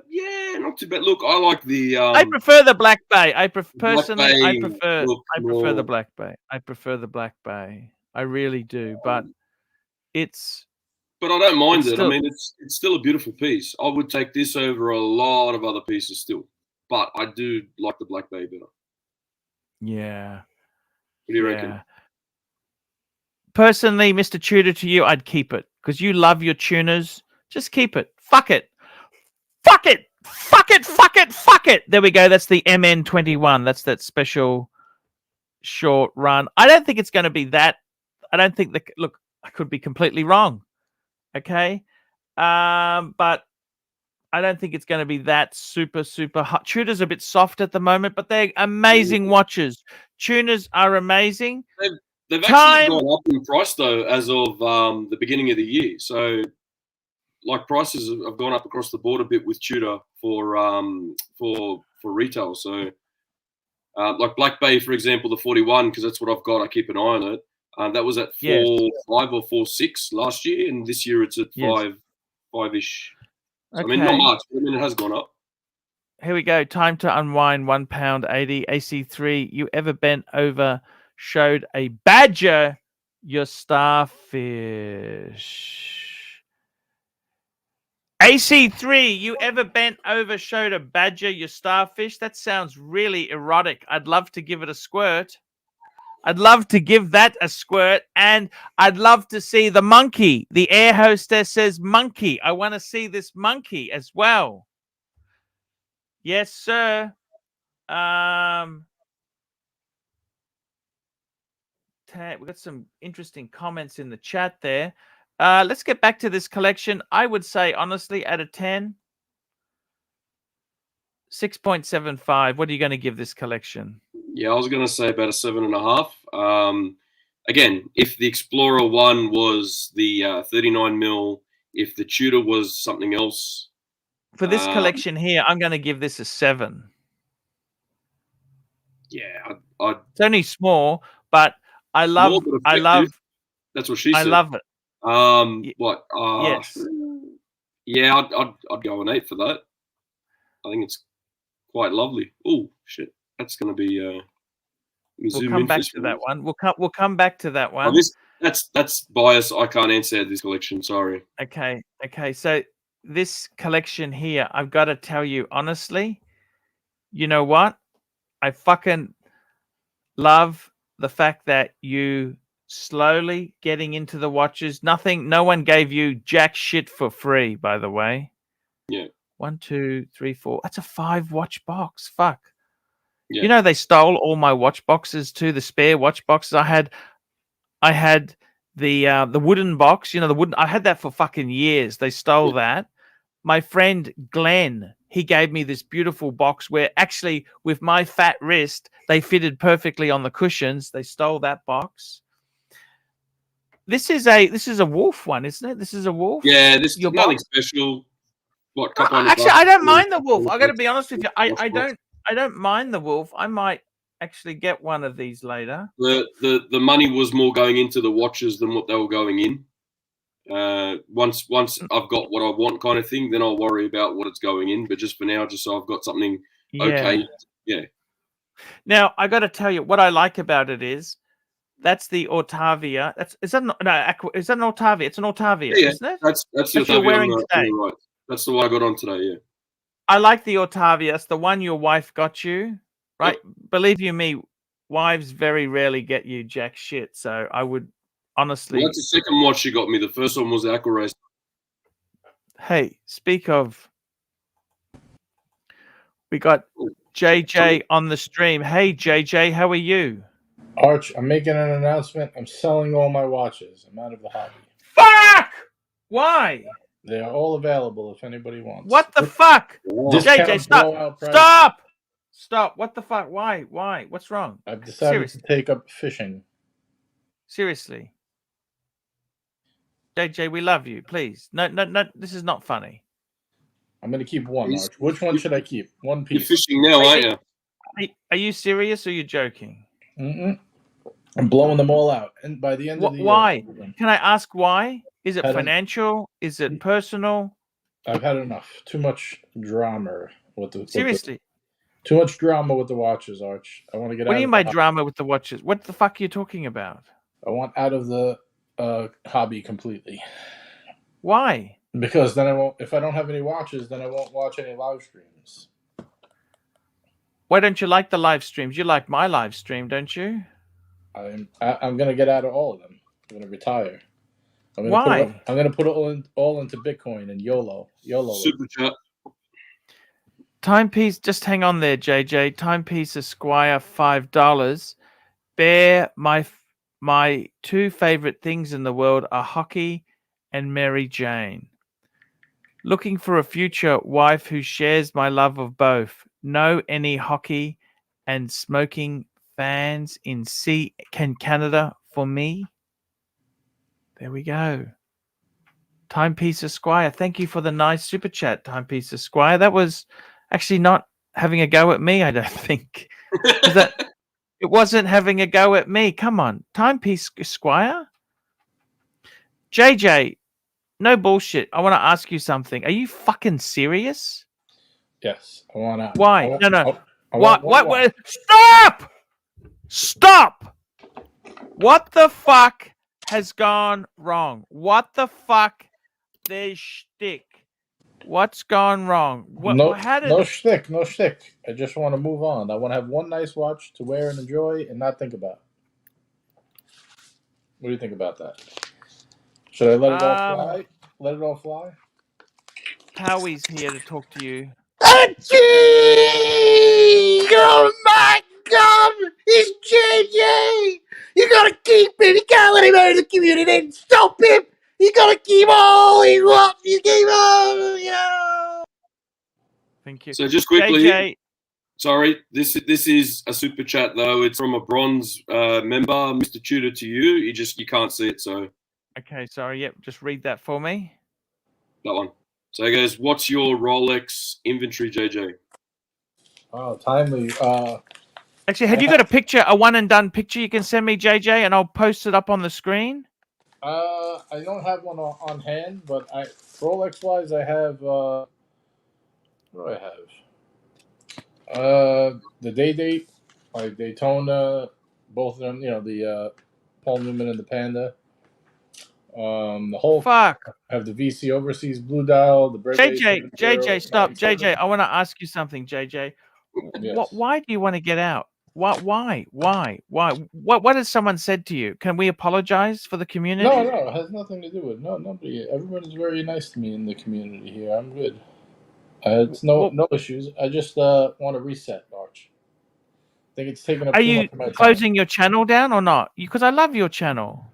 not too bad. Look, I like the. I prefer the Black Bay. I personally, I Bay prefer more, the Black Bay. I prefer the Black Bay. I really do. But it's. But I don't mind it. Still, I mean, it's still a beautiful piece. I would take this over a lot of other pieces still, but I do like the Black Bay better. Yeah. What do you reckon? Personally, Mr. Tudor, to you, I'd keep it because you love your tuners. Just keep it. Fuck it. Fuck it. Fuck it. Fuck it. Fuck it. There we go. That's the MN21. That's that special short run. I don't think it's going to be that. I don't think that. Look, I could be completely wrong. Okay. But I don't think it's going to be that super hot. Tuners are a bit soft at the moment, but they're amazing watches. Tuners are amazing. They've actually gone up in price though as of the beginning of the year. So, like, prices have gone up across the board a bit with Tudor for retail. So, like Black Bay, for example, the 41, because that's what I've got. I keep an eye on it. That was at 4.5 or 4.6 last year, and this year it's at 5-ish. So, Okay. I mean, not much, but I mean, it has gone up. Here we go. Time to unwind. £1.80. AC3. You ever bent over, showed a badger your starfish? AC3. You ever bent over, showed a badger your starfish? That sounds really erotic. I'd love to give it a squirt. I'd love to give that a squirt, and I'd love to see the monkey. The air hostess says monkey. I want to see this monkey as well. Yes, sir. We've got some interesting comments in the chat there. Let's get back to this collection. I would say, honestly, out of 10, 6.75. What are you going to give this collection? Yeah, I was going to say about a 7.5. Again, if the Explorer 1 was the 39 mil, if the Tudor was something else. For this collection here, I'm going to give this a 7. Yeah, it's only small, but I love. That's what she said. I love it. What? Yes. Yeah, I'd go an 8 for that. I think it's quite lovely. Oh shit, that's going to be. We'll come back to that one. We'll come back to that one. That's bias. I can't answer this collection. Sorry. Okay. So this collection here, I've got to tell you honestly. You know what? I fucking love the fact that you slowly getting into the watches. No one gave you jack shit for free, by the way. Yeah. 1, 2, 3, 4. That's a 5-watch box. Fuck. Yeah. You know they stole all my watch boxes too. The spare watch boxes I had the wooden box. You know the wooden. I had that for fucking years. They stole that. My friend Glenn, he gave me this beautiful box where actually with my fat wrist they fitted perfectly on the cushions. They stole that box. This is a wolf one, isn't it? This is a wolf. Yeah, this is nothing special. What? Actually, I don't mind the wolf. I got to be honest with you. I don't mind the wolf. I might actually get one of these later. The money was more going into the watches than what they were going in. Once I've got what I want, kind of thing, then I'll worry about what it's going in. But just for now, just so I've got something okay. Yeah. Now I got to tell you what I like about it is that's the Ortavia. Is that an Ortavia? It's an Ortavia, isn't it? That's the Ortavia you're wearing today. Right. That's the one I got on today. Yeah. I like the Ortavia. That's the one your wife got you, right? Yep. Believe you me, wives very rarely get you jack shit. So I would honestly. Well, that's the second watch she got me. The first one was the ARCHIE. Hey, speak of. We got JJ on the stream. Hey, JJ, how are you? Arch, I'm making an announcement. I'm selling all my watches. I'm out of the hobby. Fuck! Why? They are all available if anybody wants. What the fuck? JJ, stop! Stop! What the fuck? Why? What's wrong? I've decided to take up fishing. Seriously? JJ, we love you. Please, no. This is not funny. I'm gonna keep one, Arch. Which one should I keep? One You're piece. fishing now, aren't you? Are you serious or are you joking? Mm-mm. I'm blowing them all out, and by the end of the year, Why? Can I ask why? Is it Had 'em- financial? Is it personal? I've had enough. Too much drama with the Seriously. too much drama with the watches, Arch. I want to get What out do you of mean by the drama with the watches? What the fuck are you talking about? I want out of the hobby completely. Why? Because then I won't. If I don't have any watches, then I won't watch any live streams. Why don't you like the live streams? You like my live stream, don't you? I'm gonna get out of all of them. I'm gonna retire. Why? I'm gonna put it all into Bitcoin and YOLO. Super chat. Timepiece, just hang on there, JJ. Timepiece Esquire, $5. Bear, my two favorite things in the world are hockey and Mary Jane. Looking for a future wife who shares my love of both. Know any hockey and smoking fans in Canada for me? There we go. Timepiece Esquire. Thank you for the nice super chat, Timepiece Esquire. That was actually not having a go at me, I don't think. It wasn't having a go at me. Come on. Timepiece Esquire? JJ, no bullshit. I want to ask you something. Are you fucking serious? Yes, I want out. Why? No. What? Stop! Stop! What the fuck has gone wrong? What the fuck? There's shtick. What's gone wrong? No shtick. I just want to move on. I want to have one nice watch to wear and enjoy and not think about. What do you think about that? Should I let it all fly? Let it all fly? Howie's here to talk to you. Archie! Oh my God! It's JJ! You gotta keep him! You can't let him out of the community! Stop him! You gotta keep all his watches! You keep all... Yeah. Thank you. So just quickly, JJ. Sorry, this is a super chat though. It's from a bronze member, Mr. Tudor. To you, you can't see it. So Okay, sorry. Yep, just read that for me. That one. So he goes, "What's your Rolex inventory, JJ?" Oh, timely. Actually, have you got a picture, a one and done picture you can send me, JJ, and I'll post it up on the screen? I don't have one on hand, but Rolex wise, I have. What do I have? The date, like Daytona, both of them. You know, the Paul Newman and the Panda. The whole. Fuck. I have the VC Overseas Blue Dial. The JJ, stop, JJ. I want to ask you something, JJ. Yes. Why do you want to get out? Why? What has someone said to you? Can we apologize for the community? No, it has nothing to do with nobody. Everyone's very nice to me in the community here. I'm good. It's no issues. I just want to reset, Arch. I think it's taking up too much of my time. Are you closing your channel down or not? Because I love your channel.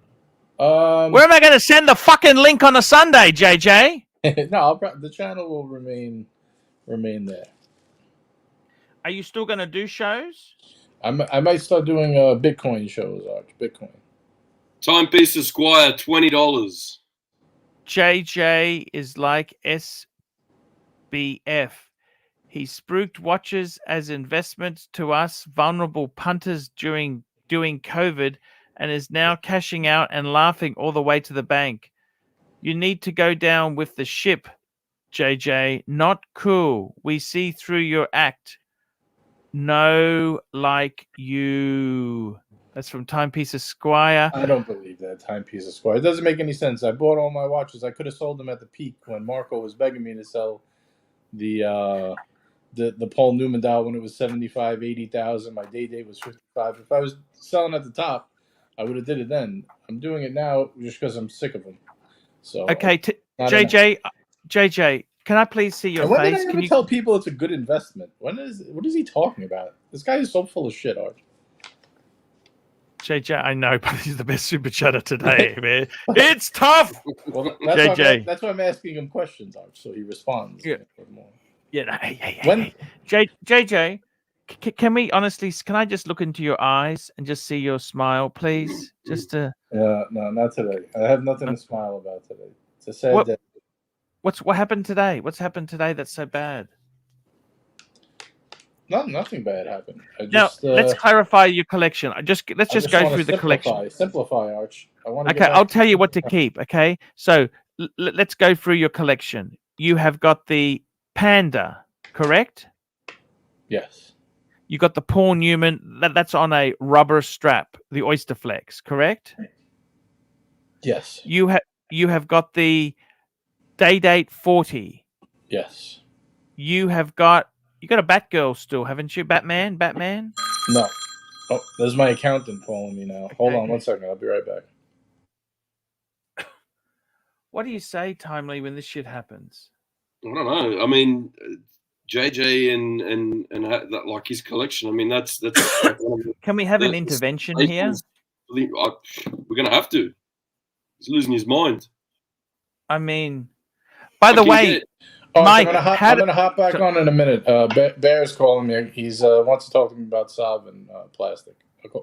Where am I going to send the fucking link on a Sunday, JJ? No, the channel will remain there. Are you still going to do shows? I might start doing Bitcoin shows, Arch. Bitcoin. Timepiece Esquire, $20. JJ is like SBF. He spruiked watches as investments to us vulnerable punters during COVID and is now cashing out and laughing all the way to the bank. You need to go down with the ship, JJ. Not cool. We see through your act. No, like you. That's from Timepiece Esquire. I don't believe that, Timepiece Esquire. It doesn't make any sense. I bought all my watches. I could have sold them at the peak when Marco was begging me to sell the Paul Newman dial when it was 75, 80,000. My date was 55. If I was selling at the top, I would have did it then. I'm doing it now just because I'm sick of them. So okay, JJ, can I please see your when face? Did I ever tell people it's a good investment? What is he talking about? This guy is so full of shit, Arch. JJ, I know, but he's the best super chatter today, man. It's tough. Well, that's why I'm asking him questions, Arch, so he responds. Yeah. More. Yeah. Hey. JJ, Can we honestly? Can I just look into your eyes and just see your smile, please? Just to. Yeah, no, not today. I have nothing to smile about today. It's a sad day. What happened today? What's happened today that's so bad? Nothing bad happened. Now let's clarify your collection. Let's just go through the collection. Simplify, Arch. I want to. Okay, I'll tell you what to keep. Okay, so let's go through your collection. You have got the Panda, correct? Yes. You got the Paul Newman. That's on a rubber strap, the Oyster Flex, correct? Yes. You have got the Day-Date 40. Yes. You got a Batgirl still, haven't you? Batman? No. Oh, there's my accountant calling me now. Hold on 1 second. I'll be right back. What do you say, Timely, when this shit happens? I don't know. I mean, JJ and that, like his collection. I mean, that's like Can we have an intervention here? We're gonna have to. He's losing his mind. I mean, by the way, Mike, I'm gonna hop back on in a minute. Bear's calling me. He's wants to talk to me about Saab and plastic.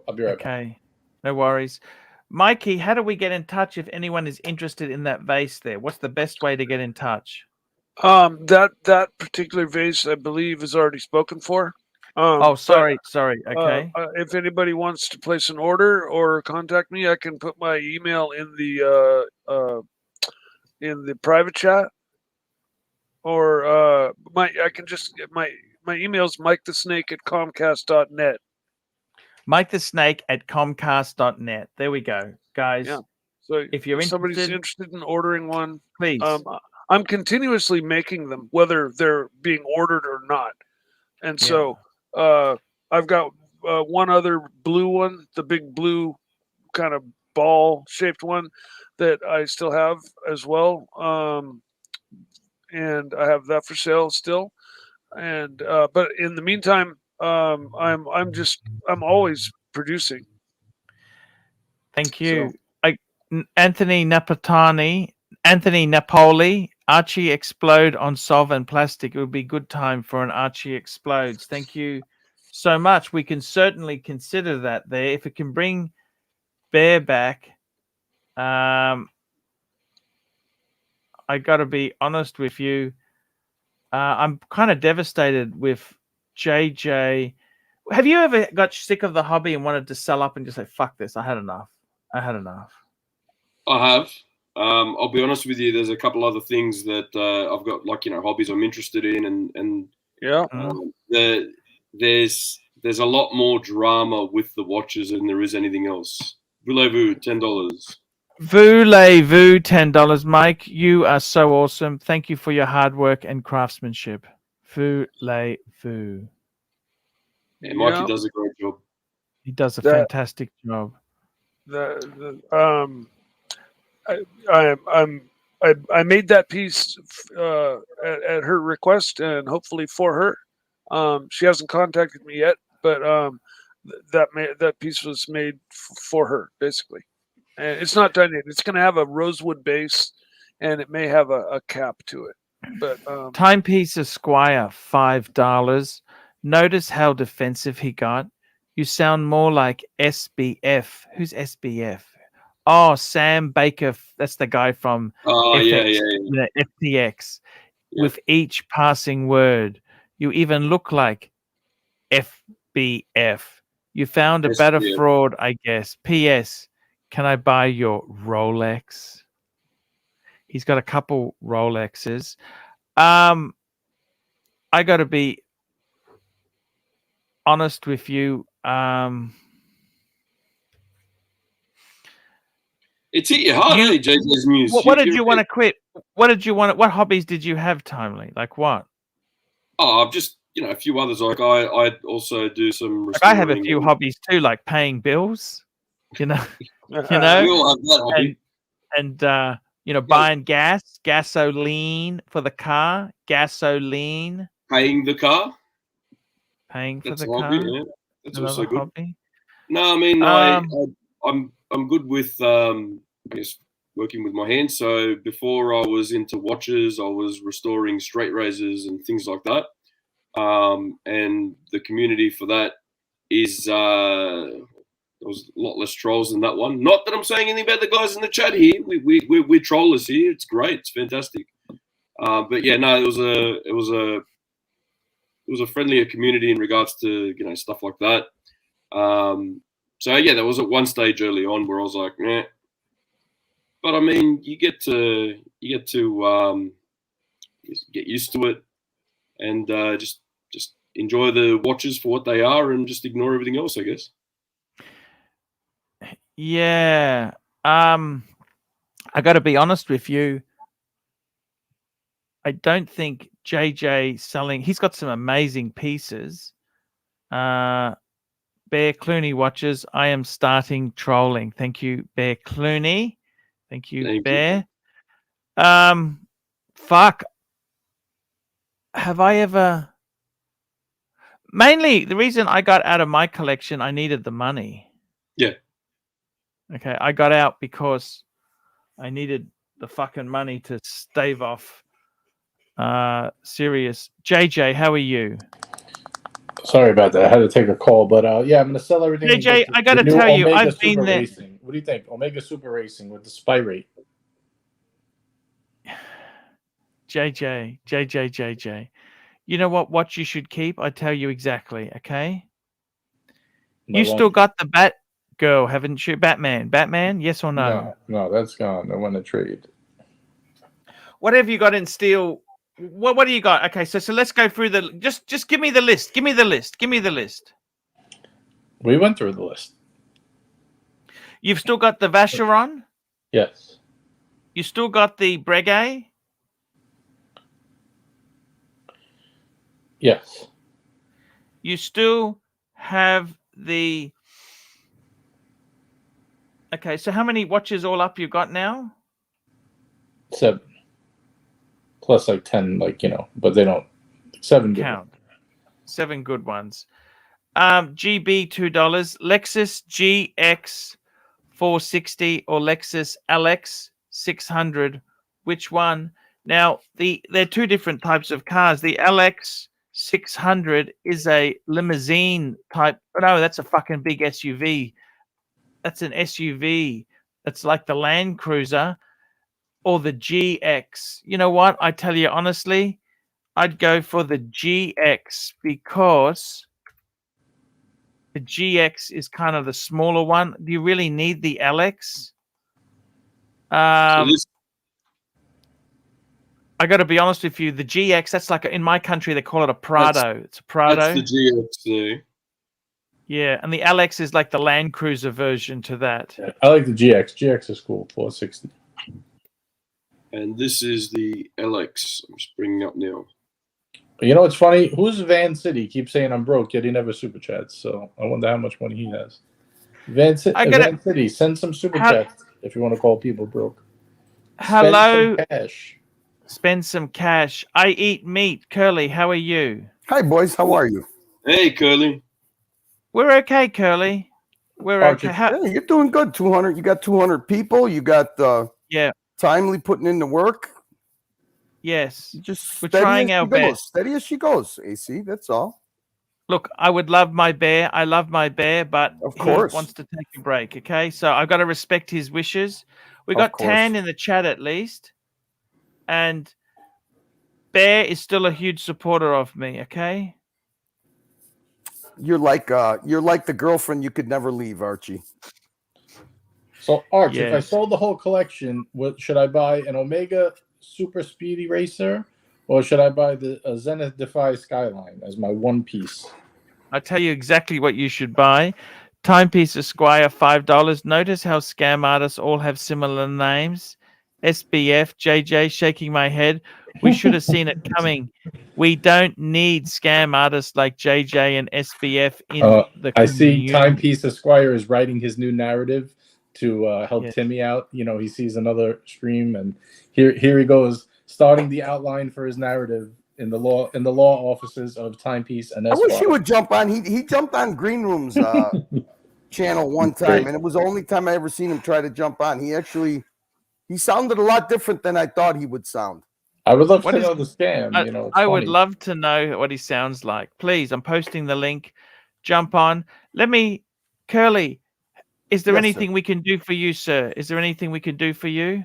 I'll be right back. Okay, no worries. Mikey, how do we get in touch if anyone is interested in that vase there? What's the best way to get in touch? That particular vase, I believe, is already spoken for. Sorry. Okay. If anybody wants to place an order or contact me, I can put my email in the private chat, or I can just my email is mikethesnake@comcast.net. mikethesnake@comcast.net. There we go, guys. Yeah. So if you're somebody's interested in ordering one, please. I'm continuously making them, whether they're being ordered or not. And so I've got one other blue one, the big blue kind of ball-shaped one that I still have as well. And I have that for sale still. And but in the meantime, I'm always producing. Thank you. Anthony Napoli, Archie Explode on Solve and Plastic. It would be good time for an Archie Explodes. Thank you so much. We can certainly consider that there. If it can bring Bear back, I got to be honest with you. I'm kind of devastated with JJ. Have you ever got sick of the hobby and wanted to sell up and just say, fuck this, I had enough? I have. I'll be honest with you. There's a couple other things that I've got, like, hobbies I'm interested in, and there's a lot more drama with the watches than there is anything else. Voulez-vous, $10. Voulez-vous, $10. Mike, you are so awesome. Thank you for your hard work and craftsmanship. Voulez-vous. Yeah, Mikey does a great job. He does a fantastic job. I made that piece at her request, and hopefully for her. She hasn't contacted me yet, but that piece was made for her, basically. And it's not done yet. It's going to have a rosewood base, and it may have a cap to it. But Timepiece Esquire, $5. Notice how defensive he got. You sound more like SBF. Who's SBF? Oh, Sam Baker. That's the guy from FTX. With each passing word, you even look like FBF. You found a better fraud, I guess. P.S. Can I buy your Rolex? He's got a couple Rolexes. I got to be honest with you. It's hit you hard, JJ's music. What did you want to quit? What hobbies did you have, Timely? Like what? Oh, I've just, a few others. Like I also do some. I have a few hobbies too, like paying bills. We all have that hobby. And buying gasoline for the car, gasoline. Paying the car. Paying for the hobby, car. Yeah. That's also good. Hobby. No, I mean I'm good with working with my hands. So before I was into watches, I was restoring straight razors and things like that. and the community for that is there was a lot less trolls than that one. Not that I'm saying anything about the guys in the chat here. We're trollers here. It's great. It's fantastic. But yeah, no, it was a friendlier community in regards to stuff like that. So yeah, there was at one stage early on where I was like, nah. But I mean, you get to get used to it, and just enjoy the watches for what they are, and just ignore everything else, I guess. Yeah. I got to be honest with you. I don't think JJ selling. He's got some amazing pieces. Bear Clooney watches. I am starting trolling. Thank you, Bear Clooney. Thank you, Bear. Fuck. Have I ever? Mainly, the reason I got out of my collection, I needed the money. Yeah. Okay, I got out because I needed the fucking money to stave off serious. JJ, how are you? Sorry about that. I had to take a call, but yeah, I'm going to sell everything. JJ, I got to tell you, Omega I've Super been there. Racing. What do you think? Omega Super Racing with the spy rate. JJ. You know what watch you should keep? I tell you exactly, okay? You still got the Bat Girl, haven't you? Batman, yes or no? No, that's gone. I want to trade. What have you got in steel? What do you got? Okay, so let's go through the just give me the list. Give me the list. We went through the list. You've still got the Vacheron? Yes. You still got the Breguet? Yes. You still have the... Okay, so how many watches all up you got now? 7. Plus like 10, but they don't... 7 count. 7 good ones. GB $2, Lexus GX 460 or Lexus LX 600. Which one? Now, they're two different types of cars. The LX 600 is a limousine type. No, that's a fucking big SUV. That's an SUV. That's like the Land Cruiser or the GX. You know what? I tell you honestly, I'd go for the GX because the GX is kind of the smaller one. Do you really need the LX? I got to be honest with you. The GX, that's like in my country they call it a Prado. It's a Prado. That's the GX, though. Yeah, and the LX is like the Land Cruiser version to that. Yeah, I like the GX. GX is cool. 460. And this is the LX. I'm just bringing up now. You know what's funny? Who's Van City? Keeps saying I'm broke, yet he never super chats. So I wonder how much money he has. Van City, send some super chats if you want to call people broke. Hello. Spend some cash. Spend some cash. I eat meat. Curly, how are you? Hi, boys. How are you? Hey, Curly. We're okay, Curly. We're okay. Yeah, you're doing good. 200. You got 200 people. You got Timely putting in the work. Yes. Just we're trying our best. Steady as she goes, AC. That's all. Look, I would love my bear. I love my bear, but of course he wants to take a break. Okay, so I've got to respect his wishes. We got Tan in the chat at least, and Bear is still a huge supporter of me. Okay. You're like the girlfriend you could never leave, Archie. So, Arch, if I sold the whole collection, should I buy an Omega Super Speedy Racer, or should I buy the Zenith Defy Skyline as my one piece? I'll tell you exactly what you should buy. Timepiece Esquire, $5. Notice how scam artists all have similar names. SBF, JJ, shaking my head. We should have seen it coming. We don't need scam artists like JJ and SBF in the community. I see Timepiece Esquire is writing his new narrative to help Timmy out. You know, he sees another stream, and here he goes, starting the outline for his narrative in the law offices of Timepiece and Esquire. I wish he would jump on. He jumped on Green Room's channel one time, and it was the only time I ever seen him try to jump on. He sounded a lot different than I thought he would sound. I would love What to is- know the scam. You know, it's I would funny. love to know what he sounds like. Please, I'm posting the link. Jump on. Let me, Curly. Is there Yes, anything sir. we can do for you, sir? Is there anything we can do for you?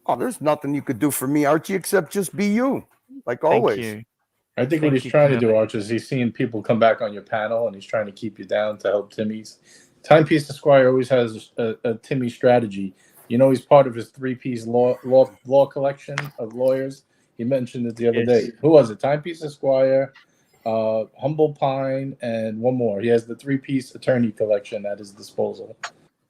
Oh, there's nothing you could do for me, Archie, except just be you, like Thank always. you. I think what Thank he's you, trying to do, Curly. Arch, is he's seeing people come back on your panel, and he's trying to keep you down to help Timmy's. Timepiece Esquire always has a Timmy strategy. You know, he's part of his three-piece law collection of lawyers. He mentioned it the other Yes. day. Who was it? Timepiece Esquire, Humble Pine, and one more. He has the three-piece attorney collection at his disposal,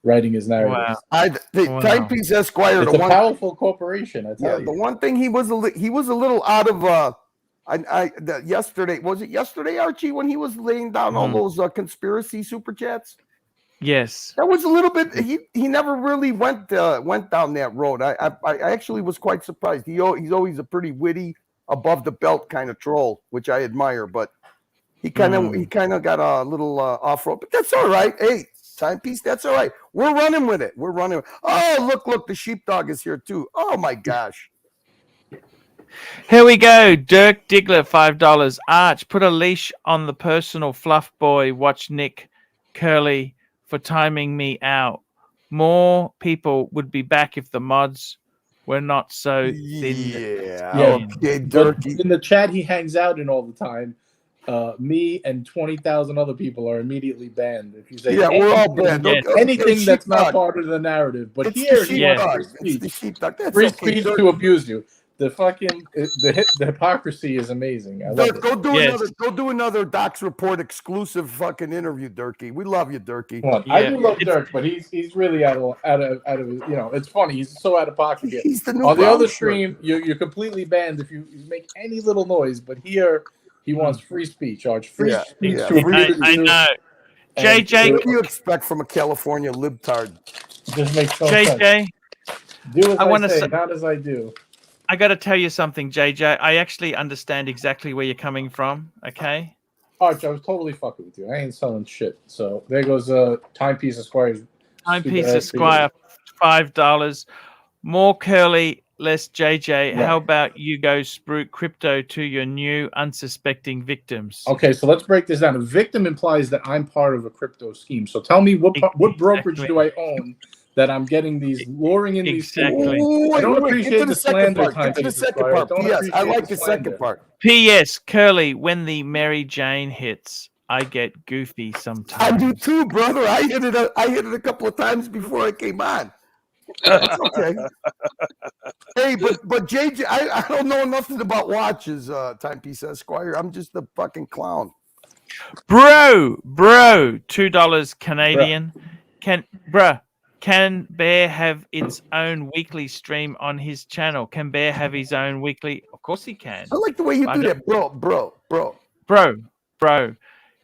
writing his narratives. Wow. The Timepiece Esquire, It's a powerful corporation, I tell you. The one thing he was a little out of. Yesterday, was it yesterday, Archie, when he was laying down all those conspiracy super chats? Yes. That was a little bit. He never really went down that road. I actually was quite surprised. He's always a pretty witty, above the belt kind of troll, which I admire. But he kind of got a little off road. But that's all right. Hey, Timepiece, that's all right. We're running with it. We're running. Oh, look, the sheepdog is here too. Oh my gosh. Here we go. Dirk Diggler, $5. Arch, put a leash on the personal fluff boy. Watch Nick Curly for timing me out. More people would be back if the mods were not so thin. Yeah. Okay, But Dirk. in the chat he hangs out in all the time, me and 20,000 other people are immediately banned. If you say we're all banned. Yes. anything that's not sheepdog. part of the narrative, but It's here the he wants sheepdog. free It's speech. the sheepdog. That's Free okay, speech Dirk. to abuse you. The fucking the hypocrisy is amazing. I love Dirk, it. go do another Docs Report exclusive fucking interview, Durkee. We love you, Durkee. Come on. Yeah. I do love Dirk, but he's really out of you know, it's funny. He's so out of pocket here. He's the new On the other bouncer. stream, you're completely banned if you make any little noise, but here he wants free speech, Arch. Free speech to abuse I you. know. And JJ, What do you expect from a California libtard? just makes no sense. JJ, Do as I I wanna say, say- not as I do. I got to tell you something, JJ. I actually understand exactly where you're coming from. Okay. Arch, I was totally fucking with you. I ain't selling shit. So there goes Timepiece Esquire's Timepiece Esquire, $5. More Curly, less JJ. Right. How about you go spruik crypto to your new unsuspecting victims? Okay, so let's break this down. A victim implies that I'm part of a crypto scheme. So tell me what brokerage do I own that I'm getting these luring in these people? Ooh, I don't wait, appreciate get to the second slander. part. Get to the Timepiece second Esquire. part. Don't Yes, I appreciate like the slander. second part. P.S. Curly, when the Mary Jane hits, I get goofy sometimes. I do too, brother. I hit it a couple of times before I came on. That's okay. Hey, but JJ, I don't know nothing about watches, Timepiece Esquire. I'm just a fucking clown. Bro, $2 Canadian. Can Bear have its own weekly stream on his channel? Can Bear have his own weekly? Of course he can. I like the way you do that, bro. Bro.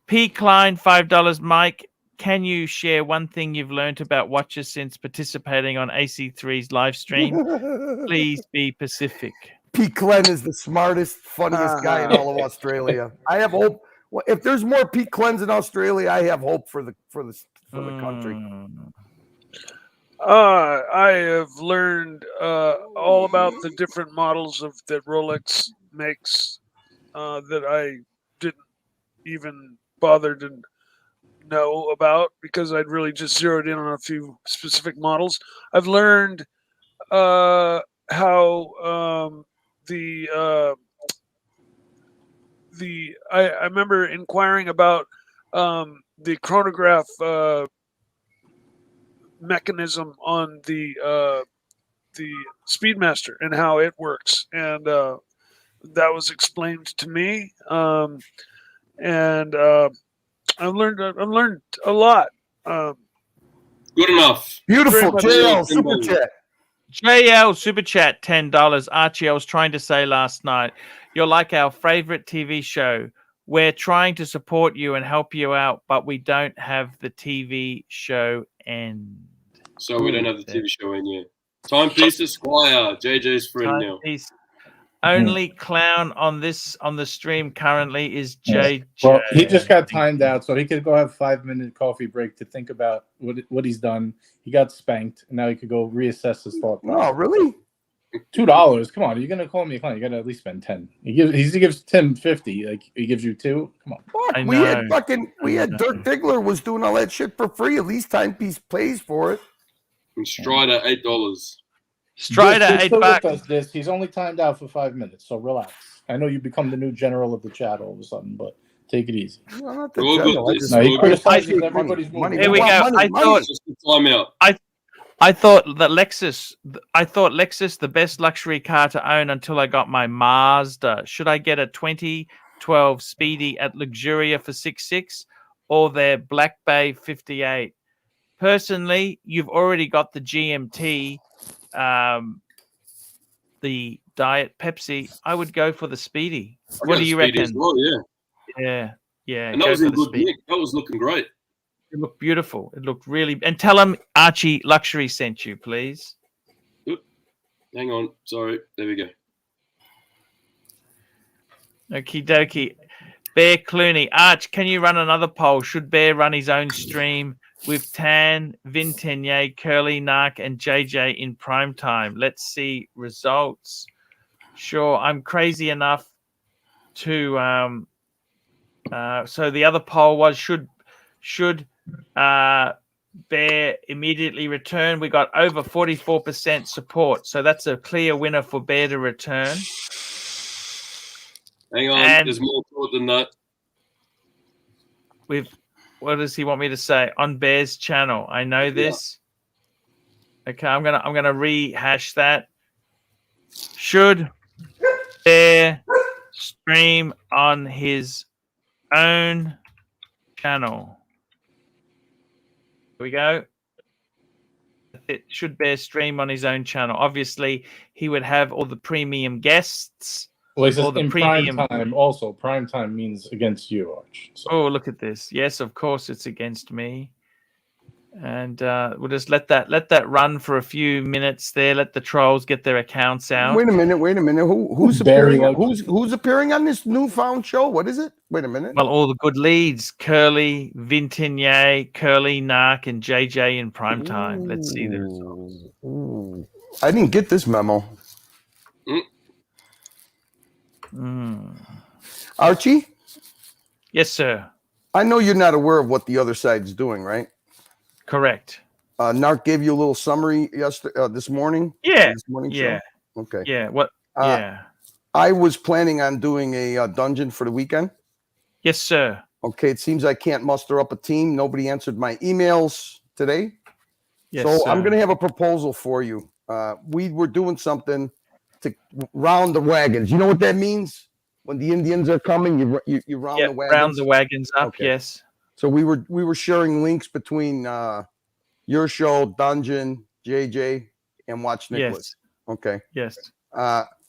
P. Klein, $5. Mike, can you share one thing you've learned about watches since participating on AC3's live stream? Please be Pacific. Pete Glenn is the smartest, funniest guy in all of Australia. I have hope. Well, if there's more Pete Glens in Australia, I have hope for the country. I have learned all about the different models that Rolex makes that I didn't even bother to know about because I'd really just zeroed in on a few specific models. I've learned how I remember inquiring about the chronograph mechanism on the Speedmaster and how it works, and that was explained to me, and I've learned a lot. Good enough. Beautiful, much JL so. super chat. JL Super Chat, $10. Archie, I was trying to say last night, you're like our favorite TV show. We're trying to support you and help you out, but we don't have the TV show end. So we don't have the TV show in yet. Timepiece Esquire. JJ's friend now. Timepiece. Only clown on the stream currently is JJ. Well, he just got timed out, so he could go have a 5-minute coffee break to think about what he's done. He got spanked, and now he could go reassess his thought process. Oh, really? $2. Come on, you're gonna call me a client. You gotta at least spend 10. He gives Tim 50. Like he gives you 2. Come on. Fuck, I we had Dirk Diggler was doing all that shit for free. At least Timepiece pays for it. And Strider $8. Strider $8. This he's only timed out for 5 minutes, so relax. I know you become the new general of the chat all of a sudden, but take it easy. No, not the We're general. good. I just- No, he criticizes money, everybody's money. movie. Here we want go. money, money. Just the timeout. I thought Lexus the best luxury car to own until I got my Mazda. Should I get a 2012 Speedy at Luxuria for 6.6 or their Black Bay 58? Personally, you've already got the GMT, the Diet Pepsi. I would go for the Speedy. What do you Speedy as reckon? well, yeah. Yeah. And that go was for in the good Speedy. nick. That was looking great. It looked beautiful. It looked really. And tell them Archie Luxury sent you, please. Hang on. Sorry. There we go. Okie dokie. Bear Clooney. Arch, can you run another poll? Should Bear run his own stream with Tan, Vintenier, Curly, Narc, and JJ in prime time? Let's see results. Sure. I'm crazy enough to so the other poll was should Bear immediately return. We got over 44% support, so that's a clear winner for Bear to return. Hang on. And there's more to it than that. What does he want me to say on Bear's channel? I know this. Okay, I'm gonna rehash that. Should Bear stream on his own channel? Here we go. It should Bear stream on his own channel. Obviously, he would have all the premium guests. Well, he says Or the in premium- prime time. Also, prime time means against you, Arch. So. Oh, look at this. Yes, of course it's against me. And we'll just let that run for a few minutes there. Let the trolls get their accounts out. Wait a minute. Who's Barry appearing? Logan. Who's appearing on this newfound show? What is it? Wait a minute. Well, all the good leads. Curly, Vintenier, Curly, Narc, and JJ in prime time. Let's see the results. Ooh. I didn't get this memo. Archie? Yes, sir. I know you're not aware of what the other side's doing, right? Correct. Narc gave you a little summary this morning. Yeah. This morning Yeah. show? Okay. Yeah. What? Uh, yeah. I was planning on doing a dungeon for the weekend. Yes, sir. Okay. It seems I can't muster up a team. Nobody answered my emails today. Yes, So sir. I'm going to have a proposal for you. We were doing something to round the wagons. You know what that means? When the Indians are coming, you round the wagons. Round the wagons up. Okay. Yes. So we were sharing links between your show, Dungeon, JJ, and Watch Nicholas. Yes. Okay. Yes.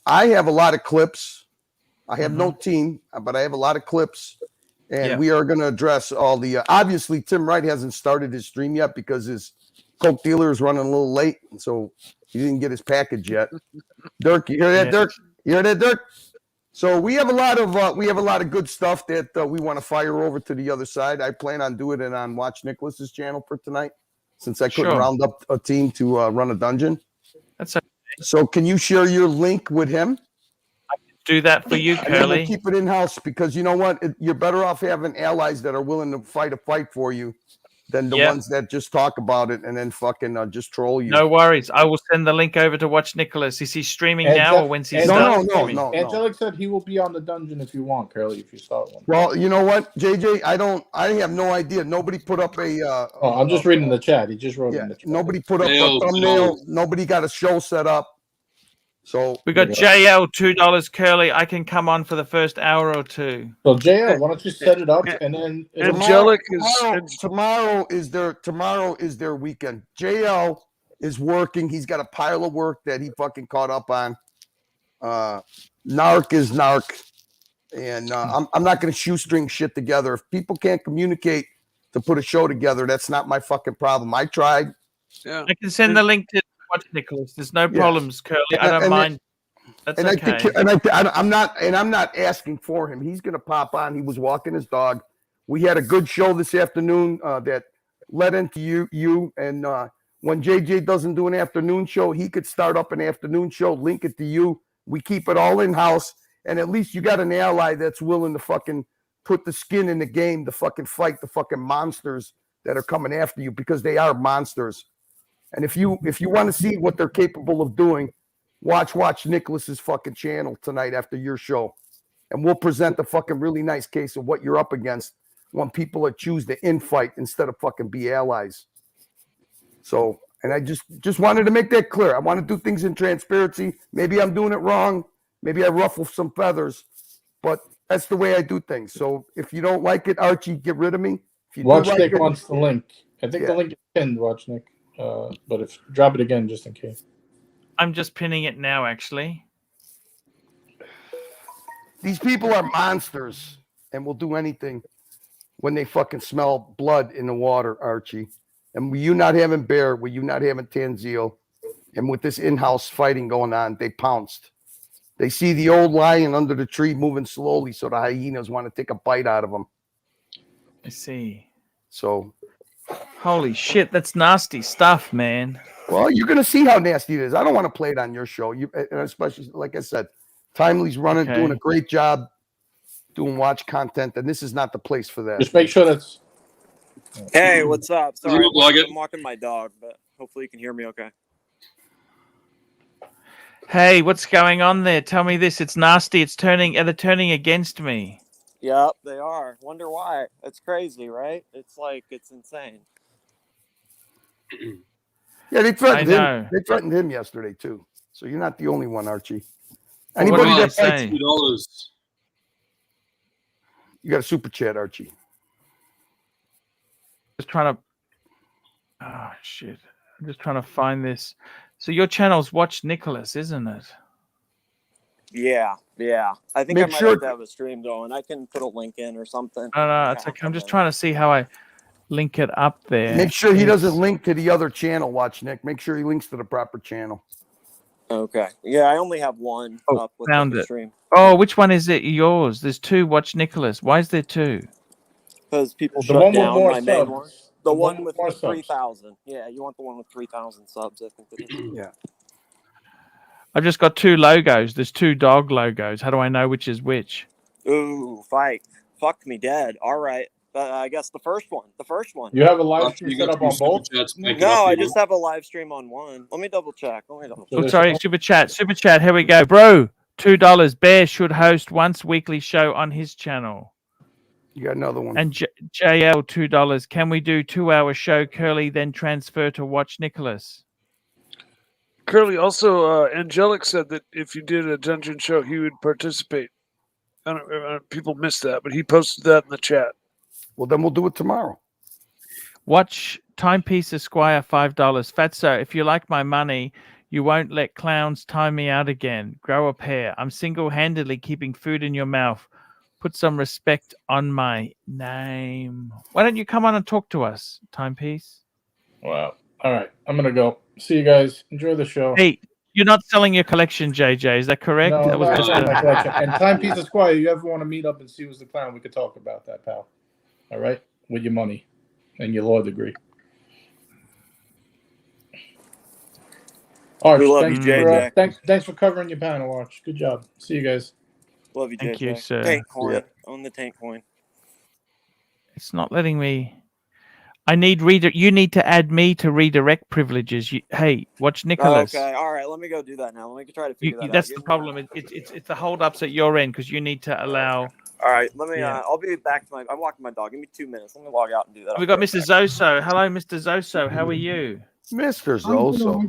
I have a lot of clips. I have no team, but I have a lot of clips, and we are going to address all the. Obviously, Tim Wright hasn't started his stream yet because his Coke dealer is running a little late, and so he didn't get his package yet. Dirk, you hear that, Dirk? You hear that, Dirk? So we have a lot of good stuff that we want to fire over to the other side. I plan on doing it on Watch Nicholas's channel for tonight, since I couldn't round up a team to run a dungeon. That's okay. So can you share your link with him? I can do that for you, And then Curly. we'll keep it in house because you know what? You're better off having allies that are willing to fight a fight for you than the ones that just talk about it and then fucking just troll you. No worries. I will send the link over to Watch Nicholas. Is he streaming now or when's he start? No. Angelic said he will be on the dungeon if you want, Curly, if you start one. Well, you know what, JJ? I have no idea. Nobody put up a. I'm just reading the chat. He just wrote in the chat. Nobody put up a thumbnail. Nobody got a show set up. So we got JL $2, Curly. I can come on for the first hour or two. So JL, why don't you set it up and then Angelic tomorrow is their weekend. JL is working. He's got a pile of work that he fucking caught up on. Narc is Narc, and I'm not going to shoestring shit together. If people can't communicate to put a show together, that's not my fucking problem. I tried. Yeah, I can send the link to Watch Nicholas. There's no problems, Curly. I don't mind. That's okay. I'm not asking for him. He's going to pop on. He was walking his dog. We had a good show this afternoon that led into you and When JJ doesn't do an afternoon show, he could start up an afternoon show, link it to you. We keep it all in-house, and at least you got an ally that's willing to fucking put the skin in the game to fucking fight the fucking monsters that are coming after you, because they are monsters. And if you want to see what they're capable of doing, watch Nicholas's fucking channel tonight after your show. And we'll present a fucking really nice case of what you're up against when people that choose to infight instead of fucking be allies. So, and I just wanted to make that clear. I want to do things in transparency. Maybe I'm doing it wrong. Maybe I ruffle some feathers, but that's the way I do things. So if you don't like it, Archie, get rid of me. If you Watch like Nick it, wants the link. I think the link is pinned, Watch Nick. But if drop it again just in case. I'm just pinning it now, actually. these people are monsters and will do anything when they fucking smell blood in the water, Archie. And with you not having Bear, with you not having Tanzio, and with this in-house fighting going on, they pounced. They see the old lion under the tree moving slowly, so the hyenas want to take a bite out of him. I see. So, holy shit, that's nasty stuff, man. well, you're gonna see how nasty it is. I don't want to play it on your show. You, and especially like I said, Timely's running, doing a great job, doing watch content, and this is not the place for that. Just make sure that's. Hey, what's up? Sorry, like I'm walking my dog, but hopefully you can hear me okay. Hey, what's going on there? Tell me this. It's nasty. It's turning. They're turning against me. Yep, they are. Wonder why. It's crazy, right? It's like, it's insane. Yeah, they threatened I know. him. They threatened him yesterday too. So you're not the only one, Archie. What Anybody did that they fights, say? $2. you got a super chat, Archie. Just trying to. Oh shit! I'm just trying to find this. So your channel's Watch Nicholas, isn't it? Yeah. I think Make I might sure- have to have a stream going. I can put a link in or something. No, it's okay. I'm just trying to see how I link it up there. Make sure he It's- doesn't link to the other channel, Watch Nick. Make sure he links to the proper channel. Okay. Yeah, I only have one Oh, up with found the it. stream. Oh, which one is it? Yours? There's two. Watch Nicholas. Why is there two? Because people The shut one with down more my main subs. one. The one with more subs. 3,000. Yeah, you want the one with 3,000 subs, I think it is. Yeah. I've just got two logos. There's two dog logos. How do I know which is which? Ooh, fight. Fuck me dead. All right. I guess the first one. You have a live After stream you set got up two on super both? chats, make it No, up I here. just have a live stream on one. Let me double check. So Oh, there's sorry. no- Super chat. Super chat. Here we go, bro. $2. Bear should host once weekly show on his channel. You got another one. And JL $2. Can we do 2-hour show, Curly, then transfer to Watch Nicholas? Curly, also, Angelic said that if you did a dungeon show, he would participate. I don't, people missed that, but he posted that in the chat. Well, then we'll do it tomorrow. Watch Timepiece Esquire $5. Fatso, if you like my money, you won't let clowns time me out again. Grow a pair. I'm single-handedly keeping food in your mouth. Put some respect on my name. Why don't you come on and talk to us, Timepiece? Wow. All right. I'm going to go. See you guys. Enjoy the show. Hey, you're not selling your collection, JJ. Is that correct? No, That was that's just not a- my collection. And Timepiece Esquire, you ever want to meet up and see who's the clown, we could talk about that, pal. All right? With your money and your law degree. Arch, We love thanks, you, for, JJ. thanks for covering your panel, Arch. Good job. See you guys. Love you, Thank JJ. you, sir. Tank coin. Yeah. Own the tank coin. It's not letting me. I need You need to add me to redirect privileges. Hey, Watch Nicholas. Okay, all right. Let me go do that now. Let me try to figure that out. That's Give the me- problem. It's the holdups at your end because you need to allow. All right, let me. Yeah. I'll be back to my. I'm walking my dog. Give me 2 minutes. Let me log out and do that. We got Mr. Zoso. Hello, Mr. Zoso. How are you? Mr. Zoso.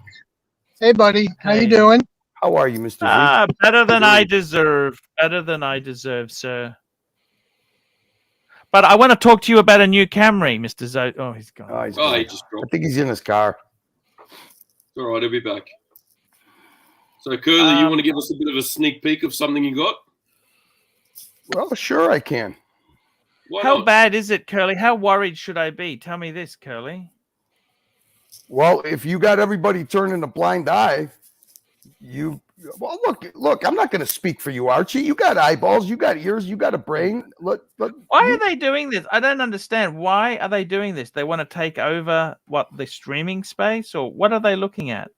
Hey, buddy. How Hey. you doing? How are you, Mr. Z? Better than I deserve. Better than I deserve, sir. But I want to talk to you about a new Camry, Mr. Zoso. Oh, he's gone. Oh, he's Oh, he gone. just I dropped. think he's in his car. It's all right, he'll be back. So, Curly, you want to give us a bit of a sneak peek of something you got? Well, sure I can. Why How not? bad is it, Curly? How worried should I be? Tell me this, Curly. Well, if you got everybody turning a blind eye, Well, look. I'm not going to speak for you, Archie. You got eyeballs, you got ears, you got a brain. Look. Why are they doing this? I don't understand. Why are they doing this? They want to take over the streaming space, or what are they looking at?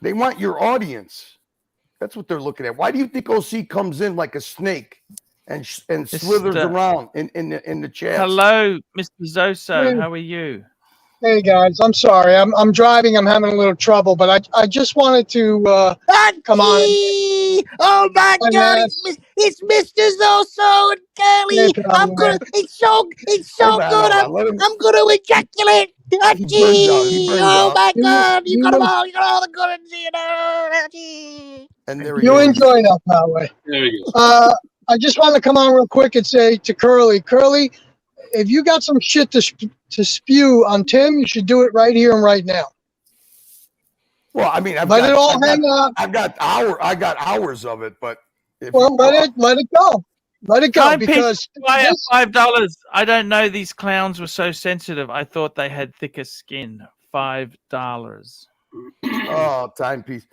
They want your audience. That's what they're looking at. Why do you think OC comes in like a snake and slithers around in the chat? Hello, Mr. Zoso. How are you? Hey guys, I'm sorry. I'm driving. I'm having a little trouble, but I just wanted to come on. Oh my God! It's Mr. Zoso and Curly. I'm gonna. It's so good. I'm gonna ejaculate. Archie! Oh my God! You got them all. You got all the good ones, you know, Archie. And there you enjoy that way. There he goes. I just want to come on real quick and say to Curly, if you got some shit to spew on Tim, you should do it right here and right now. Well, I mean, let it all hang out. I got hours of it, but let it go. Let it go because $5. I don't know. These clowns were so sensitive. I thought they had thicker skin. $5. Oh, timepiece.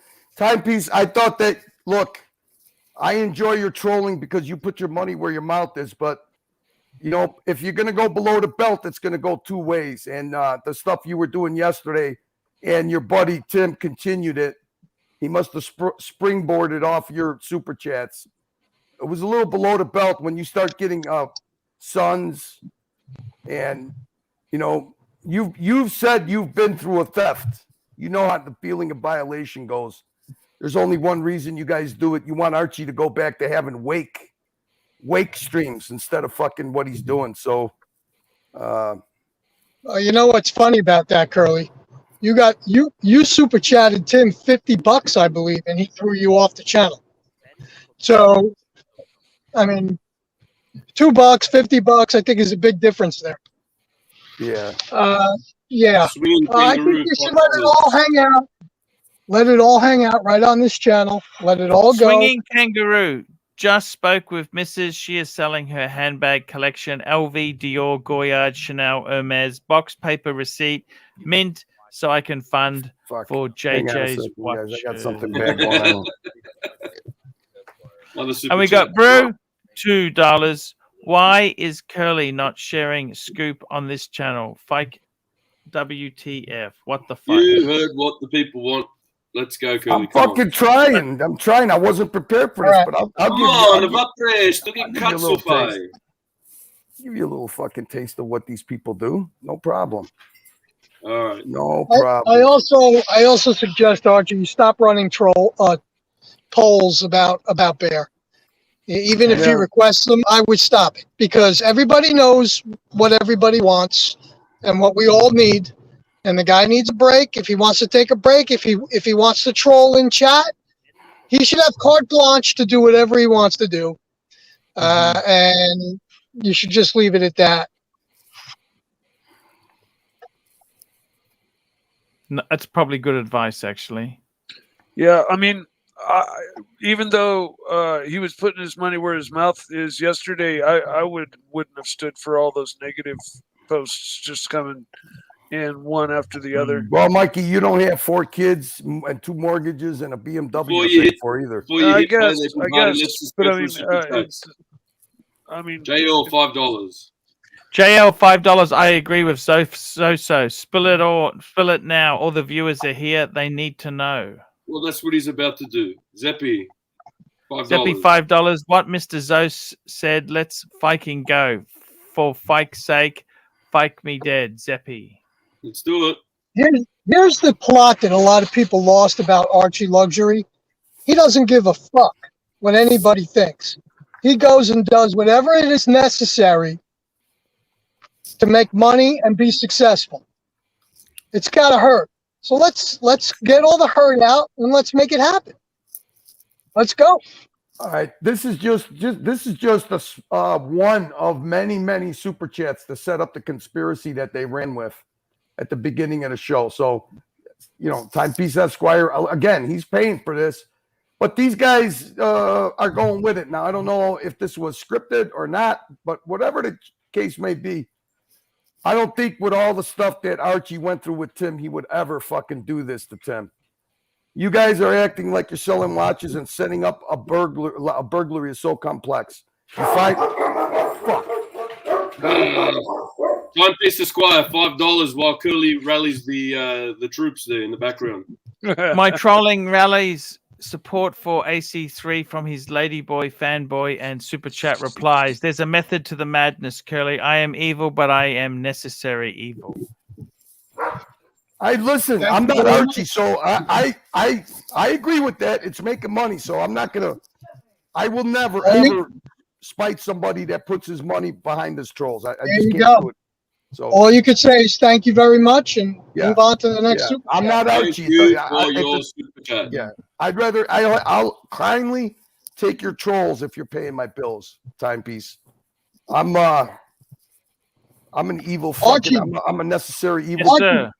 I thought that. Look, I enjoy your trolling because you put your money where your mouth is, but. You know, if you're going to go below the belt, it's going to go two ways. And the stuff you were doing yesterday and your buddy Tim continued it. He must have springboarded off your super chats. It was a little below the belt when you start getting sons. And, you know, you've said you've been through a theft. You know how the feeling of violation goes. There's only one reason you guys do it. You want Archie to go back to having wake streams instead of fucking what he's doing. So you know what's funny about that, Curly? You super chatted Tim $50, I believe, and he threw you off the channel. So I mean, $2, $50, I think is a big difference there. Yeah. Yeah. I think you should let it all hang out. Let it all hang out right on this channel. Let it all go. Swinging Kangaroo just spoke with Mrs. She is selling her handbag collection, LV, Dior, Goyard, Chanel, Hermes, box paper receipt, mint, so I can fund for JJ's watch. I got something bad going on. And we got Brew, $2. Why is Curly not sharing scoop on this channel? Fake WTF. What the fuck? You heard what the people want. Let's go, Curly. I'm fucking trying. I'm trying. I wasn't prepared for this, but I'll give you a little fucking taste of what these people do. No problem. All right. No problem. I also suggest, Archie, you stop running polls about Bear. Even if you request them, I would stop it because everybody knows what everybody wants and what we all need. And the guy needs a break. If he wants to take a break, if he wants to troll in chat, he should have carte blanche to do whatever he wants to do. And you should just leave it at that. No, that's probably good advice, actually. Yeah, I mean, even though he was putting his money where his mouth is yesterday, I wouldn't have stood for all those negative posts just coming in one after the other. Well, Mikey, you don't have 4 kids and 2 mortgages and a BMW to pay for either. I guess. But I mean, JL $5. JL $5. I agree with so. Spill it now. All the viewers are here. They need to know. Well, that's what he's about to do. Zeppy, $5. Zeppy, $5. What Mr. Zos said. Let's fucking go. For fike's sake, fike me dead, Zeppy. Let's do it. Here's the plot that a lot of people lost about Archie Luxury. He doesn't give a fuck what anybody thinks. He goes and does whatever it is necessary to make money and be successful. It's got to hurt. So let's get all the hurt out and let's make it happen. Let's go. All right, this is just one of many super chats to set up the conspiracy that they ran with at the beginning of the show. So, you know, Timepiece Esquire, again, he's paying for this, but these guys are going with it. Now, I don't know if this was scripted or not, but whatever the case may be, I don't think with all the stuff that Archie went through with Tim, he would ever fucking do this to Tim. You guys are acting like you're selling watches and setting up a burglary is so complex. You find fuck. Timepiece Esquire, $5 while Curly rallies the troops there in the background. My trolling rallies support for AC3 from his ladyboy fanboy and super chat replies. There's a method to the madness, Curly. I am evil, but I am necessary evil. I'm not Archie, so I agree with that. It's making money, so I'm not gonna. I will never ever spite somebody that puts his money behind his trolls. I just can't do it. So all you could say is thank you very much and move on to the next super I'm chat. not Archie. I'd rather I'll kindly take your trolls if you're paying my bills. Timepiece. I'm an evil fucking. I'm a necessary evil. Yes,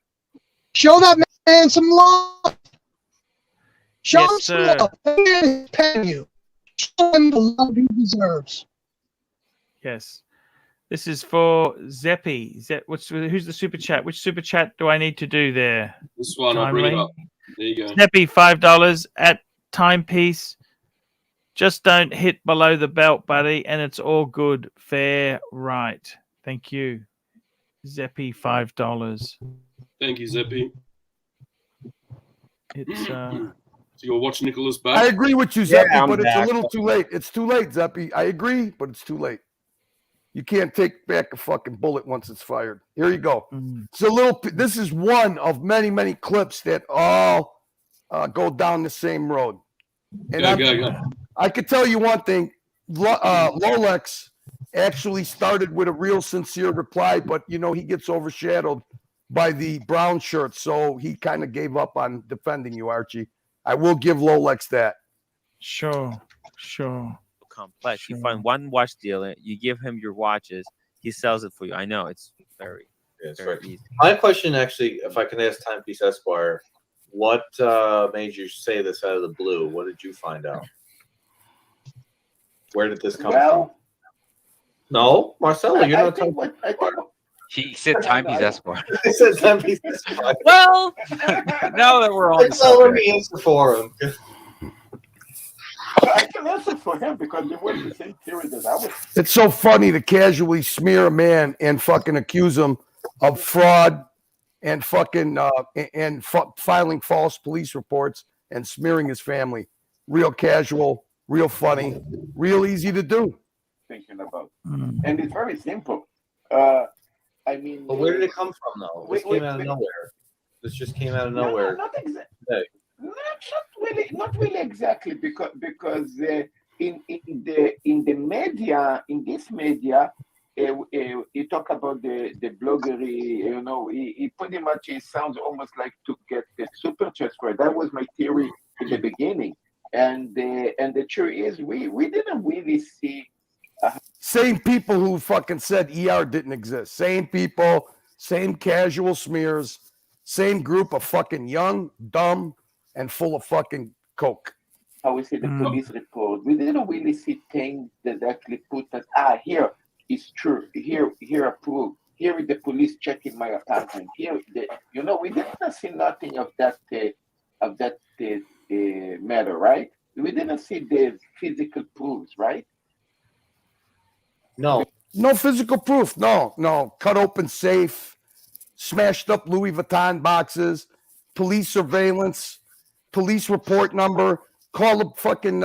show that man some love. Show him some love. That man is paying you. Show him the love he deserves. Yes. This is for Zeppy. Who's the super chat? Which super chat do I need to do there? This one, I'll bring it up. There you go. Zeppy, $5 at Timepiece. Just don't hit below the belt, buddy, and it's all good. Fair right. Thank you. Zeppy, $5. Thank you, Zeppy. It's So you'll watch Nicholas back? I agree with you, Zeppy, but it's a little too late. It's too late, Zeppy. I agree, but it's too late. You can't take back a fucking bullet once it's fired. Here you go. It's a little. This is one of many, many clips that all go down the same road. And I could tell you one thing. Lolex actually started with a real sincere reply, but you know he gets overshadowed by the brown shirt, so he kind of gave up on defending you, Archie. I will give Lolex that. Sure. Complex. Sure. You find one watch dealer, you give him your watches, he sells it for you. I know it's very easy. My question, actually, if I can ask Timepiece Esquire, what made you say this out of the blue? What did you find out? Where did this come from? No, Marcelo, you're not talking. He said Timepiece Esquire. He said Timepiece Esquire. Well, now that we're on, let me answer for him. I can answer for him because it was the same theory that I was. It's so funny to casually smear a man and fucking accuse him of fraud and fucking filing false police reports and smearing his family. Real casual, real funny, real easy to do. Thinking about, and it's very simple. I mean, but where did it come from, though? This came out of nowhere. This just came out of nowhere. Not exactly. Not really exactly because in the media, in this media, he talk about the bloggery. You know, he pretty much it sounds almost like to get the super chat square. That was my theory in the beginning, and the truth is we didn't really see. Same people who fucking said ER didn't exist. Same people, same casual smears, same group of fucking young, dumb, and full of fucking coke. How we see the police report. We didn't really see things that actually put us, here is true. Here approved. Here is the police checking my apartment. Here, we didn't see nothing of that matter, right? We didn't see the physical proofs, right? No physical proof. No. Cut open safe, smashed up Louis Vuitton boxes, police surveillance, police report number, call the fucking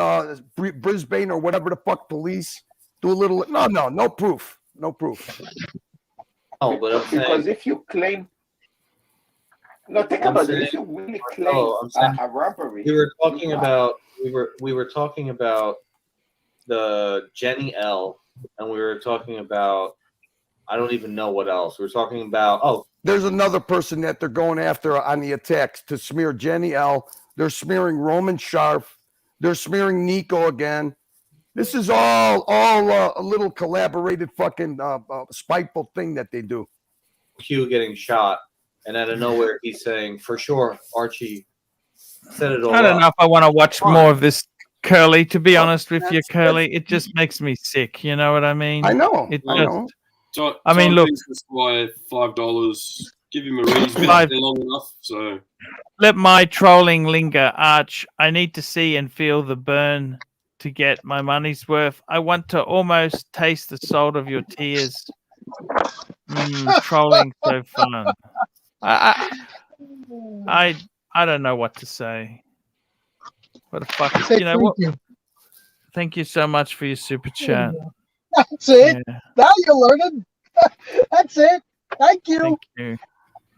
Brisbane or whatever the fuck police. Do a little. No proof. No proof. Oh, but because if you claim. No, think about it. If you really claim a robbery. We were talking about the Jenny L. And we were talking about, I don't even know what else. We were talking about, there's another person that they're going after on the attacks to smear Jenny L. They're smearing Roman Sharp. They're smearing Nico again. This is all a little collaborated fucking spiteful thing that they do. Q getting shot, and out of nowhere he's saying, for sure, Archie set it all I don't know if I want to watch more of this. Curly, to be honest with you, Curly, it just makes me sick. You know what I mean? I know. It I know. So, I mean, look. Why $5 give him a read. He's been up there long enough, so. Let my trolling linger, Arch. I need to see and feel the burn to get my money's worth. I want to almost taste the salt of your tears. Trolling so fun. I don't know what to say. What the fuck? You know what? Thank you so much for your super chat. That's it. Yeah. Now you're learning. That's it. Thank you. Thank you.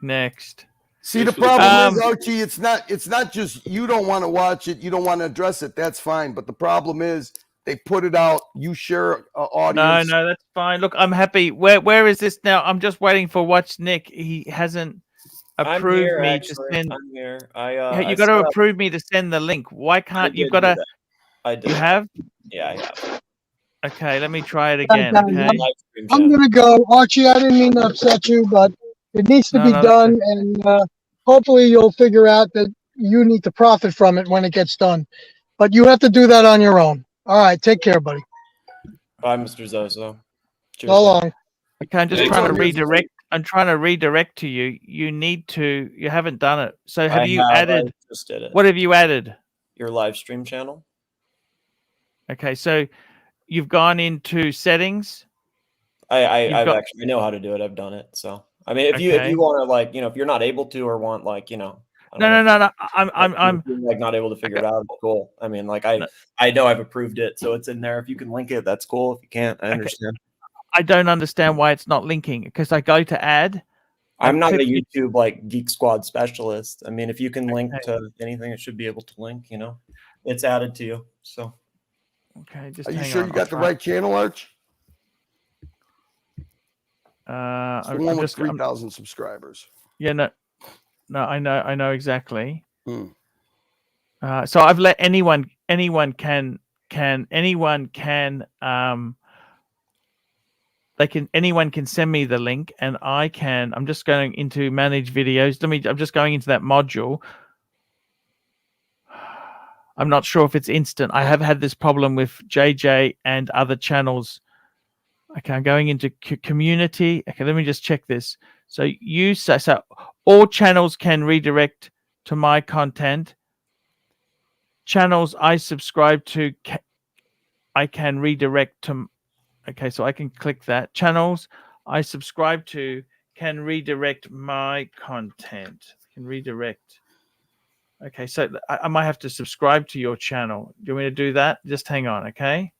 Next. See, the problem is, Archie, it's not just you don't want to watch it, you don't want to address it. That's fine, but the problem is they put it out. You share audience. No, that's fine. Look, I'm happy. Where is this now? I'm just waiting for Watch Nick. He hasn't approved me to send. I'm here. You got to approve me to send the link. Why can't you've got to? I did. You have? Yeah, I have. Okay, let me try it again. Okay. I'm gonna go, Archie. I didn't mean to upset you, but it needs to be done, and hopefully you'll figure out that you need to profit from it when it gets done. But you have to do that on your own. All right, take care, buddy. Bye, Mr. Zozo. Cheers. So long. Okay, I'm just trying to redirect. I'm trying to redirect to you. You need to. You haven't done it. So have you added? I just did it. What have you added? Your live stream channel. Okay, so you've gone into settings. I know how to do it. I've done it. So I mean, if you want to, like, if you're not able to, or want, like, No. I'm like not able to figure it out. Cool. I mean, like, I know I've approved it, so it's in there. If you can link it, that's cool. If you can't, I understand. I don't understand why it's not linking, because I go to add. I'm not a YouTube like Geek Squad specialist. I mean, if you can link to anything, it should be able to link. It's added to you. So. Okay, just are you sure you got the right channel, Arch? I'm one with 3,000 subscribers. Yeah, no, I know exactly. So I've let anyone can send me the link, and I'm just going into manage videos. I'm just going into that module. I'm not sure if it's instant. I have had this problem with JJ and other channels. Okay, I'm going into community. Okay, let me just check this. So so all channels can redirect to my content. Channels I subscribe to, I can redirect to. Okay, so I can click that. Channels I subscribe to can redirect my content. Can redirect. Okay, so I might have to subscribe to your channel. Do you want me to do that? Just hang on, okay?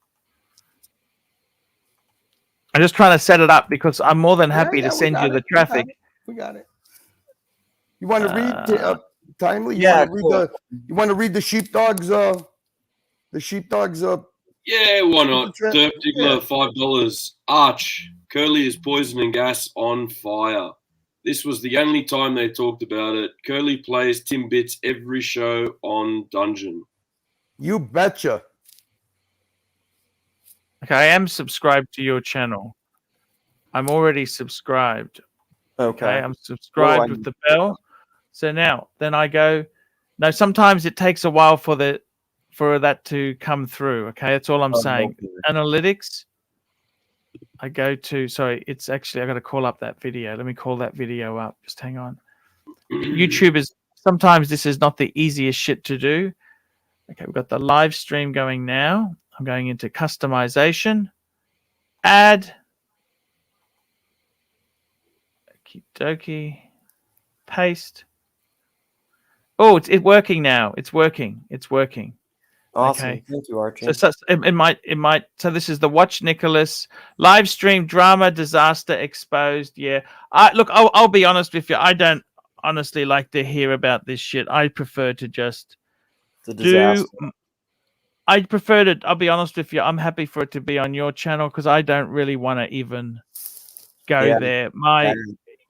I'm just trying to set it up because I'm more than happy to send you the traffic. We got it. You want to read Timely? Yeah, you want to read the sheepdogs? The sheepdogs. Yeah, why not? Dirt Diggler, $5. Arch, Curly is poison and gas on fire. This was the only time they talked about it. Curly plays Tim Bits every show on Dungeon. You betcha. Okay, I am subscribed to your channel. I'm already subscribed. Okay, I'm subscribed with the bell. So now, then I go. No, sometimes it takes a while for that to come through. Okay, that's all I'm saying. Okay. Analytics. I go to, sorry, it's actually, I got to call up that video. Let me call that video up. Just hang on. YouTube is, sometimes this is not the easiest shit to do. Okay, we've got the live stream going now. I'm going into customization, add, okie dokie, paste. Oh, it's working now. It's working. Awesome. Okay. Thank you, Archie. So it might. So this is the Watch Nicholas live stream drama disaster exposed. Yeah. I'll be honest with you. I don't honestly like to hear about this shit. I prefer to just do. I'll be honest with you. I'm happy for it to be on your channel because I don't really want to even go there.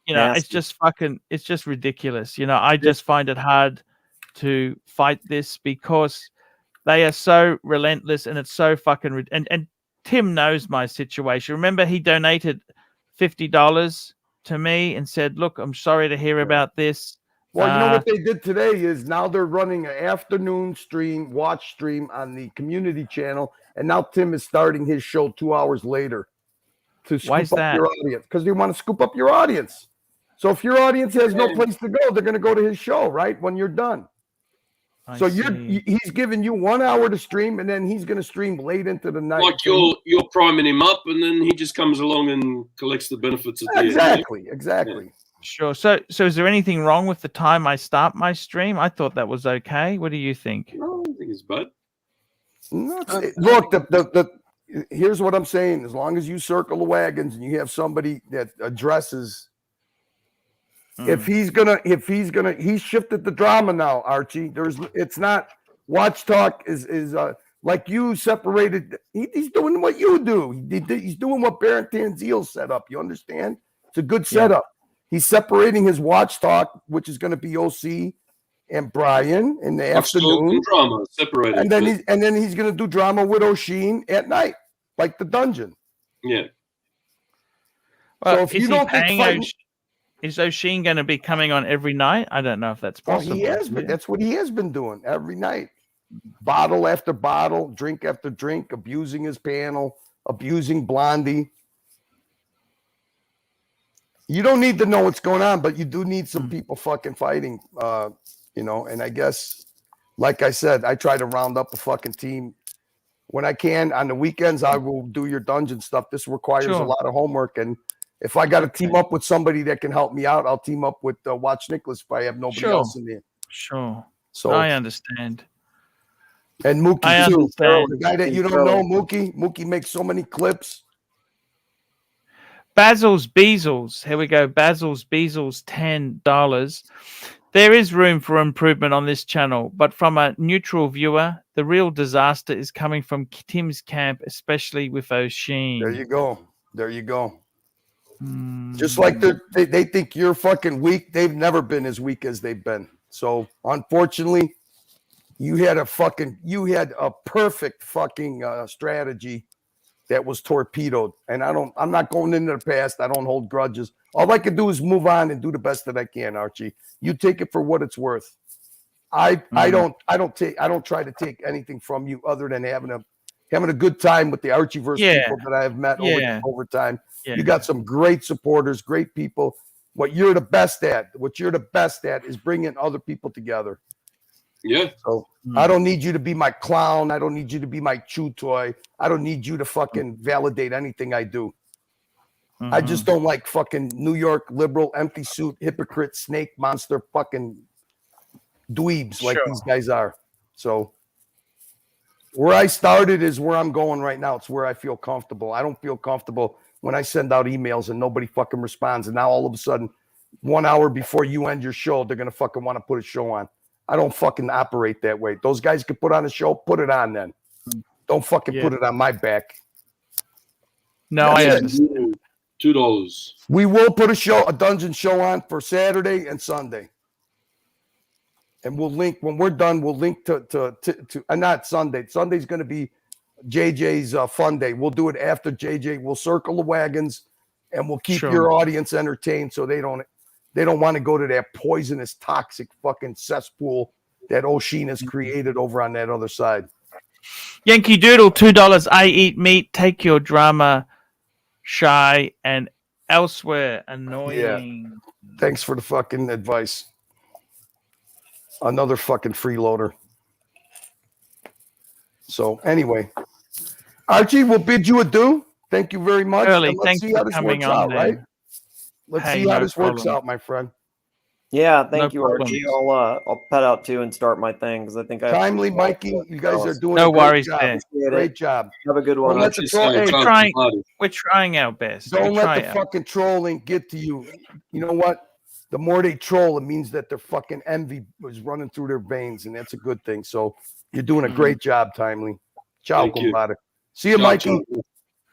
It's just ridiculous. I just find it hard to fight this because they are so relentless, and it's so fucking and Tim knows my situation. Remember, he donated $50 to me and said, "Look, I'm sorry to hear about this." Well, you know what they did today is now they're running an afternoon watch stream on the community channel, and now Tim is starting his show 2 hours later to scoop up your audience because they want to scoop up your audience. So if your audience has no place to go, they're going to go to his show, right? When you're done. So he's giving you 1 hour to stream, and then he's going to stream late into the night. Like you're priming him up, and then he just comes along and collects the benefits at the end. Exactly. Sure. So is there anything wrong with the time I start my stream? I thought that was okay. What do you think? No, I don't think it's bad. No, look, here's what I'm saying. As long as you circle the wagons and you have somebody that addresses, he's shifted the drama now, Archie. It's not Watch Talk is like you separated. He's doing what you do. He's doing what Baron Tanzil set up. You understand? It's a good setup. He's separating his Watch Talk, which is going to be OC and Brian in the afternoon. Drama separated, and then he's going to do drama with O'Sheen at night, like the dungeon. Yeah. Well, so if you don't think is O'Sheen going to be coming on every night? I don't know if that's possible. He has been. That's what he has been doing every night. Bottle after bottle, drink after drink, abusing his panel, abusing Blondie. You don't need to know what's going on, but you do need some people fucking fighting, and I guess, like I said, I try to round up a fucking team when I can. On the weekends, I will do your dungeon stuff. This requires a lot of homework, and if I got to team up with somebody that can help me out, I'll team up with Watch Nicholas if I have nobody else in there. Sure. So I understand. And Mookie too. The guy that you don't know, Mookie makes so many clips. Basil's Beezels. Here we go. Basil's Beezels, $10. There is room for improvement on this channel, but from a neutral viewer, the real disaster is coming from Tim's camp, especially with O'Sheen. There you go. Just like they think you're fucking weak. They've never been as weak as they've been. So unfortunately, you had a perfect fucking strategy that was torpedoed. And I'm not going into the past. I don't hold grudges. All I can do is move on and do the best that I can, Archie. You take it for what it's worth. I don't try to take anything from you other than having a good time with the Archieverse people that I have met over time. Yeah. You got some great supporters, great people. What you're the best at is bringing other people together. Yeah. So I don't need you to be my clown. I don't need you to be my chew toy. I don't need you to fucking validate anything I do. I just don't like fucking New York liberal, empty suit, hypocrite, snake monster, fucking dweebs like these guys are. So where I started is where I'm going right now. It's where I feel comfortable. I don't feel comfortable when I send out emails and nobody fucking responds. And now all of a sudden, 1 hour before you end your show, they're going to fucking want to put a show on. I don't fucking operate that way. Those guys can put on a show, put it on then. Don't fucking put it on my back. No, I understand. $2. We will put a dungeon show on for Saturday and Sunday. And we'll link, when we're done, we'll link to not Sunday. Sunday's going to be JJ's fun day. We'll do it after JJ. We'll circle the wagons and we'll keep your audience entertained so they don't want to go to that poisonous, toxic fucking cesspool that O'Sheen has created over on that other side. Yankee Doodle, $2. I eat meat. Take your drama, shy, and elsewhere annoying. Yeah. Thanks for the fucking advice. Another fucking freeloader. So anyway, Archie, we'll bid you adieu. Thank you very much. Thanks for coming on, right? Let's see how this works out, my friend. Yeah, thank you, Archie. I'll pet out too and start my thing because I think I timely, Mikey. You guys are doing no a great worries. Job. Great job. Have a good one. We're trying our best. Don't let the fucking trolling get to you. You know what? The more they troll, it means that their fucking envy is running through their veins, and that's a good thing. So you're doing a great job, timely. Ciao, compadre. See you, Mikey.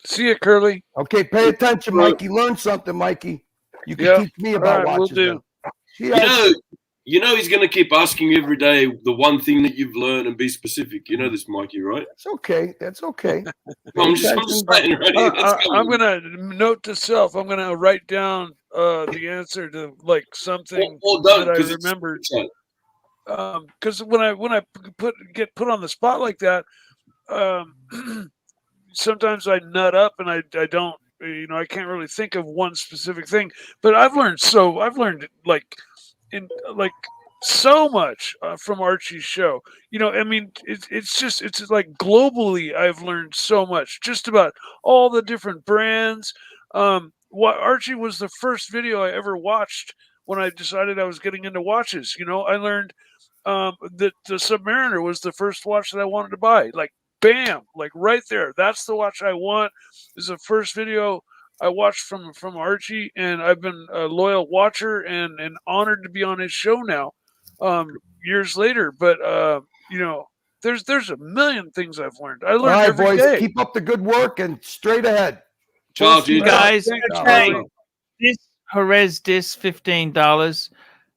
See you, Curly. Okay, pay attention, Mikey. Learn something, Mikey. You can teach me about watches. We'll do. You know he's going to keep asking every day the one thing that you've learned and be specific. You know this, Mikey, right? That's okay. That's okay. I'm just saying, right? I'm going to note to self. I'm going to write down the answer to like something that I remembered. Because when I get put on the spot like that, sometimes I nut up and I don't You know, I can't really think of one specific thing, but I've learned like so much from Archie's show. You know, I mean, it's like globally, I've learned so much just about all the different brands. What Archie was the first video I ever watched when I decided I was getting into watches. You know, I learned that the Submariner was the first watch that I wanted to buy. Like, bam, like right there. That's the watch I want. This is the first video I watched from Archie, and I've been a loyal watcher and honored to be on his show now. Years later, but you know, there's a million things I've learned. I learned All right, every boys, day. keep up the good work and straight ahead. Charles, You guys, Hey, this Jerez disc, $15.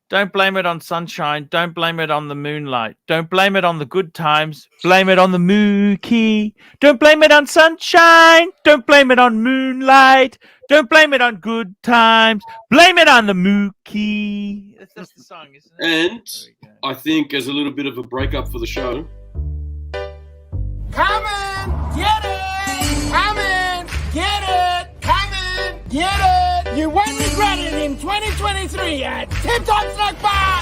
Don't blame it on sunshine. Don't blame it on the moonlight. Don't blame it on the good times. Blame it on the mookie. Don't blame it on sunshine. Don't blame it on moonlight. Don't blame it on good times. Blame it on the mookie. That's the song, isn't it? And I think as a little bit of a breakup for the show. Come and get it! Come and get it! Come and get it! You won't regret it in 2023 at Tip Top Snack Bar!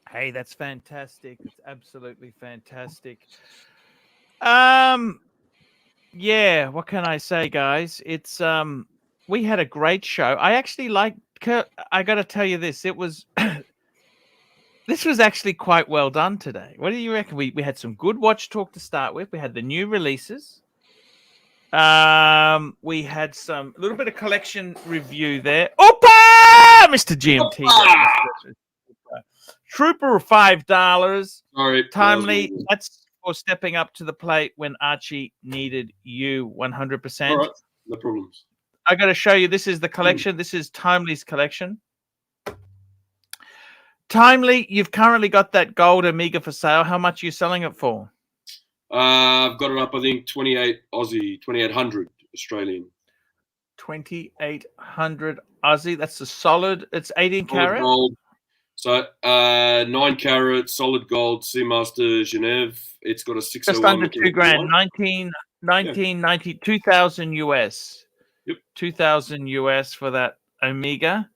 Hey, that's fantastic. It's absolutely fantastic. Yeah, what can I say, guys? It's we had a great show. I actually liked I got to tell you this. It was this was actually quite well done today. What do you reckon? We had some good watch talk to start with. We had the new releases. We had some a little bit of collection review there. Opa! Mr. GMT. Trooper of $5. Sorry. Timely. That's for stepping up to the plate when Archie needed you 100%. All right. No problems. I got to show you. This is the collection. This is Timely's collection. Timely, you've currently got that gold Omega for sale. How much are you selling it for? I've got it up, I think, 28 Aussie, 2,800 Australian. 2,800 Aussie. That's a solid. It's 18 Solid carat. gold. So 9 carat solid gold Seamaster Genève. It's got a 601. Just under $2,000. 1990, 2,000 US. Yep. 2,000 US for that Omega.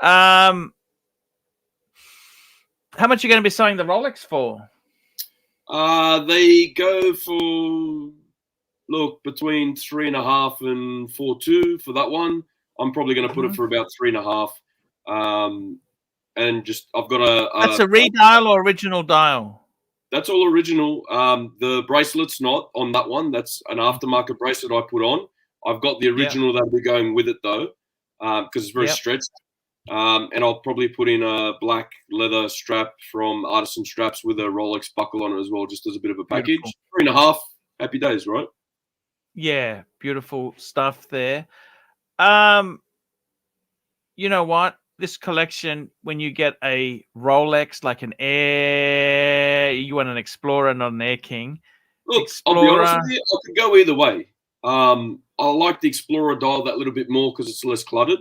How much are you going to be selling the Rolex for? They go for, look, between 3.5 and 4.2 for that one. I'm probably going to put it for about 3.5. And just I've got That's a redial or original dial? That's all original. The bracelet's not on that one. That's an aftermarket bracelet I put on. I've got the original that'll be going with it though, because it's very stretched. And I'll probably put in a black leather strap from Artisan Straps with a Rolex buckle on it as well, just as a bit of a package. Beautiful. 3.5. Happy days, right? Yeah, beautiful stuff there. You know what? This collection, when you get a Rolex, like an Air, you want an Explorer, not an Air King. Look, Explorer, I'll be honest with you, I could go either way. I like the Explorer dial that little bit more because it's less cluttered,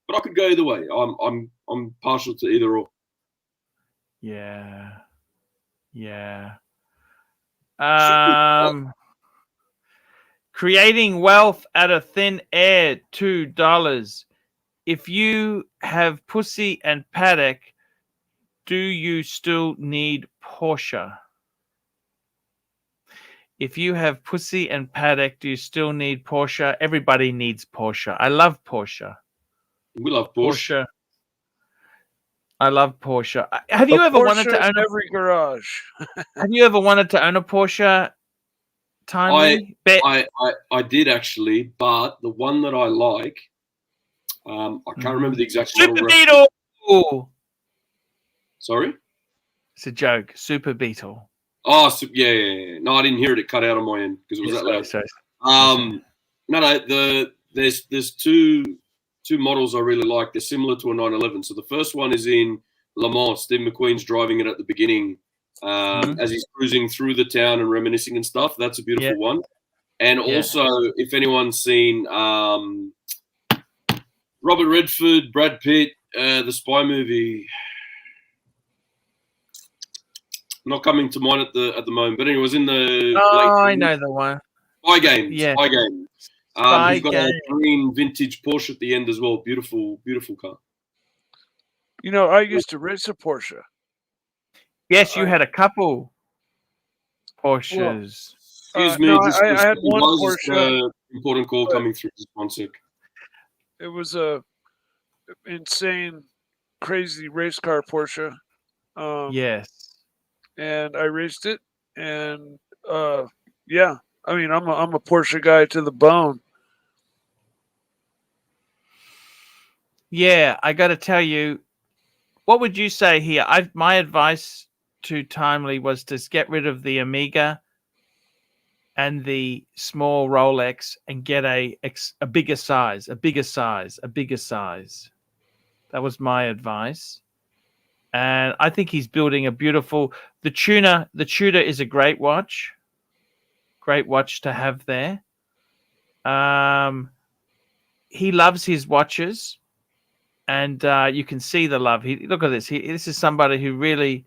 but I could go either way. I'm partial to either or. Yeah. Creating wealth out of thin air, $2. If you have Pussy and Paddock, do you still need Porsche? If you have Pussy and Paddock, do you still need Porsche? Everybody needs Porsche. I love Porsche. We love Porsche. I love Porsche. Have you ever wanted to own every garage? Have you ever wanted to own a Porsche? Timely? I did actually, but the one that I like, I can't remember the exact Super Beetle. Sorry? It's a joke. Super Beetle. Oh, yeah. No, I didn't hear it. It cut out on my end because it was that loud. Sorry. No. There's two models I really like. They're similar to a 911. So the first one is in Le Mans. Steve McQueen's driving it at the beginning as he's cruising through the town and reminiscing and stuff. That's a beautiful one. And also, if anyone's seen Robert Redford, Brad Pitt, the spy movie, not coming to mind at the moment, but anyway, it was in the I know the one. Spy Games. Yeah. Spy Games. Spy He's got Game. a green vintage Porsche at the end as well. Beautiful, beautiful car. You know, I used to race a Porsche. Yes, you had a couple Porsches. Excuse me, no, this I was, had one was Porsche. Important call coming through. Just 1 sec. It was a insane, crazy race car Porsche. Yes. And I raced it, and yeah, I mean, I'm a Porsche guy to the bone. Yeah, I got to tell you, what would you say here? My advice to Timely was to get rid of the Omega and the small Rolex and get a bigger size, a bigger size, a bigger size. That was my advice. And I think he's building a beautiful, the Tudor is a great watch to have there. He loves his watches, and you can see the love. Look at this. This is somebody who really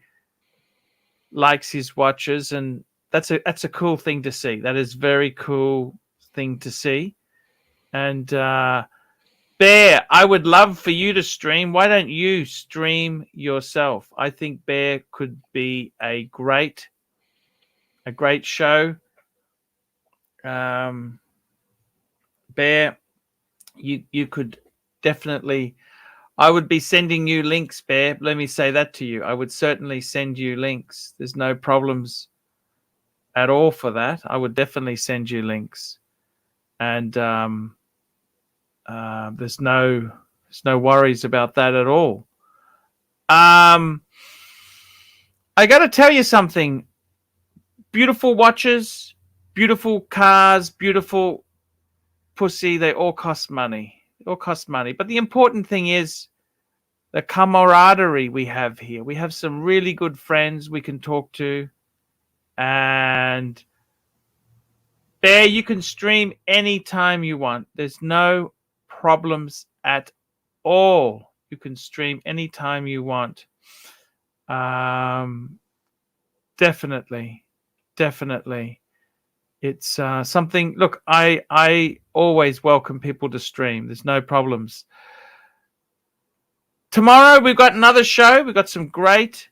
likes his watches, and that's a cool thing to see. That is very cool thing to see. And Bear, I would love for you to stream. Why don't you stream yourself? I think Bear could be a great show. Bear, you could definitely. I would be sending you links, Bear. Let me say that to you. I would certainly send you links. There's no problems at all for that. I would definitely send you links, and there's no worries about that at all. I got to tell you something. Beautiful watches, beautiful cars, beautiful pussy. They all cost money. They all cost money. But the important thing is the camaraderie we have here. We have some really good friends we can talk to. And Bear, you can stream anytime you want. There's no problems at all. You can stream anytime you want. Definitely. It's something. Look, I always welcome people to stream. There's no problems. Tomorrow we've got another show. We've got some great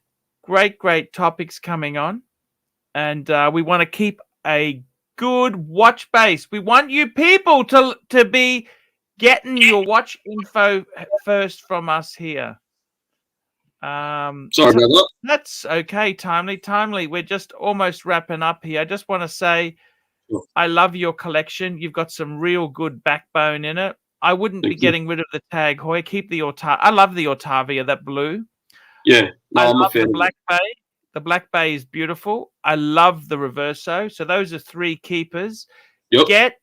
topics coming on, and we want to keep a good watch base. We want you people to be getting your watch info first from us here. Sorry about that. That's okay, Timely. We're just almost wrapping up here. I just want to say I love your collection. You've got some real good backbone in it. I wouldn't be getting rid of the Tag Heuer. Keep the I love the Otavia, that blue. Yeah, no, I'm a love fan. the Black Bay. The Black Bay is beautiful. I love the Reverso. So those are 3 keepers. Yep.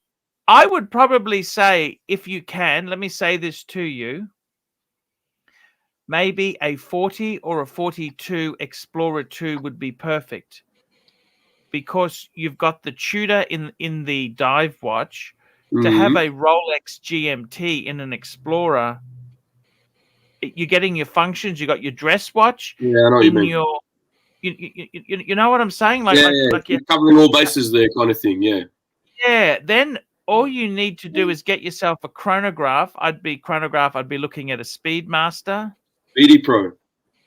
I would probably say, if you can, let me say this to you, maybe a 40 or a 42 Explorer 2 would be perfect, because you've got the Tudor in the dive watch. To have a Rolex GMT in an Explorer, you're getting your functions. You got your dress watch. Yeah, I know what you mean. You know what I'm saying? Like you're covering all bases there, kind of thing. Yeah. Yeah. Then all you need to do is get yourself a chronograph. I'd be looking at a Speedmaster. Speedy Pro.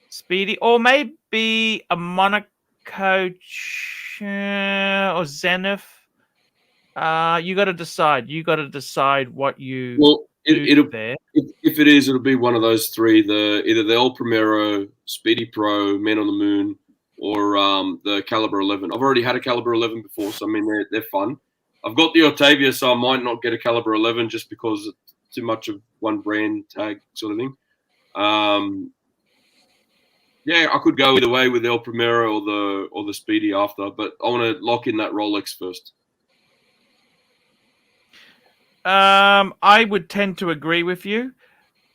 Speedy, or maybe a Monaco or Zenith. You got to decide. You got to decide what you it'll there. If it is, it'll be one of those 3: either the El Primero, Speedy Pro, Men on the Moon, or the Caliber 11. I've already had a Caliber 11 before, so I mean they're fun. I've got the Otavia, so I might not get a Caliber 11 just because it's too much of one brand tag sort of thing. Yeah, I could go either way with the El Primero or the Speedy after, but I want to lock in that Rolex first. I would tend to agree with you.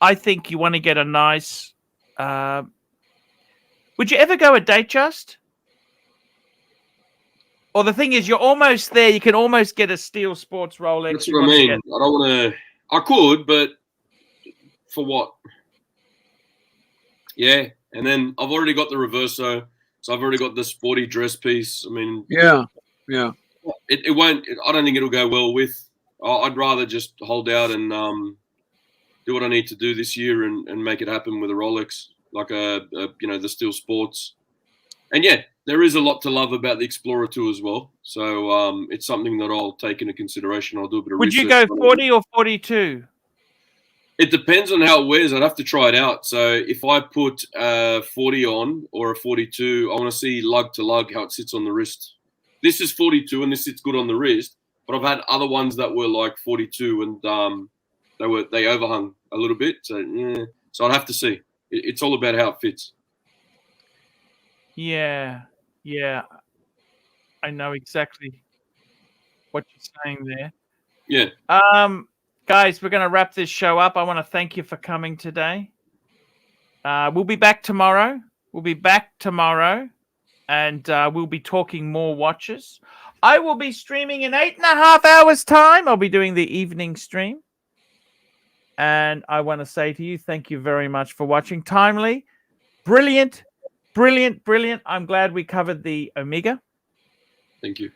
I think you want to get a nice. Would you ever go a Datejust? Or the thing is, you're almost there. You can almost get a Steel Sports Rolex. That's what I mean. I don't want to. I could, but for what? Yeah, and then I've already got the Reverso, so I've already got the sporty dress piece. I mean, yeah. It won't. I don't think it'll go well with. I'd rather just hold out and do what I need to do this year and make it happen with a Rolex, like the Steel Sports. And yeah, there is a lot to love about the Explorer 2 as well. So it's something that I'll take into consideration. I'll do a bit of Would research. you go 40 or 42? It depends on how it wears. I'd have to try it out. So if I put a 40 on or a 42, I want to see lug to lug how it sits on the wrist. This is 42 and this sits good on the wrist, but I've had other ones that were like 42 and they overhung a little bit. So I'd have to see. It's all about how it fits. Yeah. I know exactly what you're saying there. Yeah. Guys, we're going to wrap this show up. I want to thank you for coming today. We'll be back tomorrow. And we'll be talking more watches. I will be streaming in 8.5 hours' time. I'll be doing the evening stream. And I want to say to you, thank you very much for watching. Timely, brilliant. I'm glad we covered the Omega. Thank you.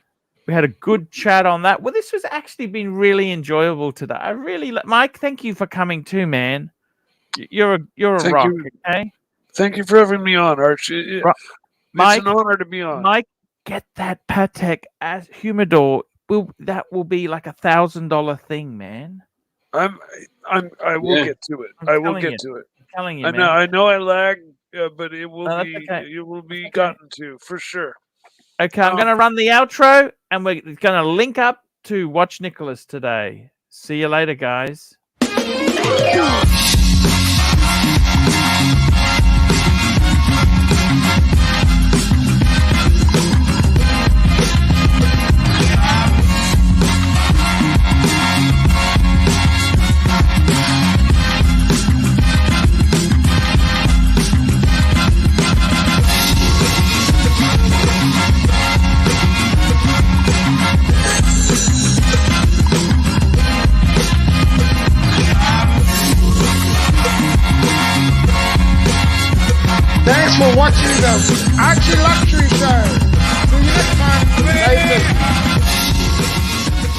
We had a good chat on that. Well, this has actually been really enjoyable today. I really, Mike, thank you for coming too, man. You're a rock, okay? Thank you for having me on, Archie. Mike, it's an honor to be on. Mike, get that Patek as humidor. That will be like $1,000 thing, man. I will get to it. I will get to it. I'm telling you, I know I lag, but it will be okay. it will be gotten to for sure. Okay, I'm going to run the outro, and we're going to link up to Watch Nicholas today. See you later, guys. Thanks for watching the Archie Luxury Show. See you next time. Stay safe.